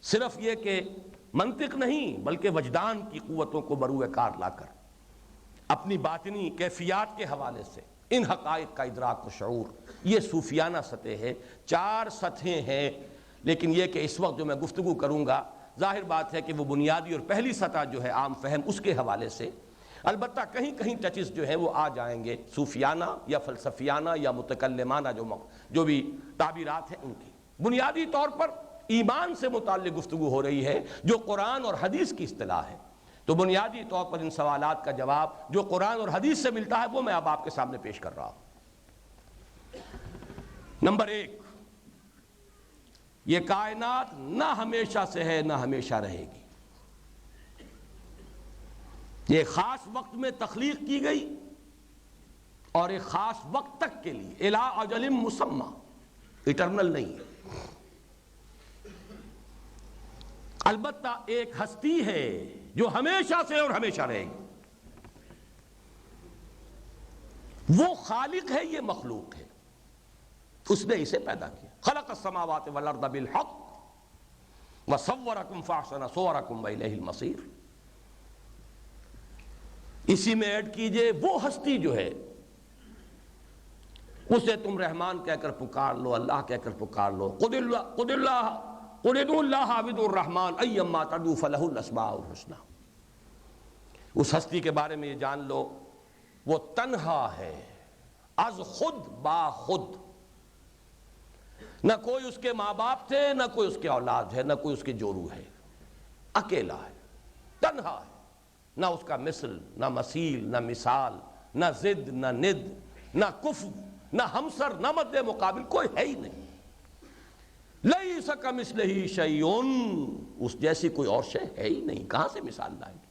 صرف یہ کہ منطق نہیں بلکہ وجدان کی قوتوں کو بروئے کار لا کر اپنی باطنی کیفیات کے حوالے سے ان حقائق کا ادراک و شعور، یہ صوفیانہ سطح ہے۔ 4 سطحیں ہیں، لیکن یہ کہ اس وقت جو میں گفتگو کروں گا ظاہر بات ہے کہ وہ بنیادی اور پہلی سطح جو ہے عام فہم اس کے حوالے سے، البتہ کہیں کہیں ٹچز جو ہیں وہ آ جائیں گے صوفیانہ یا فلسفیانہ یا متکلمانہ جو بھی تعبیرات ہیں ان کی۔ بنیادی طور پر ایمان سے متعلق گفتگو ہو رہی ہے جو قرآن اور حدیث کی اصطلاح ہے، تو بنیادی طور پر ان سوالات کا جواب جو قرآن اور حدیث سے ملتا ہے وہ میں اب آپ کے سامنے پیش کر رہا ہوں۔ نمبر 1، یہ کائنات نہ ہمیشہ سے ہے نہ ہمیشہ رہے گی، یہ خاص وقت میں تخلیق کی گئی اور ایک خاص وقت تک کے لیے، الی اجل مسمى، ایٹرنل نہیں ہے۔ البتہ ایک ہستی ہے جو ہمیشہ سے اور ہمیشہ رہے گی، وہ خالق ہے، یہ مخلوق ہے، اس نے اسے پیدا کیا۔ خلق السماوات والارض بالحق وصورکم فاحسن صورکم والیہ المصیر۔ اسی میں ایڈ کیجئے وہ ہستی جو ہے اسے تم رحمان کہہ کر پکار لو، اللہ کہہ کر پکار لو، قل ادعوا اللہ او ادعوا الرحمن ایما تدعوا فلہ الاسماء الحسنی۔ اس ہستی کے بارے میں یہ جان لو وہ تنہا ہے، از خود با خود، نہ کوئی اس کے ماں باپ تھے، نہ کوئی اس کے اولاد ہے، نہ کوئی اس کے جورو ہے، اکیلا ہے، تنہا ہے، نہ اس کا مثل، نہ مثیل، نہ مثال، نہ ضد، نہ ند، نہ کفو، نہ ہمسر، نہ مد مقابل، کوئی ہے ہی نہیں۔ لیس کمثلہ شیء، اس جیسی کوئی اور شے ہے ہی نہیں، کہاں سے مثال لائیں گے؟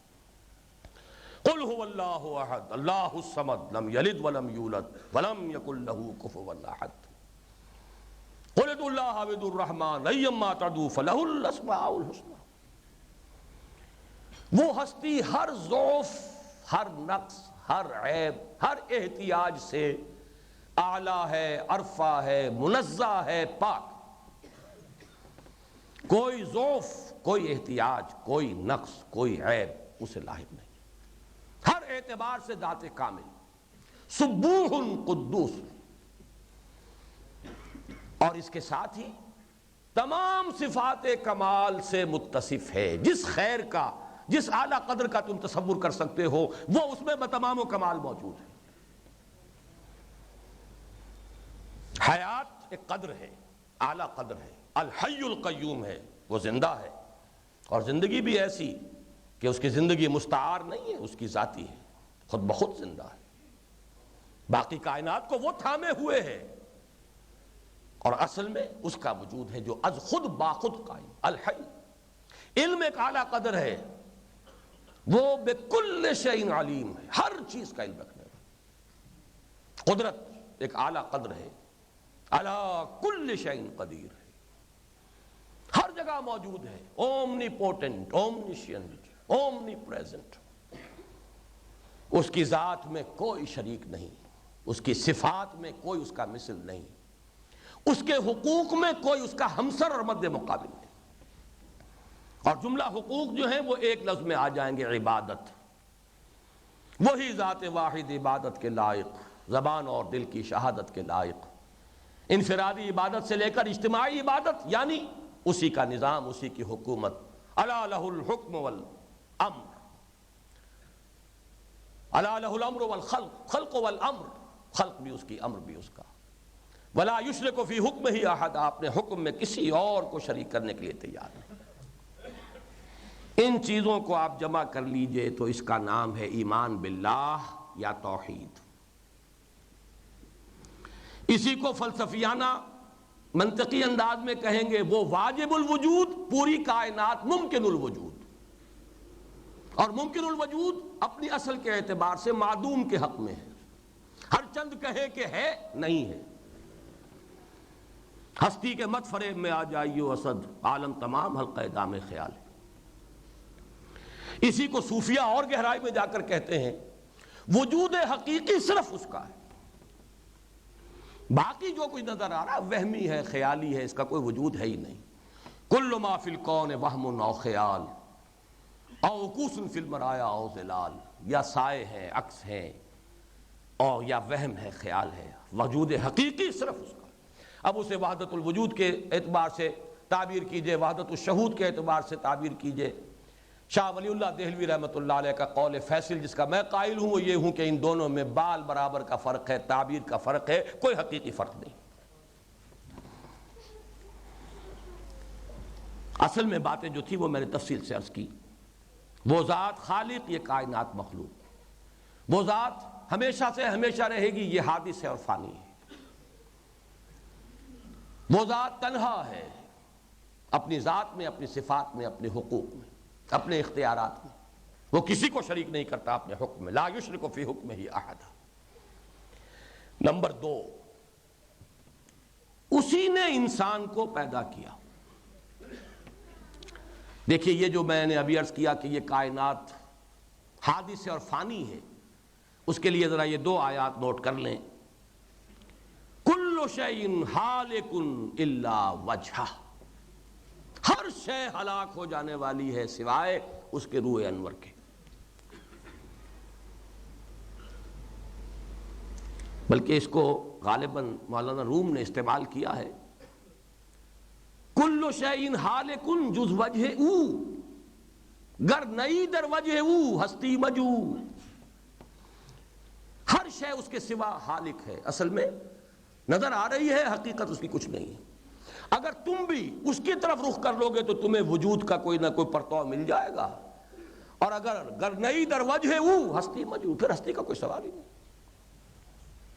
قل هو اللہ احد اللہ الصمد لم یلد ولم یولد ولم یکن لہ کفوا احد۔ قل ادعوا اللہ او ادعوا الرحمن ایما تدعوا فلہ الاسماء الحسنی۔ وہ ہستی ہر ضعف، ہر نقص، ہر عیب، ہر احتیاج سے اعلیٰ ہے، ارفع ہے، منزہ ہے، پاک، کوئی ضعف، کوئی احتیاج، کوئی نقص، کوئی عیب اسے لاحق نہیں، ہر اعتبار سے ذات کامل، سبوح قدوس، اور اس کے ساتھ ہی تمام صفات کمال سے متصف ہے۔ جس خیر کا، جس اعلیٰ قدر کا تم تصور کر سکتے ہو وہ اس میں بتمام و کمال موجود ہے۔ حیات ایک قدر ہے، اعلیٰ قدر ہے، الحی القیوم ہے، وہ زندہ ہے، اور زندگی بھی ایسی کہ اس کی زندگی مستعار نہیں ہے، اس کی ذاتی ہے، خود بخود زندہ ہے، باقی کائنات کو وہ تھامے ہوئے ہے، اور اصل میں اس کا وجود ہے جو از خود باخود قائم، الحی۔ علم ایک اعلیٰ قدر ہے، وہ بکل شیء علیم ہے، ہر چیز کا علم رکھنے والا۔ قدرت ایک اعلیٰ قدر ہے، علی کل شیء قدیر ہے، ہر جگہ موجود ہے، اومنی پوٹنٹ، اومنیشینٹ، اومنی پریزنٹ۔ اس کی ذات میں کوئی شریک نہیں، اس کی صفات میں کوئی اس کا مثل نہیں، اس کے حقوق میں کوئی اس کا ہمسر اور مد مقابل نہیں. اور جملہ حقوق جو ہیں وہ ایک لفظ میں آ جائیں گے، عبادت. وہی ذات واحد عبادت کے لائق، زبان اور دل کی شہادت کے لائق، انفرادی عبادت سے لے کر اجتماعی عبادت، یعنی اسی کا نظام، اسی کی حکومت. الا لہ الحکم والامر، الا لہ الامر والخلق، خلق والامر، خلق بھی اس کی، امر بھی اس کا. ولا یشرک فی حکمہ احد، اپنے حکم میں کسی اور کو شریک کرنے کے لیے تیار نہیں. ان چیزوں کو آپ جمع کر لیجئے تو اس کا نام ہے ایمان باللہ یا توحید. اسی کو فلسفیانہ منطقی انداز میں کہیں گے وہ واجب الوجود، پوری کائنات ممکن الوجود، اور ممکن الوجود اپنی اصل کے اعتبار سے معدوم کے حق میں ہے. ہر چند کہے کہ ہے، نہیں ہے. ہستی کے مت فریب میں آ جائیو اسد، عالم تمام حلقہ دام خیال ہے. اسی کو صوفیہ اور گہرائی میں جا کر کہتے ہیں وجود حقیقی صرف اس کا ہے، باقی جو کچھ نظر آ رہا ہے وہمی ہے، خیالی ہے، اس کا کوئی وجود ہے ہی نہیں. کل ما فی الکون وہم او خیال او عکوس فی المرایا او ظلال، یا سائے ہیں، عکس ہیں، اور یا وہم ہے، خیال ہے. وجود حقیقی صرف اس کا. اب اسے وحدت الوجود کے اعتبار سے تعبیر کیجئے، وحدت الشہود کے اعتبار سے تعبیر کیجئے. شاہ ولی اللہ دہلوی رحمۃ اللہ علیہ کا قول فیصل جس کا میں قائل ہوں وہ یہ ہوں کہ ان دونوں میں بال برابر کا فرق ہے، تعبیر کا فرق ہے، کوئی حقیقی فرق نہیں. اصل میں باتیں جو تھی وہ میں نے تفصیل سے عرض کی. وہ ذات خالق، یہ کائنات مخلوق. وہ ذات ہمیشہ سے ہمیشہ رہے گی، یہ حادث ہے اور فانی ہے. وہ ذات تنہا ہے اپنی ذات میں، اپنی صفات میں، اپنے حقوق میں، اپنے اختیارات میں. وہ کسی کو شریک نہیں کرتا اپنے حکم میں. لا یشرک فی حکمہ احد. نمبر 2، اسی نے انسان کو پیدا کیا. دیکھیے یہ جو میں نے ابھی عرض کیا کہ یہ کائنات حادث اور فانی ہے، اس کے لیے ذرا یہ 2 آیات نوٹ کر لیں. کل شیء ہالک الا وجہہ، ہر شے ہلاک ہو جانے والی ہے سوائے اس کے روح انور کے. بلکہ اس کو غالباً مولانا روم نے استعمال کیا ہے. کل شیء ہالک جز وجہ او، گر نئی در وجہ او ہستی مجو. ہر شے اس کے سوا ہالک ہے، اصل میں نظر آ رہی ہے، حقیقت اس کی کچھ نہیں ہے. اگر تم بھی اس کی طرف رخ کر لو گے تو تمہیں وجود کا کوئی نہ کوئی پرتو مل جائے گا. اور اگر گر نئی در وجہ او ہستی مجو، پھر ہستی کا کوئی سوال ہی نہیں،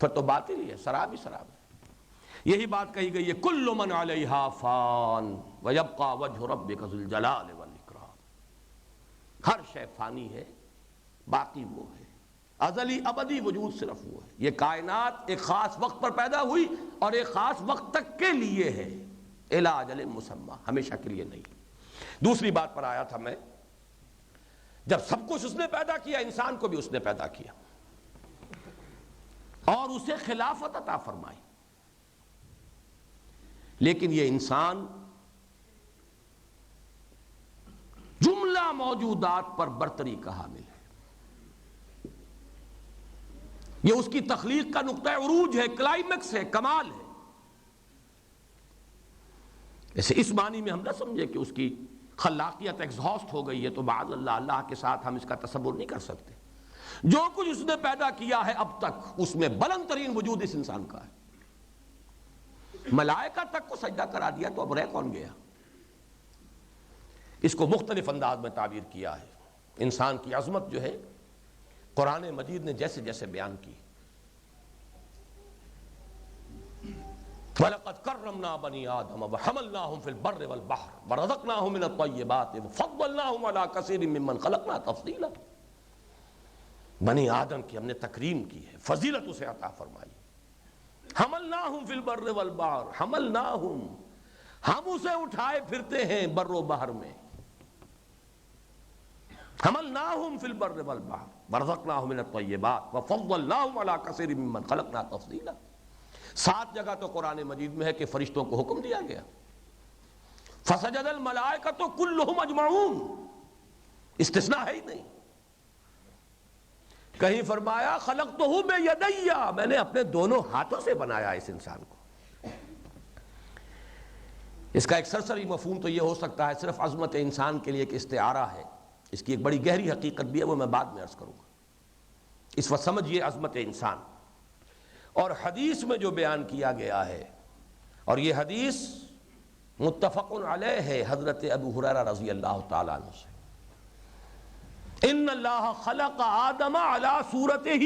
پھر تو باطل ہی ہے، سراب ہی سراب ہے. یہی بات کہی گئی ہے کل من علیہا فان ویبقى وجہ ربک ذو الجلال والاکرام. ہر شے فانی ہے، باقی وہ ہے. ازلی ابدی وجود صرف وہ ہے. یہ کائنات ایک خاص وقت پر پیدا ہوئی اور ایک خاص وقت تک کے لیے ہے، الی اجل مسمی، ہمیشہ کے لیے نہیں. دوسری بات پر آیا تھا میں، جب سب کچھ اس نے پیدا کیا، انسان کو بھی اس نے پیدا کیا اور اسے خلافت عطا فرمائی. لیکن یہ انسان جملہ موجودات پر برتری کا حامل ہے. یہ اس کی تخلیق کا نقطہ عروج ہے، کلائمیکس ہے، کمال ہے. ایسے اس معنی میں ہم نہ سمجھے کہ اس کی خلاقیت ایگزہاسٹ ہو گئی ہے تو معاذ اللہ، اللہ کے ساتھ ہم اس کا تصور نہیں کر سکتے. جو کچھ اس نے پیدا کیا ہے اب تک، اس میں بلند ترین وجود اس انسان کا ہے. ملائکہ تک کو سجدہ کرا دیا تو اب رہ کون گیا؟ اس کو مختلف انداز میں تعبیر کیا ہے. انسان کی عظمت جو ہے قرآن مجید نے جیسے جیسے بیان کی. وَلَقَدْ كَرَّمْنَا بَنِي آدَمَ وَحَمَلْنَاهُمْ فِي الْبَرِّ وَالْبَحْرِ وَرَزَقْنَاهُمْ مِنَ الطَّيِّبَاتِ وَفَضَّلْنَاهُمْ عَلَى كَثِيرٍ مِّمَّنْ خَلَقْنَا تَفْضِيلًا. بنی آدم کی ہم نے تکریم کی ہے، فضیلت اسے عطا فرمائی. حملناہم فی البر والبحر، حملناہم، ہم اسے اٹھائے پھرتے ہیں بر و بحر میں. حملناہم فی البر والبحر ورزقناہم من الطیبات وفضلناہم علی کثیر ممن خلقنا تفضیلا. 7 جگہ تو قرآن مجید میں ہے کہ فرشتوں کو حکم دیا گیا، فسجد الملائکۃ کلھم اجمعون، استثناء ہے ہی نہیں۔ کہیں فرمایا خلقتہ بیدی، میں نے اپنے دونوں ہاتھوں سے بنایا اس انسان کو۔ اس کا ایک سرسری مفہوم تو یہ ہو سکتا ہے صرف عظمت انسان کے لیے ایک استعارہ ہے، اس کی ایک بڑی گہری حقیقت بھی ہے، وہ میں بعد میں عرض کروں گا۔ اس وقت سمجھیے عظمت انسان، اور حدیث میں جو بیان کیا گیا ہے، اور یہ حدیث متفق علیہ ہے حضرت ابو ہریرہ رضی اللہ تعالیٰ عنہ سے، ان اللہ خلق آدم علی صورتہ،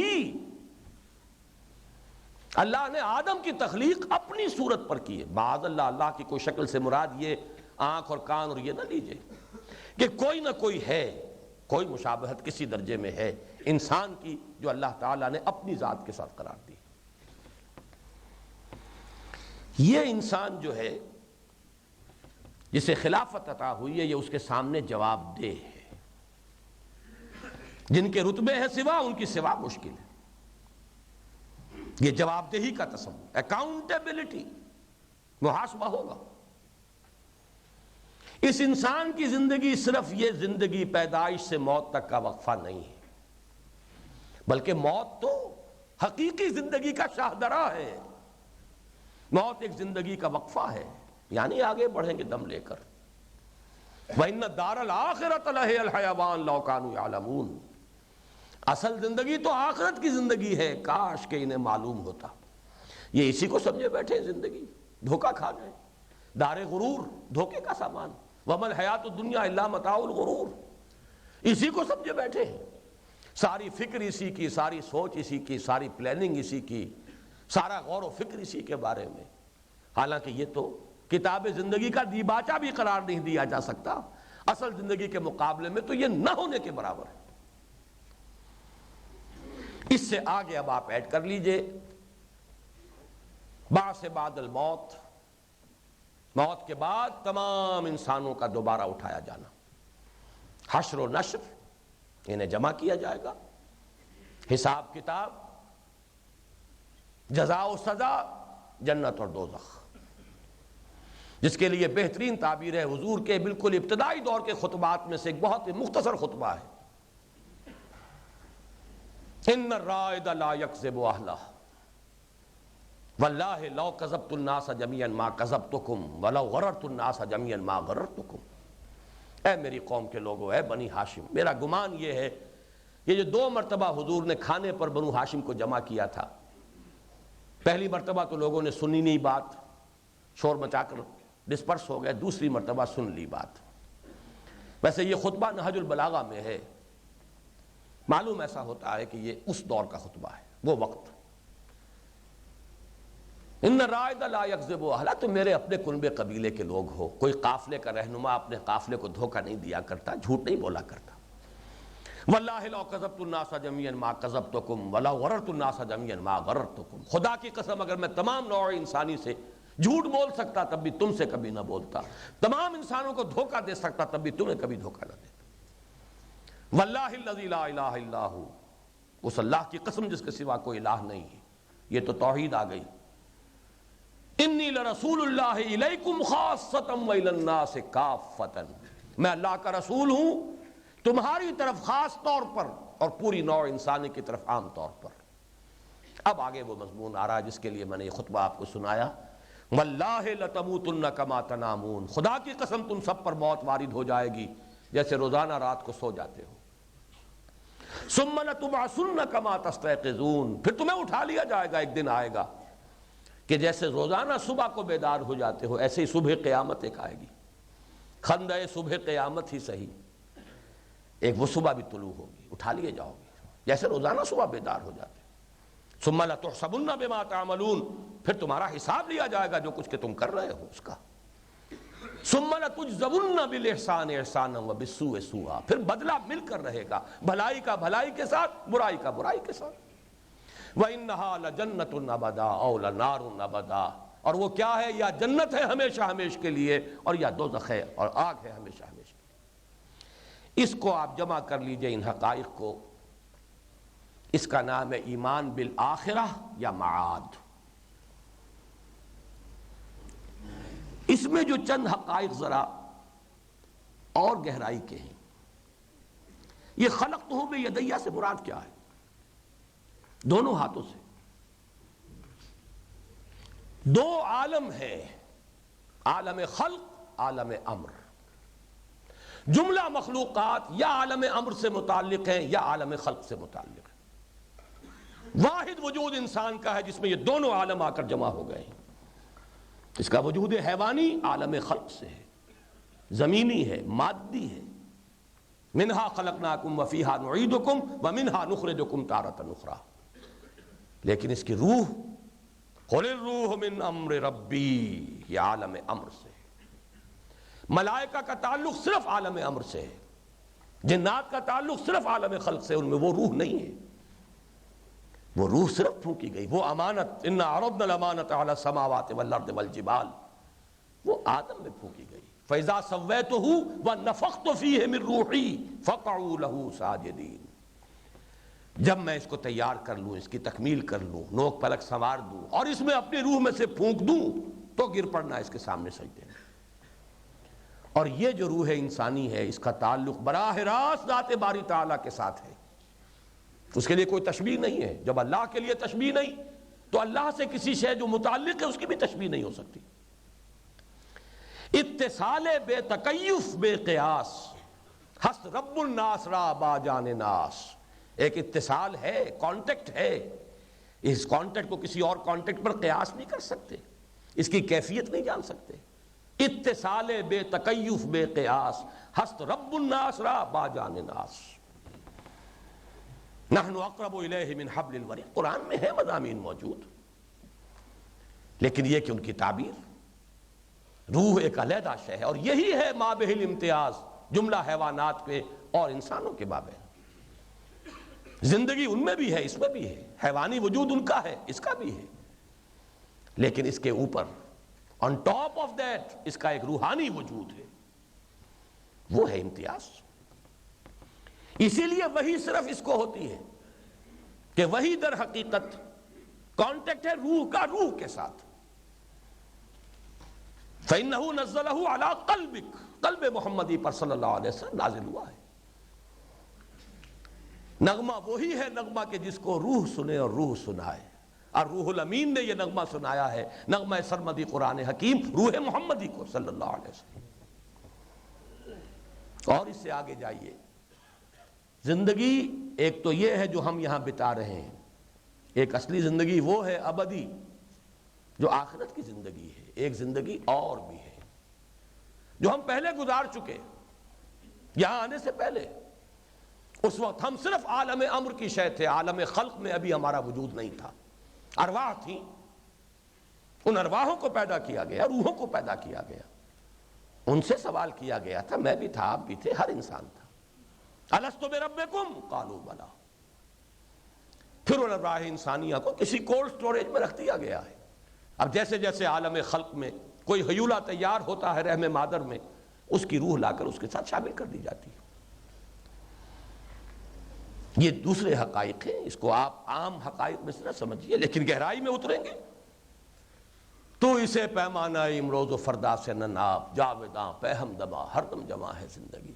اللہ نے آدم کی تخلیق اپنی صورت پر کی ہے۔ معاذ اللہ، اللہ کی کوئی شکل سے مراد یہ آنکھ اور کان اور یہ نہ لیجئے کہ کوئی نہ کوئی ہے، کوئی مشابہت کسی درجے میں ہے انسان کی جو اللہ تعالیٰ نے اپنی ذات کے ساتھ قرار دی۔ یہ انسان جو ہے جسے خلافت عطا ہوئی ہے، یہ اس کے سامنے جواب دہ ہے۔ جن کے رتبے ہیں سوا، ان کی سوا مشکل ہے۔ یہ جواب دہی کا تصور، اکاؤنٹیبلٹی، محاسبہ ہوگا۔ اس انسان کی زندگی صرف یہ زندگی پیدائش سے موت تک کا وقفہ نہیں ہے، بلکہ موت تو حقیقی زندگی کا شاہدرہ ہے۔ موت ایک زندگی کا وقفہ ہے، یعنی آگے بڑھیں گے دم لے کر۔ وَإِنَّ الدَّارَ الْآخِرَةَ لَهِيَ الْحَيَوَانُ لَوْ كَانُوا يَعْلَمُونَ، اصل زندگی تو آخرت کی زندگی ہے، کاش کہ انہیں معلوم ہوتا۔ یہ اسی کو سمجھے بیٹھے زندگی، دھوکہ کھا گئے، دار غرور، دھوکے کا سامان۔ وَمَا الْحَيَاةُ الدُّنْيَا إِلَّا مَتَاعُ الْغُرُورِ، اسی کو سمجھے بیٹھے ہیں، ساری فکر اسی کی، ساری سوچ اسی کی، ساری پلاننگ اسی کی، سارا غور و فکر اسی کے بارے میں۔ حالانکہ یہ تو کتاب زندگی کا دیباچہ بھی قرار نہیں دیا جا سکتا، اصل زندگی کے مقابلے میں تو یہ نہ ہونے کے برابر ہے۔ اس سے آگے اب آپ ایڈ کر لیجئے بعث بعد الموت، موت کے بعد تمام انسانوں کا دوبارہ اٹھایا جانا، حشر و نشر، انہیں جمع کیا جائے گا، حساب کتاب، جزا و سزا، جنت اور دوزخ، جس کے لیے بہترین تعبیر ہے حضور کے بالکل ابتدائی دور کے خطبات میں سے ایک بہت ہی مختصر خطبہ ہے، ان الرائد لا یکذب اہلہ واللہ لو کذبت الناس جميعا ما کذبتکم ولو غررت الناس جميعا ما غررتکم۔ اے میری قوم کے لوگوں، اے بنی ہاشم، میرا گمان یہ ہے، یہ جو 2 مرتبہ حضور نے کھانے پر بنو ہاشم کو جمع کیا تھا، پہلی مرتبہ تو لوگوں نے سنی نہیں بات، شور مچا کر ڈسپرس ہو گئے، دوسری مرتبہ سن لی بات۔ ویسے یہ خطبہ نہج البلاغہ میں ہے، معلوم ایسا ہوتا ہے کہ یہ اس دور کا خطبہ ہے، وہ وقت۔ ان الرائد لا یکذب اہلہ، تم میرے اپنے کنبے قبیلے کے لوگ ہو، کوئی قافلے کا رہنما اپنے قافلے کو دھوکہ نہیں دیا کرتا، جھوٹ نہیں بولا کرتا۔ واللہ لو کذبت الناس جميعا ما کذبتکم ولو غررت الناس جميعا ما غررتکم، خدا کی قسم اگر میں تمام نوع انسانی سے جھوٹ بول سکتا تب بھی تم سے کبھی نہ بولتا، تمام انسانوں کو دھوکہ دے سکتا تب بھی تمہیں کبھی دھوکہ نہ دیتا۔ واللہ الذی لا الہ الا ہو، اس اللہ کی قسم جس کے سوا کوئی الہ نہیں ہے۔ یہ تو توحید آ گئی۔ انی لرسول اللہ الیکم خاصۃ والی الناس کافۃ، میں اللہ کا رسول ہوں تمہاری طرف خاص طور پر اور پوری نوع انسانی کی طرف عام طور پر۔ اب آگے وہ مضمون آ رہا ہے جس کے لیے میں نے یہ خطبہ آپ کو سنایا، واللہ لتموتن کما تنامون، خدا کی قسم تم سب پر موت وارد ہو جائے گی جیسے روزانہ رات کو سو جاتے ہو۔ ثم لتبعثن کما تستيقظون، پھر تمہیں اٹھا لیا جائے گا، ایک دن آئے گا کہ جیسے روزانہ صبح کو بیدار ہو جاتے ہو، ایسے ہی صبح قیامت ایک آئے گی، خندہ صبح قیامت ہی صحیح، ایک وہ صبح بھی طلوع ہوگی، اٹھا لیے جاؤ گے جیسے روزانہ صبح بیدار ہو جاتے۔ ثم لتحسبن بما تعملون، پھر تمہارا حساب لیا جائے گا جو کچھ کہ تم کر رہے ہو اس کا۔ ثم لتجزون بالاحسان احسانا وبالسوء سوءا، پھر بدلہ مل کر رہے گا، بھلائی کا بھلائی کے ساتھ، برائی کا برائی کے ساتھ۔ وَإِنَّهَا لَجَنَّةٌ أَبَدًا أَوْ لَنَارٌ أَبَدًا، اور وہ کیا ہے، یا جنت ہے ہمیشہ ہمیش کے لیے، اور یا دوزخ ہے اور آگ ہے ہمیشہ ہمیش کے لیے۔ اس کو آپ جمع کر لیجئے، ان حقائق کو، اس کا نام ہے ایمان بالآخرہ یا معاد۔ اس میں جو چند حقائق ذرا اور گہرائی کے ہیں، یہ خلقتہ بیدیہ سے مراد کیا ہے؟ دونوں ہاتھوں سے دو عالم ہے، عالم خلق، عالم امر. جملہ مخلوقات یا عالم امر سے متعلق ہیں یا عالم خلق سے متعلق ہیں. واحد وجود انسان کا ہے جس میں یہ دونوں عالم آ کر جمع ہو گئے ہیں. اس کا وجود حیوانی عالم خلق سے ہے، زمینی ہے، مادی ہے. منہا خلقناکم وفیہا نعیدکم ومنہا نخرجکم تارۃ اخری. لیکن اس کی روح، قل الروح من امر ربی، یہ عالم امر سے ہے. ملائکہ کا تعلق صرف عالم امر سے ہے، جنات کا تعلق صرف عالم خلق سے. ان میں وہ روح نہیں ہے، وہ روح صرف پھونکی گئی. وہ امانت، انا عرضنا الامانۃ علی السماوات والارض والجبال، وہ آدم میں پھونکی گئی. فاذا سویتہ ونفخت فیہ من روحی فقعوا لہ ساجدین. جب میں اس کو تیار کر لوں، اس کی تکمیل کر لوں، نوک پلک سنوار دوں اور اس میں اپنی روح میں سے پھونک دوں تو گر پڑنا اس کے سامنے سجدے میں. اور یہ جو روح انسانی ہے اس کا تعلق براہ راست ذات باری تعالیٰ کے ساتھ ہے. اس کے لیے کوئی تشبیہ نہیں ہے. جب اللہ کے لیے تشبیہ نہیں تو اللہ سے کسی شے جو متعلق ہے اس کی بھی تشبیہ نہیں ہو سکتی. اتصال بے تکیف بے قیاس، ہست رب الناس را با جان ناس. ایک اتصال ہے، کانٹیکٹ ہے. اس کانٹیکٹ کو کسی اور کانٹیکٹ پر قیاس نہیں کر سکتے، اس کی کیفیت نہیں جان سکتے. اتصال بے تکیف بے قیاس، ہست رب الناس را با جان ناس. نحن اقرب الیہ من حبل الورید. قرآن میں ہے مضامین موجود، لیکن یہ کہ ان کی تعبیر، روح ایک علیحدہ شے ہے. اور یہی ہے مابہ الامتیاز جملہ حیوانات کے اور انسانوں کے مابین. زندگی ان میں بھی ہے، اس میں بھی ہے. حیوانی وجود ان کا ہے، اس کا بھی ہے. لیکن اس کے اوپر on top of that اس کا ایک روحانی وجود ہے، وہ ہے امتیاز. اسی لیے وہی صرف اس کو ہوتی ہے کہ وہی در حقیقت کانٹیکٹ ہے روح کا روح کے ساتھ. فَإِنَّهُ نَزَّلَهُ عَلَىٰ قَلْبِكَ، قلب محمدی پر صلی اللہ علیہ وسلم نازل ہوا ہے. نغمہ وہی ہے نغمہ کہ جس کو روح سنے اور روح سنائے. اور روح الامین نے یہ نغمہ سنایا ہے، نغمہ سرمدی قرآن حکیم روح محمدی کو صلی اللہ علیہ وسلم. اور اس سے آگے جائیے. زندگی ایک تو یہ ہے جو ہم یہاں بتا رہے ہیں، ایک اصلی زندگی وہ ہے ابدی جو آخرت کی زندگی ہے. ایک زندگی اور بھی ہے جو ہم پہلے گزار چکے یہاں آنے سے پہلے. اس وقت ہم صرف عالم امر کی شے تھے، عالم خلق میں ابھی ہمارا وجود نہیں تھا. ارواح تھیں، ان ارواحوں کو پیدا کیا گیا، روحوں کو پیدا کیا گیا. ان سے سوال کیا گیا تھا، میں بھی تھا، آپ بھی تھے، ہر انسان تھا. الستو بربکم قالوا بلی. پھر ان ارواح انسانیہ کو کسی کولڈ سٹوریج میں رکھ دیا گیا ہے. اب جیسے جیسے عالم خلق میں کوئی ہیولہ تیار ہوتا ہے رحم مادر میں، اس کی روح لا کر اس کے ساتھ شامل کر دی جاتی ہے. یہ دوسرے حقائق ہیں، اس کو آپ عام حقائق میں سے نہ سمجھیے، لیکن گہرائی میں اتریں گے تو اسے پیمانہ امروز و فردا سے نہ ناپ، جاویداں پہم دما ہر دم جمع ہے زندگی.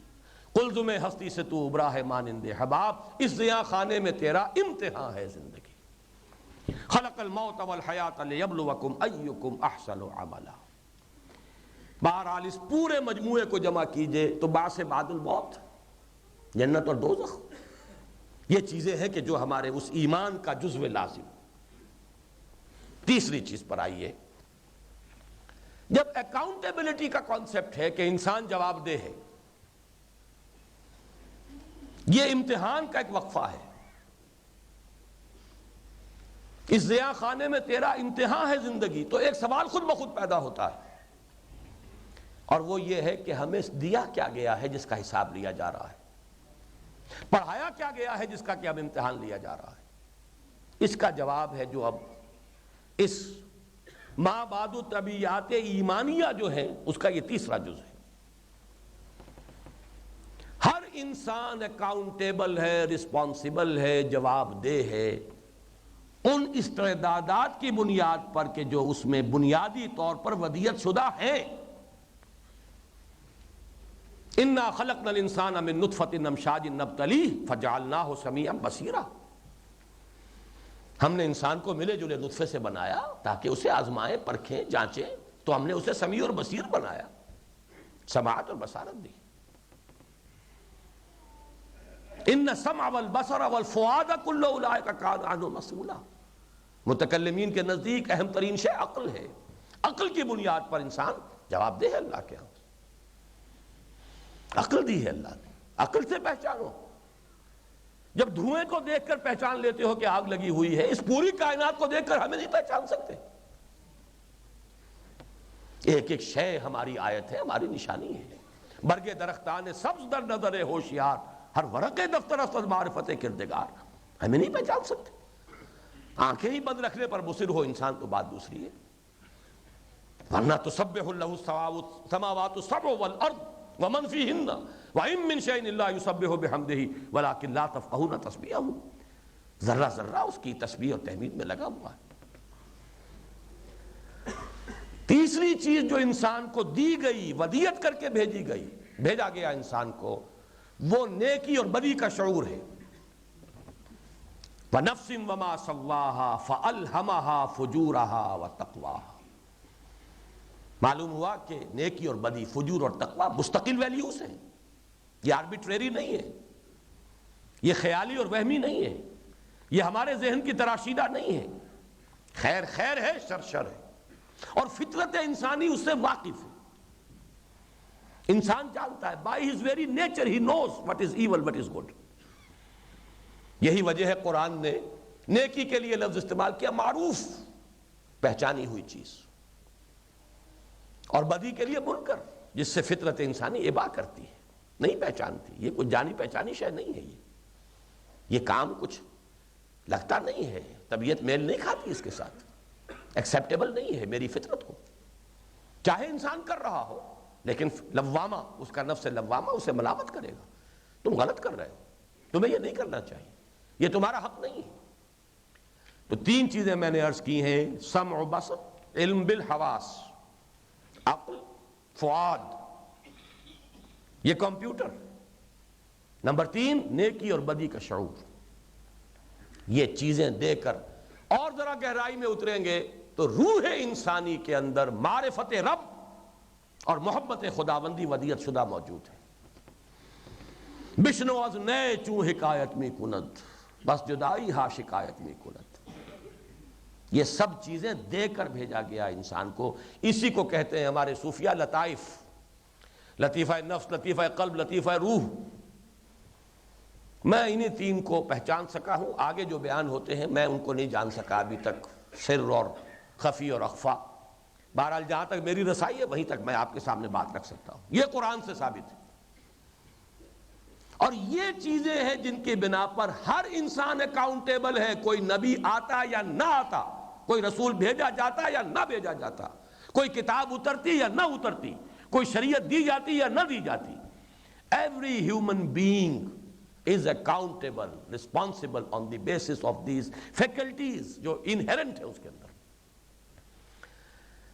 قلزم ہستی سے تو ابرا ہے مانند حباب، اس زیاں خانے میں تیرا امتحان ہے زندگی. خلق الموت والحیات لیبلوکم ایکم احسن عملا. بہرحال اس پورے مجموعے کو جمع کیجئے تو بعث بعد الموت، جنت اور دوزخ، یہ چیزیں ہیں کہ جو ہمارے اس ایمان کا جزو لازم. تیسری چیز پر آئیے. جب اکاؤنٹیبلٹی کا کانسیپٹ ہے کہ انسان جواب دہ ہے، یہ امتحان کا ایک وقفہ ہے. اس ضیاء خانے میں تیرا امتحان ہے زندگی، تو ایک سوال خود بخود پیدا ہوتا ہے، اور وہ یہ ہے کہ ہمیں دیا کیا گیا ہے جس کا حساب لیا جا رہا ہے، پڑھایا کیا گیا ہے جس کا کہ اب امتحان لیا جا رہا ہے. اس کا جواب ہے جو اب اس ما بعد طبیعات ایمانیہ جو ہے اس کا یہ تیسرا جز ہے. ہر انسان اکاؤنٹیبل ہے، رسپانسیبل ہے، جواب دہ ہے ان استعدادات کی بنیاد پر کہ جو اس میں بنیادی طور پر ودیت شدہ ہیں۔ انا خلقنا الانسان من نطفۃ امشاج نبتلیہ فجعلناہ سمیعا بصیرا، ہم نے انسان کو ملے جلے نطفے سے بنایا تاکہ اسے آزمائیں، پرکھیں، جانچیں، تو ہم نے اسے سمیع اور بصیر بنایا، سماعت اور بصارت دی۔ ان السمع والبصر والفؤاد کل اولئک کان عنہ مسئولا، متکلمین کے نزدیک اہم ترین شے عقل ہے، عقل کی بنیاد پر انسان جواب دہ ہے اللہ کے ہاں۔ عقل دی ہے اللہ نے، عقل سے پہچانو۔ جب دھوئیں کو دیکھ کر پہچان لیتے ہو کہ آگ لگی ہوئی ہے، اس پوری کائنات کو دیکھ کر ہمیں نہیں پہچان سکتے؟ ایک ایک شے ہماری آیت ہے، ہماری نشانی ہے۔ برگ درختان سبز در نظر ہوشیار، ہر ورق دفتر است از معرفت کردگار، ہمیں نہیں پہچان سکتے۔ آنکھیں ہی بند رکھنے پر مصر ہو انسان تو بات دوسری ہے، ورنہ تسبح لہ السماوات السبع والارض ومن فیہن وَإِن مِّن شَيْءٍ إِلَّا يُسَبِّحُ بِحَمْدِهِ وَلَٰكِن لَّا تَفْقَهُونَ تَسْبِيحَهُ، ذرہ ذرہ اس کی تسبیح اور تحمید میں لگا ہوا ہے۔ تیسری چیز جو انسان کو دی گئی، ودیت کر کے بھیجی گئی، بھیجا گیا انسان کو، وہ نیکی اور بدی کا شعور ہے۔ وَنَفْسٍ وَمَا سَوَّاهَا فَأَلْهَمَهَا فُجُورَهَا وَتَقْوَاهَا، معلوم ہوا کہ نیکی اور بدی، فجور اور تقوی مستقل ویلیوز ہیں، یہ آربیٹریری نہیں ہے، یہ خیالی اور وہمی نہیں ہے، یہ ہمارے ذہن کی تراشیدہ نہیں ہے۔ خیر خیر ہے، شر شر ہے، اور فطرت انسانی اس سے واقف ہے۔ انسان جانتا ہے، by his very nature he knows what is evil what is good۔ یہی وجہ ہے قرآن نے نیکی کے لیے لفظ استعمال کیا، معروف، پہچانی ہوئی چیز، اور بدی کے لیے منکر، جس سے فطرت انسانی ابا کرتی ہے، نہیں پہچانتی، یہ کوئی جانی پہچانی شے نہیں ہے، یہ کام کچھ لگتا نہیں ہے، طبیعت میل نہیں کھاتی اس کے ساتھ، ایکسیپٹیبل نہیں ہے میری فطرت کو، چاہے انسان کر رہا ہو، لیکن لوامہ، اس کا نفس لوامہ اسے ملامت کرے گا، تم غلط کر رہے ہو، تمہیں یہ نہیں کرنا چاہیے، یہ تمہارا حق نہیں ہے۔ تو تین چیزیں میں نے عرض کی ہیں، سمع و بصر، علم بالحواس، عقل، فؤاد، یہ کمپیوٹر۔ نمبر تین، نیکی اور بدی کا شعور۔ یہ چیزیں دے کر اور ذرا گہرائی میں اتریں گے تو روح انسانی کے اندر معرفت رب اور محبت خداوندی ودیت شدہ موجود ہے۔ بشنو از نئے چوں حکایت میں کند، بس جدائی ہا شکایت میں کند۔ یہ سب چیزیں دے کر بھیجا گیا انسان کو، اسی کو کہتے ہیں ہمارے صوفیہ لطائف، لطیفہ نفس، لطیفہ قلب، لطیفہ روح۔ میں انہیں تین کو پہچان سکا ہوں، آگے جو بیان ہوتے ہیں میں ان کو نہیں جان سکا ابھی تک، سر اور خفی اور اخفا۔ بہرحال جہاں تک میری رسائی ہے وہیں تک میں آپ کے سامنے بات رکھ سکتا ہوں، یہ قرآن سے ثابت ہے۔ اور یہ چیزیں ہیں جن کی بنا پر ہر انسان اکاؤنٹیبل ہے، کوئی نبی آتا یا نہ آتا، کوئی رسول بھیجا جاتا یا نہ بھیجا جاتا، کوئی کتاب اترتی یا نہ اترتی، کوئی شریعت دی جاتی یا نہ دی جاتی۔ Every human being is accountable, responsible on the basis of these faculties جو inherent ہے اس کے اندر۔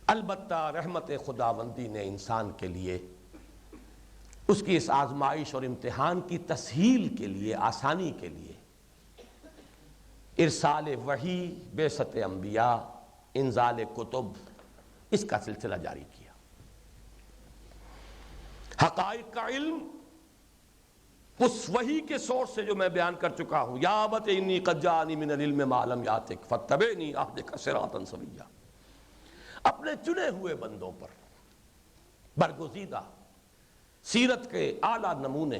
البتہ رحمت خداوندی نے انسان کے لیے اس کی اس آزمائش اور امتحان کی تسہیل کے لیے، آسانی کے لیے ارسال وحی، بعثت انبیاء، انزال کتب، اس کا سلسلہ جاری کیا۔ حقائق کا علم اس وحی کے سورس سے جو میں بیان کر چکا ہوں، یا ابت انی قد جاءنی من العلم ما لم یاتک فاتبعنی اہدک صراطا سویا، اپنے چنے ہوئے بندوں پر برگزیدہ سیرت کے اعلیٰ نمونے،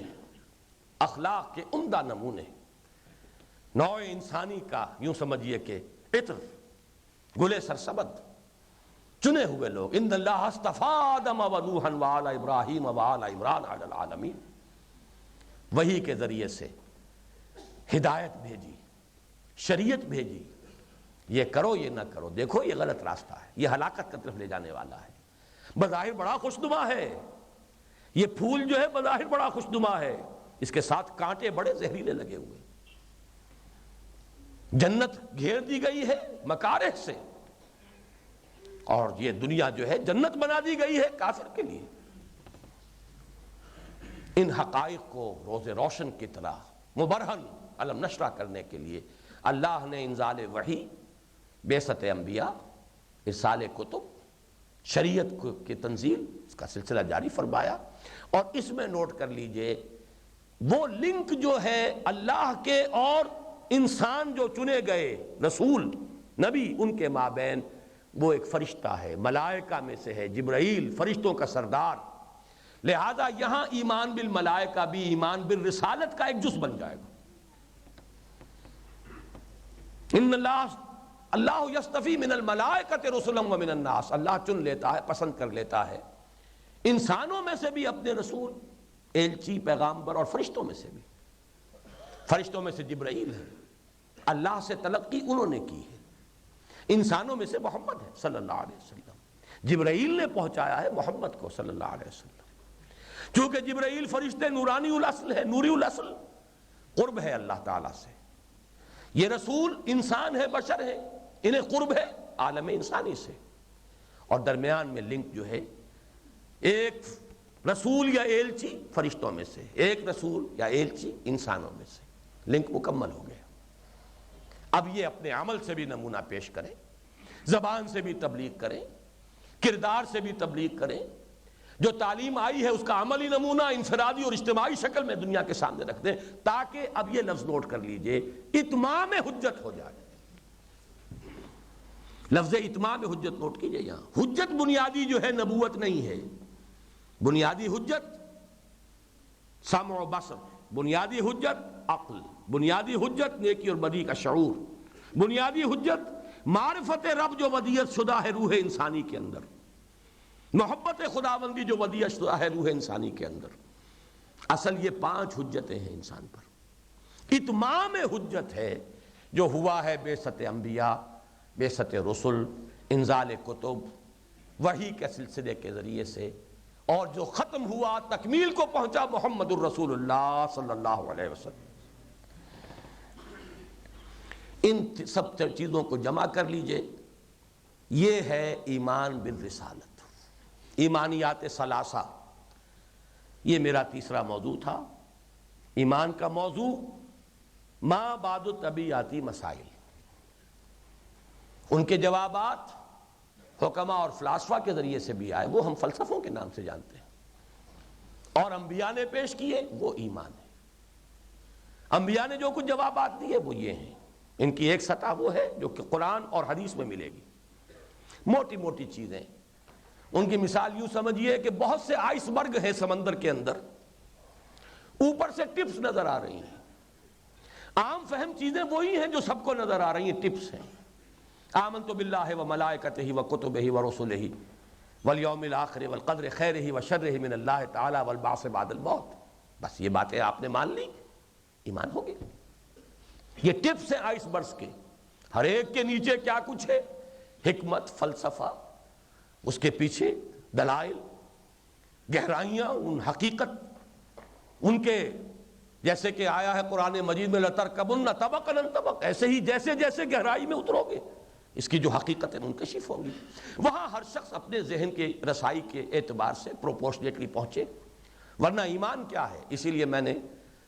اخلاق کے عمدہ نمونے، نوع انسانی کا یوں سمجھیے کہ عطر، گل سرسبد، چنے ہوئے لوگ۔ ان اللہ اصطفیٰ آدم و نوحا وآل ابراہیم وآل عمران علی العالمین، وحی کے ذریعے سے ہدایت بھیجی، شریعت بھیجی، یہ کرو یہ نہ کرو، دیکھو یہ غلط راستہ ہے، یہ ہلاکت کی طرف لے جانے والا ہے۔ بظاہر بڑا خوشنما ہے یہ پھول، جو ہے بظاہر بڑا خوشنما ہے، اس کے ساتھ کانٹے بڑے زہریلے لگے ہوئے۔ جنت گھیر دی گئی ہے مکارہ سے، اور یہ دنیا جو ہے جنت بنا دی گئی ہے کافر کے لیے۔ ان حقائق کو روز روشن کی طرح مبرہن علم نشرہ کرنے کے لیے اللہ نے انزال وحی، بعثت انبیاء، ارسال کتب، شریعت کی تنزیل، اس کا سلسلہ جاری فرمایا۔ اور اس میں نوٹ کر لیجئے وہ لنک جو ہے اللہ کے اور انسان جو چنے گئے رسول نبی ان کے مابین، وہ ایک فرشتہ ہے، ملائکہ میں سے ہے، جبرائیل فرشتوں کا سردار۔ لہذا یہاں ایمان بالملائکہ بھی ایمان بالرسالت کا ایک جز بن جائے گا۔ ان اللہ یستفی من الملائکۃ رسلا ومن الناس، اللہ چن لیتا ہے، پسند کر لیتا ہے انسانوں میں سے بھی اپنے رسول، ایلچی، پیغامبر، اور فرشتوں میں سے بھی۔ فرشتوں میں سے جبرائیل ہے، اللہ سے تلقی انہوں نے کی ہے۔ انسانوں میں سے محمد ہے صلی اللہ علیہ وسلم، جبرائیل نے پہنچایا ہے محمد کو صلی اللہ علیہ وسلم۔ چونکہ جبرائیل فرشتے نورانی الاصل ہے، نوری الاصل، قرب ہے اللہ تعالیٰ سے۔ یہ رسول انسان ہے، بشر ہے، انہیں قرب ہے عالم انسانی سے، اور درمیان میں لنک جو ہے ایک رسول یا ایلچی فرشتوں میں سے، ایک رسول یا ایلچی انسانوں میں سے، لنک مکمل ہو گیا۔ اب یہ اپنے عمل سے بھی نمونہ پیش کریں، زبان سے بھی تبلیغ کریں، کردار سے بھی تبلیغ کریں، جو تعلیم آئی ہے اس کا عملی نمونہ انفرادی اور اجتماعی شکل میں دنیا کے سامنے رکھ دیں، تاکہ اب یہ لفظ نوٹ کر لیجئے، اتمام حجت ہو جائے۔ لفظ اتمام حجت نوٹ کیجئے یہاں۔ حجت بنیادی جو ہے نبوت نہیں ہے، بنیادی حجت سمع و بصر، بنیادی حجت عقل، بنیادی حجت نیکی اور بدی کا شعور، بنیادی حجت معرفت رب جو ودیعت شدہ ہے روح انسانی کے اندر، محبت خداوندی جو ودیعت شدہ ہے روح انسانی کے اندر۔ اصل یہ 5 حجتیں ہیں انسان پر۔ اتمام حجت ہے جو ہوا ہے بعثت انبیاء، بعثت رسل، انزال کتب، وحی کے سلسلے کے ذریعے سے، اور جو ختم ہوا تکمیل کو پہنچا محمد الرسول اللہ صلی اللہ علیہ وسلم۔ ان سب چیزوں کو جمع کر لیجئے، یہ ہے ایمان بالرسالت، ایمانیات ثلاثہ۔ یہ میرا تیسرا موضوع تھا۔ ایمان کا موضوع ما بعد الطبیعاتی مسائل، ان کے جوابات حکماء اور فلاسفہ کے ذریعے سے بھی آئے، وہ ہم فلسفوں کے نام سے جانتے ہیں، اور انبیاء نے پیش کیے، وہ ایمان ہے۔ انبیاء نے جو کچھ جوابات دیے وہ یہ ہیں۔ ان کی ایک سطح وہ ہے جو کہ قرآن اور حدیث میں ملے گی، موٹی موٹی چیزیں۔ ان کی مثال یوں سمجھیے کہ بہت سے آئس برگ ہیں سمندر کے اندر، اوپر سے ٹپس نظر آ رہی ہیں۔ عام فہم چیزیں وہی ہیں جو سب کو نظر آ رہی ہیں، ٹپس ہیں۔ آمنت باللہ وملائکتہ وکتبہ ورسلہ والیوم الآخر والقدر خیرہ وشرہ من اللہ تعالی والبعث بعد الموت، بس یہ باتیں آپ نے مان لی، ایمان ہو گیا۔ یہ ٹپس ہیں آئس برگز کے، ہر ایک کے نیچے کیا کچھ ہے، حکمت، فلسفہ، اس کے پیچھے دلائل، گہرائیاں، ان حقیقت، ان کے جیسے کہ آیا ہے قرآن مجید میں لَتَرْكَبُنَّ طَبَقًا عَنْ طَبَقٍ، ایسے ہی جیسے جیسے گہرائی میں اترو گے اس کی جو حقیقت منکشف ہوگی۔ وہاں ہر شخص اپنے ذہن کے رسائی کے اعتبار سے پروپورشنیٹلی پہنچے، ورنہ ایمان کیا ہے؟ اسی لیے میں نے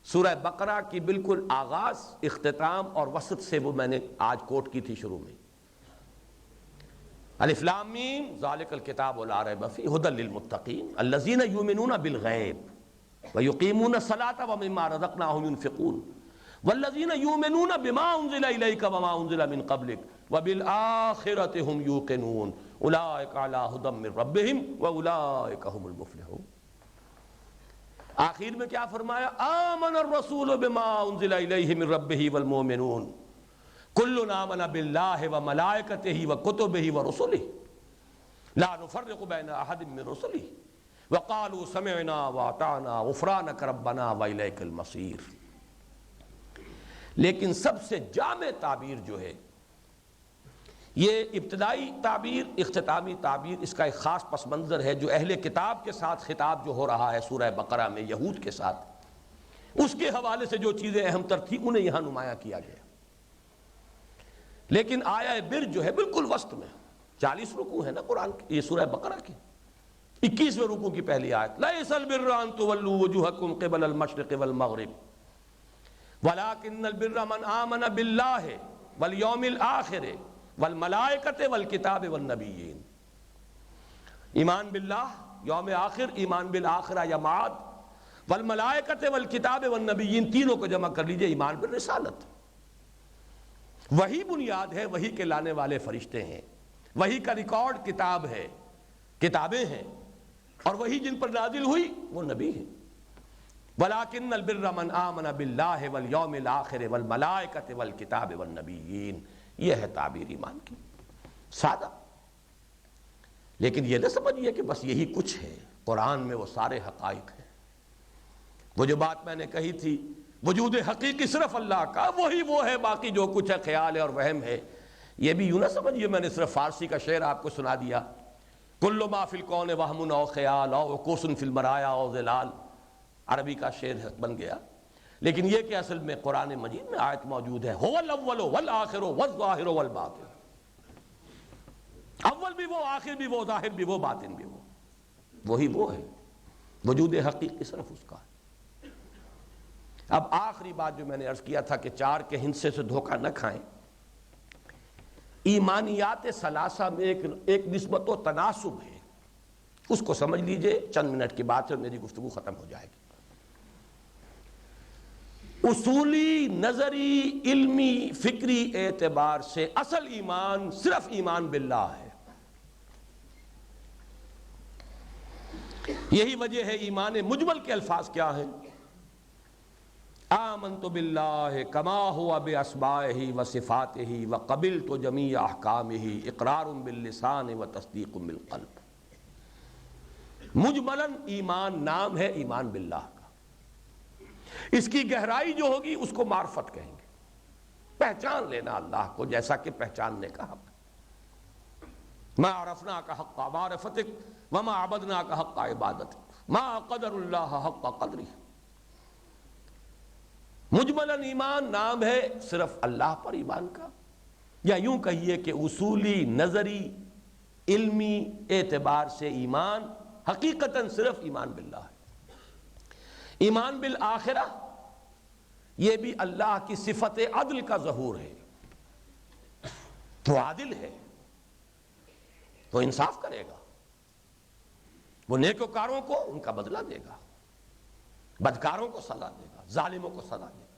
سورہ بقرہ کی بالکل آغاز، اختتام اور وسط سے وہ میں نے آج کوٹ کی تھی شروع میں۔ الف لام میم ذالک الکتاب لا ریب فیہ ھدی للمتقین الذین یؤمنون بالغیب ویقیمون الصلاۃ ومما رزقناہم ینفقون والذین یؤمنون بما انزل الیک وما انزل من قبلک وبالآخرۃ ھم یوقنون اولئک علی ھدی من ربہم واولئک ھم المفلحون۔ آخر میں کیا فرمایا؟ آمن الرسول بما انزل الیہ من ربہ والمؤمنون کل آمن باللہ وملائکتہ وکتبہ ورسلہ لا نفرق بین احد من رسلہ وقالوا سمعنا واطعنا غفرانک ربنا والیک المصیر۔ لیکن سب سے جامع تعبیر جو ہے، یہ ابتدائی تعبیر، اختتامی تعبیر، اس کا ایک خاص پس منظر ہے جو اہل کتاب کے ساتھ خطاب جو ہو رہا ہے سورہ بقرہ میں یہود کے ساتھ، اس کے حوالے سے جو چیزیں اہم تر تھیں انہیں یہاں نمایاں کیا گیا۔ لیکن آیا بر جو ہے بالکل وسط میں، 40 رکوع ہے نا قرآن کی، یہ سورہ بقرہ کی 21ویں رکوع کی پہلی آیت، لیس البر ان تولوا وجوہکم قبل المشرق والمغرب ولکن البر من آمن باللہ والیوم الآخر والملائکۃ والکتاب والنبیین۔ ایمان باللہ، یوم آخر، ایمان بالآخرہ یا معاد، والملائکۃ والکتاب والنبیین، تینوں کو جمع کر لیجئے ایمان بالرسالت۔ وہی بنیاد ہے، وہی کے لانے والے فرشتے ہیں، وہی کا ریکارڈ کتاب ہے، کتابیں ہیں، اور وہی جن پر نازل ہوئی وہ نبی ہیں۔ وَلَٰكِنَّ الْبِرَّ مَنْ آمَنَ بِاللَّهِ وَالْيَوْمِ الْآخِرِ وَالْمَلَائِكَةِ وَالْكِتَابِ وَالنَّبِيِّينَ۔ یہ ہے تعبیر ایمان کی، سادہ، لیکن یہ نہ سمجھیے کہ بس یہی کچھ ہے، قرآن میں وہ سارے حقائق ہیں۔ وہ جو بات میں نے کہی تھی وجود حقیقی صرف اللہ کا، وہی وہ ہے، باقی جو کچھ ہے خیال ہے اور وہم ہے۔ یہ بھی یوں نہ سمجھیے میں نے صرف فارسی کا شعر آپ کو سنا دیا، کل ما فی الکون وہم او خیال او عکوس فی المرایا او ظلال، عربی کا شعر بن گیا۔ لیکن یہ کہ اصل میں قرآن مجید میں آیت موجود ہے، هو الاول والآخر والظاہر والباطن، اول بھی وہ، آخر بھی وہ، ظاہر بھی وہ، باطن بھی وہ، وہی وہ ہے، وجود حقیقی صرف اس کا ہے۔ اب آخری بات جو میں نے عرض کیا تھا کہ 4 کے ہندسے سے دھوکہ نہ کھائیں، ایمانیات ثلاثہ میں ایک نسبت و تناسب ہے، اس کو سمجھ لیجئے، چند منٹ کی بات ہے، میری گفتگو ختم ہو جائے گی۔ اصولی، نظری، علمی، فکری اعتبار سے اصل ایمان صرف ایمان باللہ ہے۔ یہی وجہ ہے ایمان مجمل کے الفاظ کیا ہیں؟ آمنت باللہ کما ہوا باسمائہ وصفاتہ وقبلت جمیع احکامہ اقرار باللسان وتصدیق بالقلب۔ مجملاً ایمان نام ہے ایمان باللہ کا، اس کی گہرائی جو ہوگی اس کو معرفت کہیں گے، پہچان لینا اللہ کو جیسا کہ پہچاننے کا حق۔ ما عرفناک حق معرفتک وما عبدناک حق عبادتک ما قدر اللہ حق قدرہ۔ مجملاً ایمان نام ہے صرف اللہ پر ایمان کا، یا یوں کہیے کہ اصولی، نظری، علمی اعتبار سے ایمان حقیقتاً صرف ایمان باللہ ہے۔ ایمان بالآخرہ، یہ بھی اللہ کی صفت عدل کا ظہور ہے، وہ عادل ہے، وہ انصاف کرے گا، وہ نیکوکاروں کو ان کا بدلہ دے گا، بدکاروں کو سزا دے گا، ظالموں کو سزا دے گا،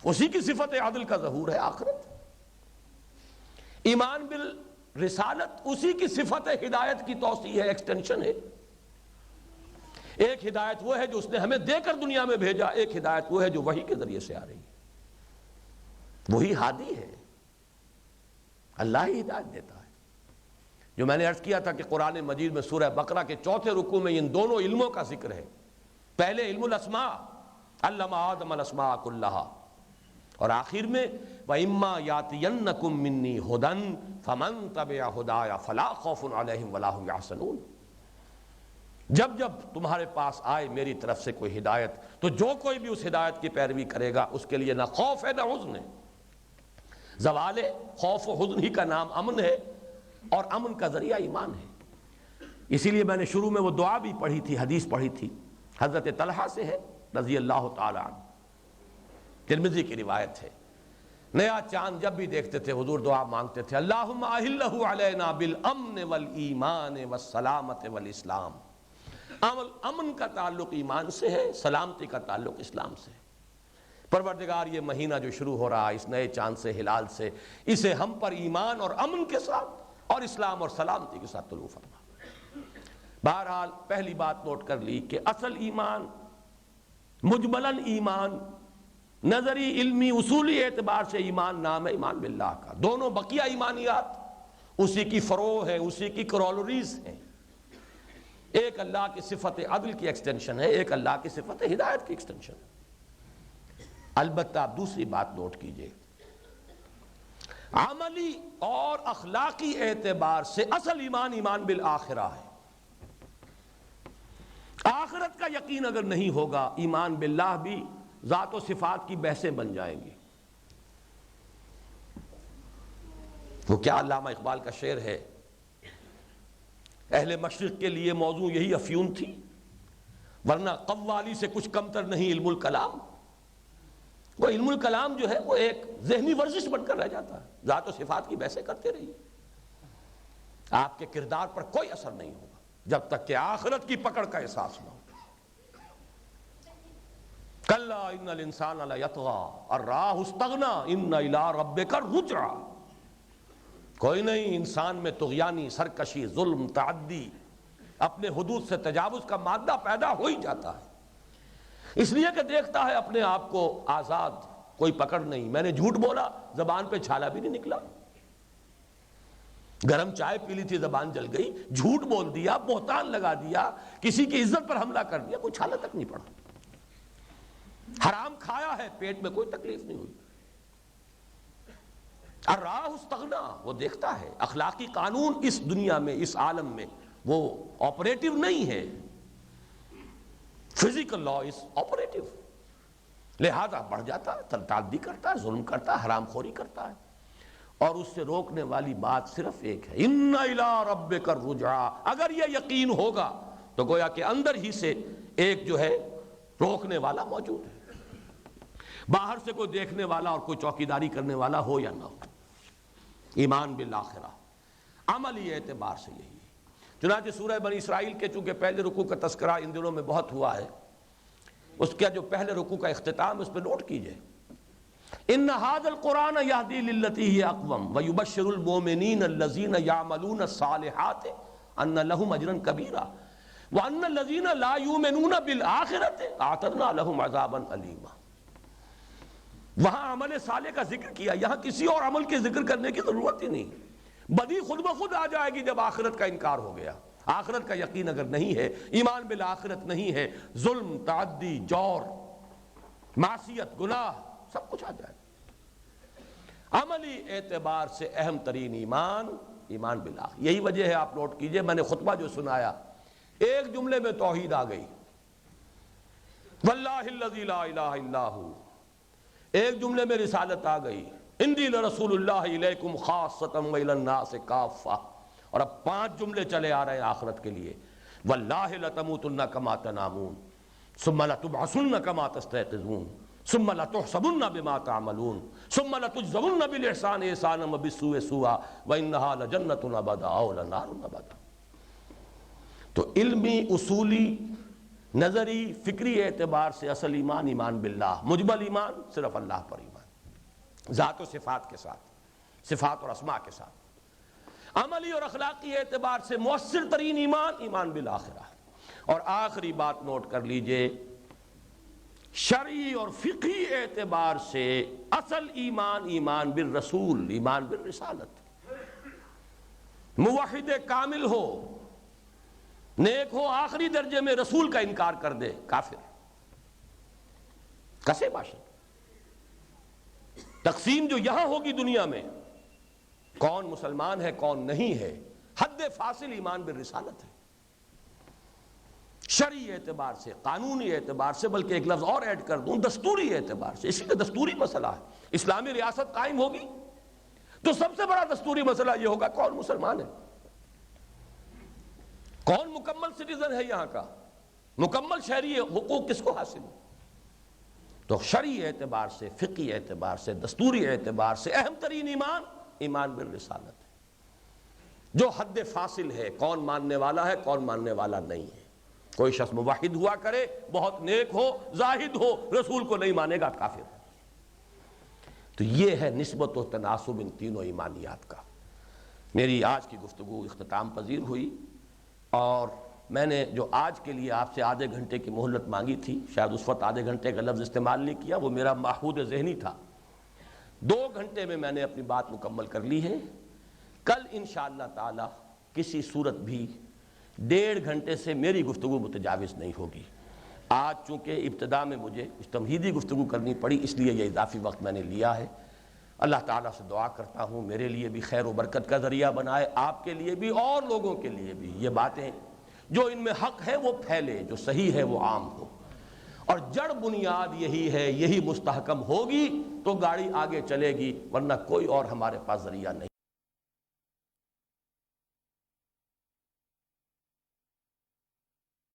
اسی کی صفت عدل کا ظہور ہے آخرت۔ ایمان بالرسالت اسی کی صفت ہدایت کی توسیع ہے، ایکسٹینشن ہے۔ ایک ہدایت وہ ہے جو اس نے ہمیں دے کر دنیا میں بھیجا، ایک ہدایت وہ ہے جو وحی کے ذریعے سے آ رہی ہے، وہی ہادی ہے، اللہ ہی ہدایت دیتا ہے۔ جو میں نے عرض کیا تھا کہ قرآن مجید میں سورہ بقرہ کے 4 رکوع میں ان دونوں علموں کا ذکر ہے۔ پہلے علم الاسماء، علم آدم الاسماء کلہا، اور آخر میں وَإِمَّا يَأْتِيَنَّكُم مِّنِّي هُدًى فَمَن تَبِعَ هُدَايَ فَلَا خَوْفٌ عَلَيْهِمْ وَلَا هُمْ يَحْزَنُونَ۔ جب جب تمہارے پاس آئے میری طرف سے کوئی ہدایت تو جو کوئی بھی اس ہدایت کی پیروی کرے گا اس کے لیے نہ خوف ہے نہ حزن ہے۔ زوال خوف و حزن ہی کا نام امن ہے، اور امن کا ذریعہ ایمان ہے۔ اسی لیے میں نے شروع میں وہ دعا بھی پڑھی تھی، حدیث پڑھی تھی، حضرت طلحہ سے ہے رضی اللہ تعالی عنہ، ترمذی کی روایت ہے۔ نیا چاند جب بھی دیکھتے تھے حضور دعا مانگتے تھے، اللہم احلہ علینا بالامن والایمان والسلامت والاسلام۔ امن کا تعلق ایمان سے ہے، سلامتی کا تعلق اسلام سے ہے۔ پروردگار یہ مہینہ جو شروع ہو رہا ہے اس نئے چاند سے، ہلال سے، اسے ہم پر ایمان اور امن کے ساتھ اور اسلام اور سلامتی کے ساتھ طلوع فرما۔ بہرحال پہلی بات نوٹ کر لی کہ اصل ایمان، مجملاً ایمان، نظری، علمی، اصولی اعتبار سے ایمان نام ہے ایمان باللہ کا۔ دونوں بقیہ ایمانیات اسی کی فروع ہیں، اسی کی کرولریز ہیں۔ ایک اللہ کی صفت عدل کی ایکسٹینشن ہے، ایک اللہ کی صفت ہدایت کی ایکسٹینشن ہے۔ البتہ آپ دوسری بات نوٹ کیجئے، عملی اور اخلاقی اعتبار سے اصل ایمان ایمان بالآخرہ ہے۔ آخرت کا یقین اگر نہیں ہوگا، ایمان باللہ بھی ذات و صفات کی بحثیں بن جائیں گی۔ وہ کیا علامہ اقبال کا شعر ہے، اہل مشرق کے لیے موضوع یہی افیون تھی، ورنہ قوالی سے کچھ کمتر نہیں علم الکلام۔ وہ علم الکلام جو ہے وہ ایک ذہنی ورزش بن کر رہ جاتا ہے، ذات و صفات کی بحثیں کرتے رہیے، آپ کے کردار پر کوئی اثر نہیں ہوگا جب تک کہ آخرت کی پکڑ کا احساس نہ ہو۔ کلا ان الانسان لیطغی ان رآہ استغنی ان الی ربک الرجعی۔ کوئی نہیں، انسان میں طغیانی، سرکشی، ظلم، تعدی، اپنے حدود سے تجاوز کا مادہ پیدا ہو ہی جاتا ہے، اس لیے کہ دیکھتا ہے اپنے آپ کو آزاد، کوئی پکڑ نہیں۔ میں نے جھوٹ بولا، زبان پہ چھالا بھی نہیں نکلا، گرم چائے پی لی تھی، زبان جل گئی، جھوٹ بول دیا، بہتان لگا دیا، کسی کی عزت پر حملہ کر دیا، کوئی چھالا تک نہیں پڑا، حرام کھایا ہے، پیٹ میں کوئی تکلیف نہیں ہوئی۔ الراہ استغنا، وہ دیکھتا ہے اخلاقی قانون اس دنیا میں، اس عالم میں وہ آپریٹو نہیں ہے، فزیکل لا از آپریٹو، لہذا بڑھ جاتا ہے، تعدی کرتا ہے، ظلم کرتا ہے، حرام خوری کرتا ہے، اور اس سے روکنے والی بات صرف ایک ہے، ان الی ربک الرجعی۔ اگر یہ یقین ہوگا تو گویا کہ اندر ہی سے ایک جو ہے روکنے والا موجود ہے، باہر سے کوئی دیکھنے والا اور کوئی چوکیداری کرنے والا ہو یا نہ ہو۔ ایمان بالآخرہ عملی اعتبار سے یہی ہے۔ چنانچہ سورہ بنی اسرائیل کے چونکہ پہلے رکوع کا تذکرہ ان دنوں میں بہت ہوا ہے، اس کا جو پہلے رکوع کا اختتام، اس پہ نوٹ کیجئے، ان ھذا القرآن یہدی للتی ہی اقوم ویبشر المؤمنین الذین یعملون الصالحات ان لہم اجرا کبیرا وان الذین لا یؤمنون بالآخرۃ اعتدنا لہم عذابا الیما۔ وہاں عمل صالح کا ذکر کیا، یہاں کسی اور عمل کے ذکر کرنے کی ضرورت ہی نہیں، بدی خود بخود آ جائے گی جب آخرت کا انکار ہو گیا۔ آخرت کا یقین اگر نہیں ہے، ایمان بالآخرت نہیں ہے، ظلم، تعدی، جور، معصیت، گناہ سب کچھ آ جائے گا۔ عملی اعتبار سے اہم ترین ایمان بالآخرت۔ یہی وجہ ہے، آپ نوٹ کیجئے، میں نے خطبہ جو سنایا ایک جملے میں توحید آ گئی، واللہ الذی لا الہ الا ہو، ایک جملے میں رسالت آ گئی، انی لرسول اللہ الیکم خاصۃ والی الناس کافۃ، اور اب 5 جملے چلے آ رہے ہیں آخرت کے لیے، واللہ لتموتن کما تنامون ثم لتبعثن کما تستيقظون ثم لتحسبن بما تعملون ثم لتجزون بالاحسان احسانا وبالسوء سوءا وانها لجنۃ ابدا او لنار ابدا۔ تو علمی، اصولی، نظری، فکری اعتبار سے اصل ایمان باللہ، مجمل ایمان صرف اللہ پر ایمان، ذات و صفات کے ساتھ، صفات اور اسماء کے ساتھ۔ عملی اور اخلاقی اعتبار سے مؤثر ترین ایمان بالآخرہ۔ اور آخری بات نوٹ کر لیجئے، شرعی اور فقہی اعتبار سے اصل ایمان بالرسول، ایمان بالرسالت۔ موحد کامل ہو، نیک ہو، آخری درجے میں رسول کا انکار کر دے، کافر، کسے باشد۔ تقسیم جو یہاں ہوگی دنیا میں، کون مسلمان ہے کون نہیں ہے، حد فاصل ایمان بالرسالت ہے، شرعی اعتبار سے، قانونی اعتبار سے، بلکہ ایک لفظ اور ایڈ کر دوں، دستوری اعتبار سے۔ اسی کا دستوری مسئلہ ہے، اسلامی ریاست قائم ہوگی تو سب سے بڑا دستوری مسئلہ یہ ہوگا کون مسلمان ہے، کون مکمل سٹیزن ہے یہاں کا، مکمل شہری حقوق کس کو حاصل ہے۔ تو شرعی اعتبار سے، فقہی اعتبار سے، دستوری اعتبار سے اہم ترین ایمان بالرسالت ہے، جو حد فاصل ہے، کون ماننے والا ہے کون ماننے والا نہیں ہے۔ کوئی شخص موحد ہوا کرے، بہت نیک ہو، زاہد ہو، رسول کو نہیں مانے گا، کافر ہے۔ تو یہ ہے نسبت و تناسب ان تینوں ایمانیات کا۔ میری آج کی گفتگو اختتام پذیر ہوئی، اور میں نے جو آج کے لیے آپ سے آدھے گھنٹے کی مہلت مانگی تھی، شاید اس وقت آدھے گھنٹے کا لفظ استعمال نہیں کیا، وہ میرا معہود ذہنی تھا۔ 2 گھنٹے میں نے اپنی بات مکمل کر لی ہے۔ کل انشاءاللہ تعالی کسی صورت بھی 1.5 گھنٹے سے میری گفتگو متجاوز نہیں ہوگی۔ آج چونکہ ابتدا میں مجھے تمہیدی گفتگو کرنی پڑی، اس لیے یہ اضافی وقت میں نے لیا ہے۔ اللہ تعالیٰ سے دعا کرتا ہوں میرے لیے بھی خیر و برکت کا ذریعہ بنائے، آپ کے لیے بھی اور لوگوں کے لیے بھی، یہ باتیں جو ان میں حق ہے وہ پھیلے، جو صحیح ہے وہ عام ہو، اور جڑ بنیاد یہی ہے، یہی مستحکم ہوگی تو گاڑی آگے چلے گی، ورنہ کوئی اور ہمارے پاس ذریعہ نہیں۔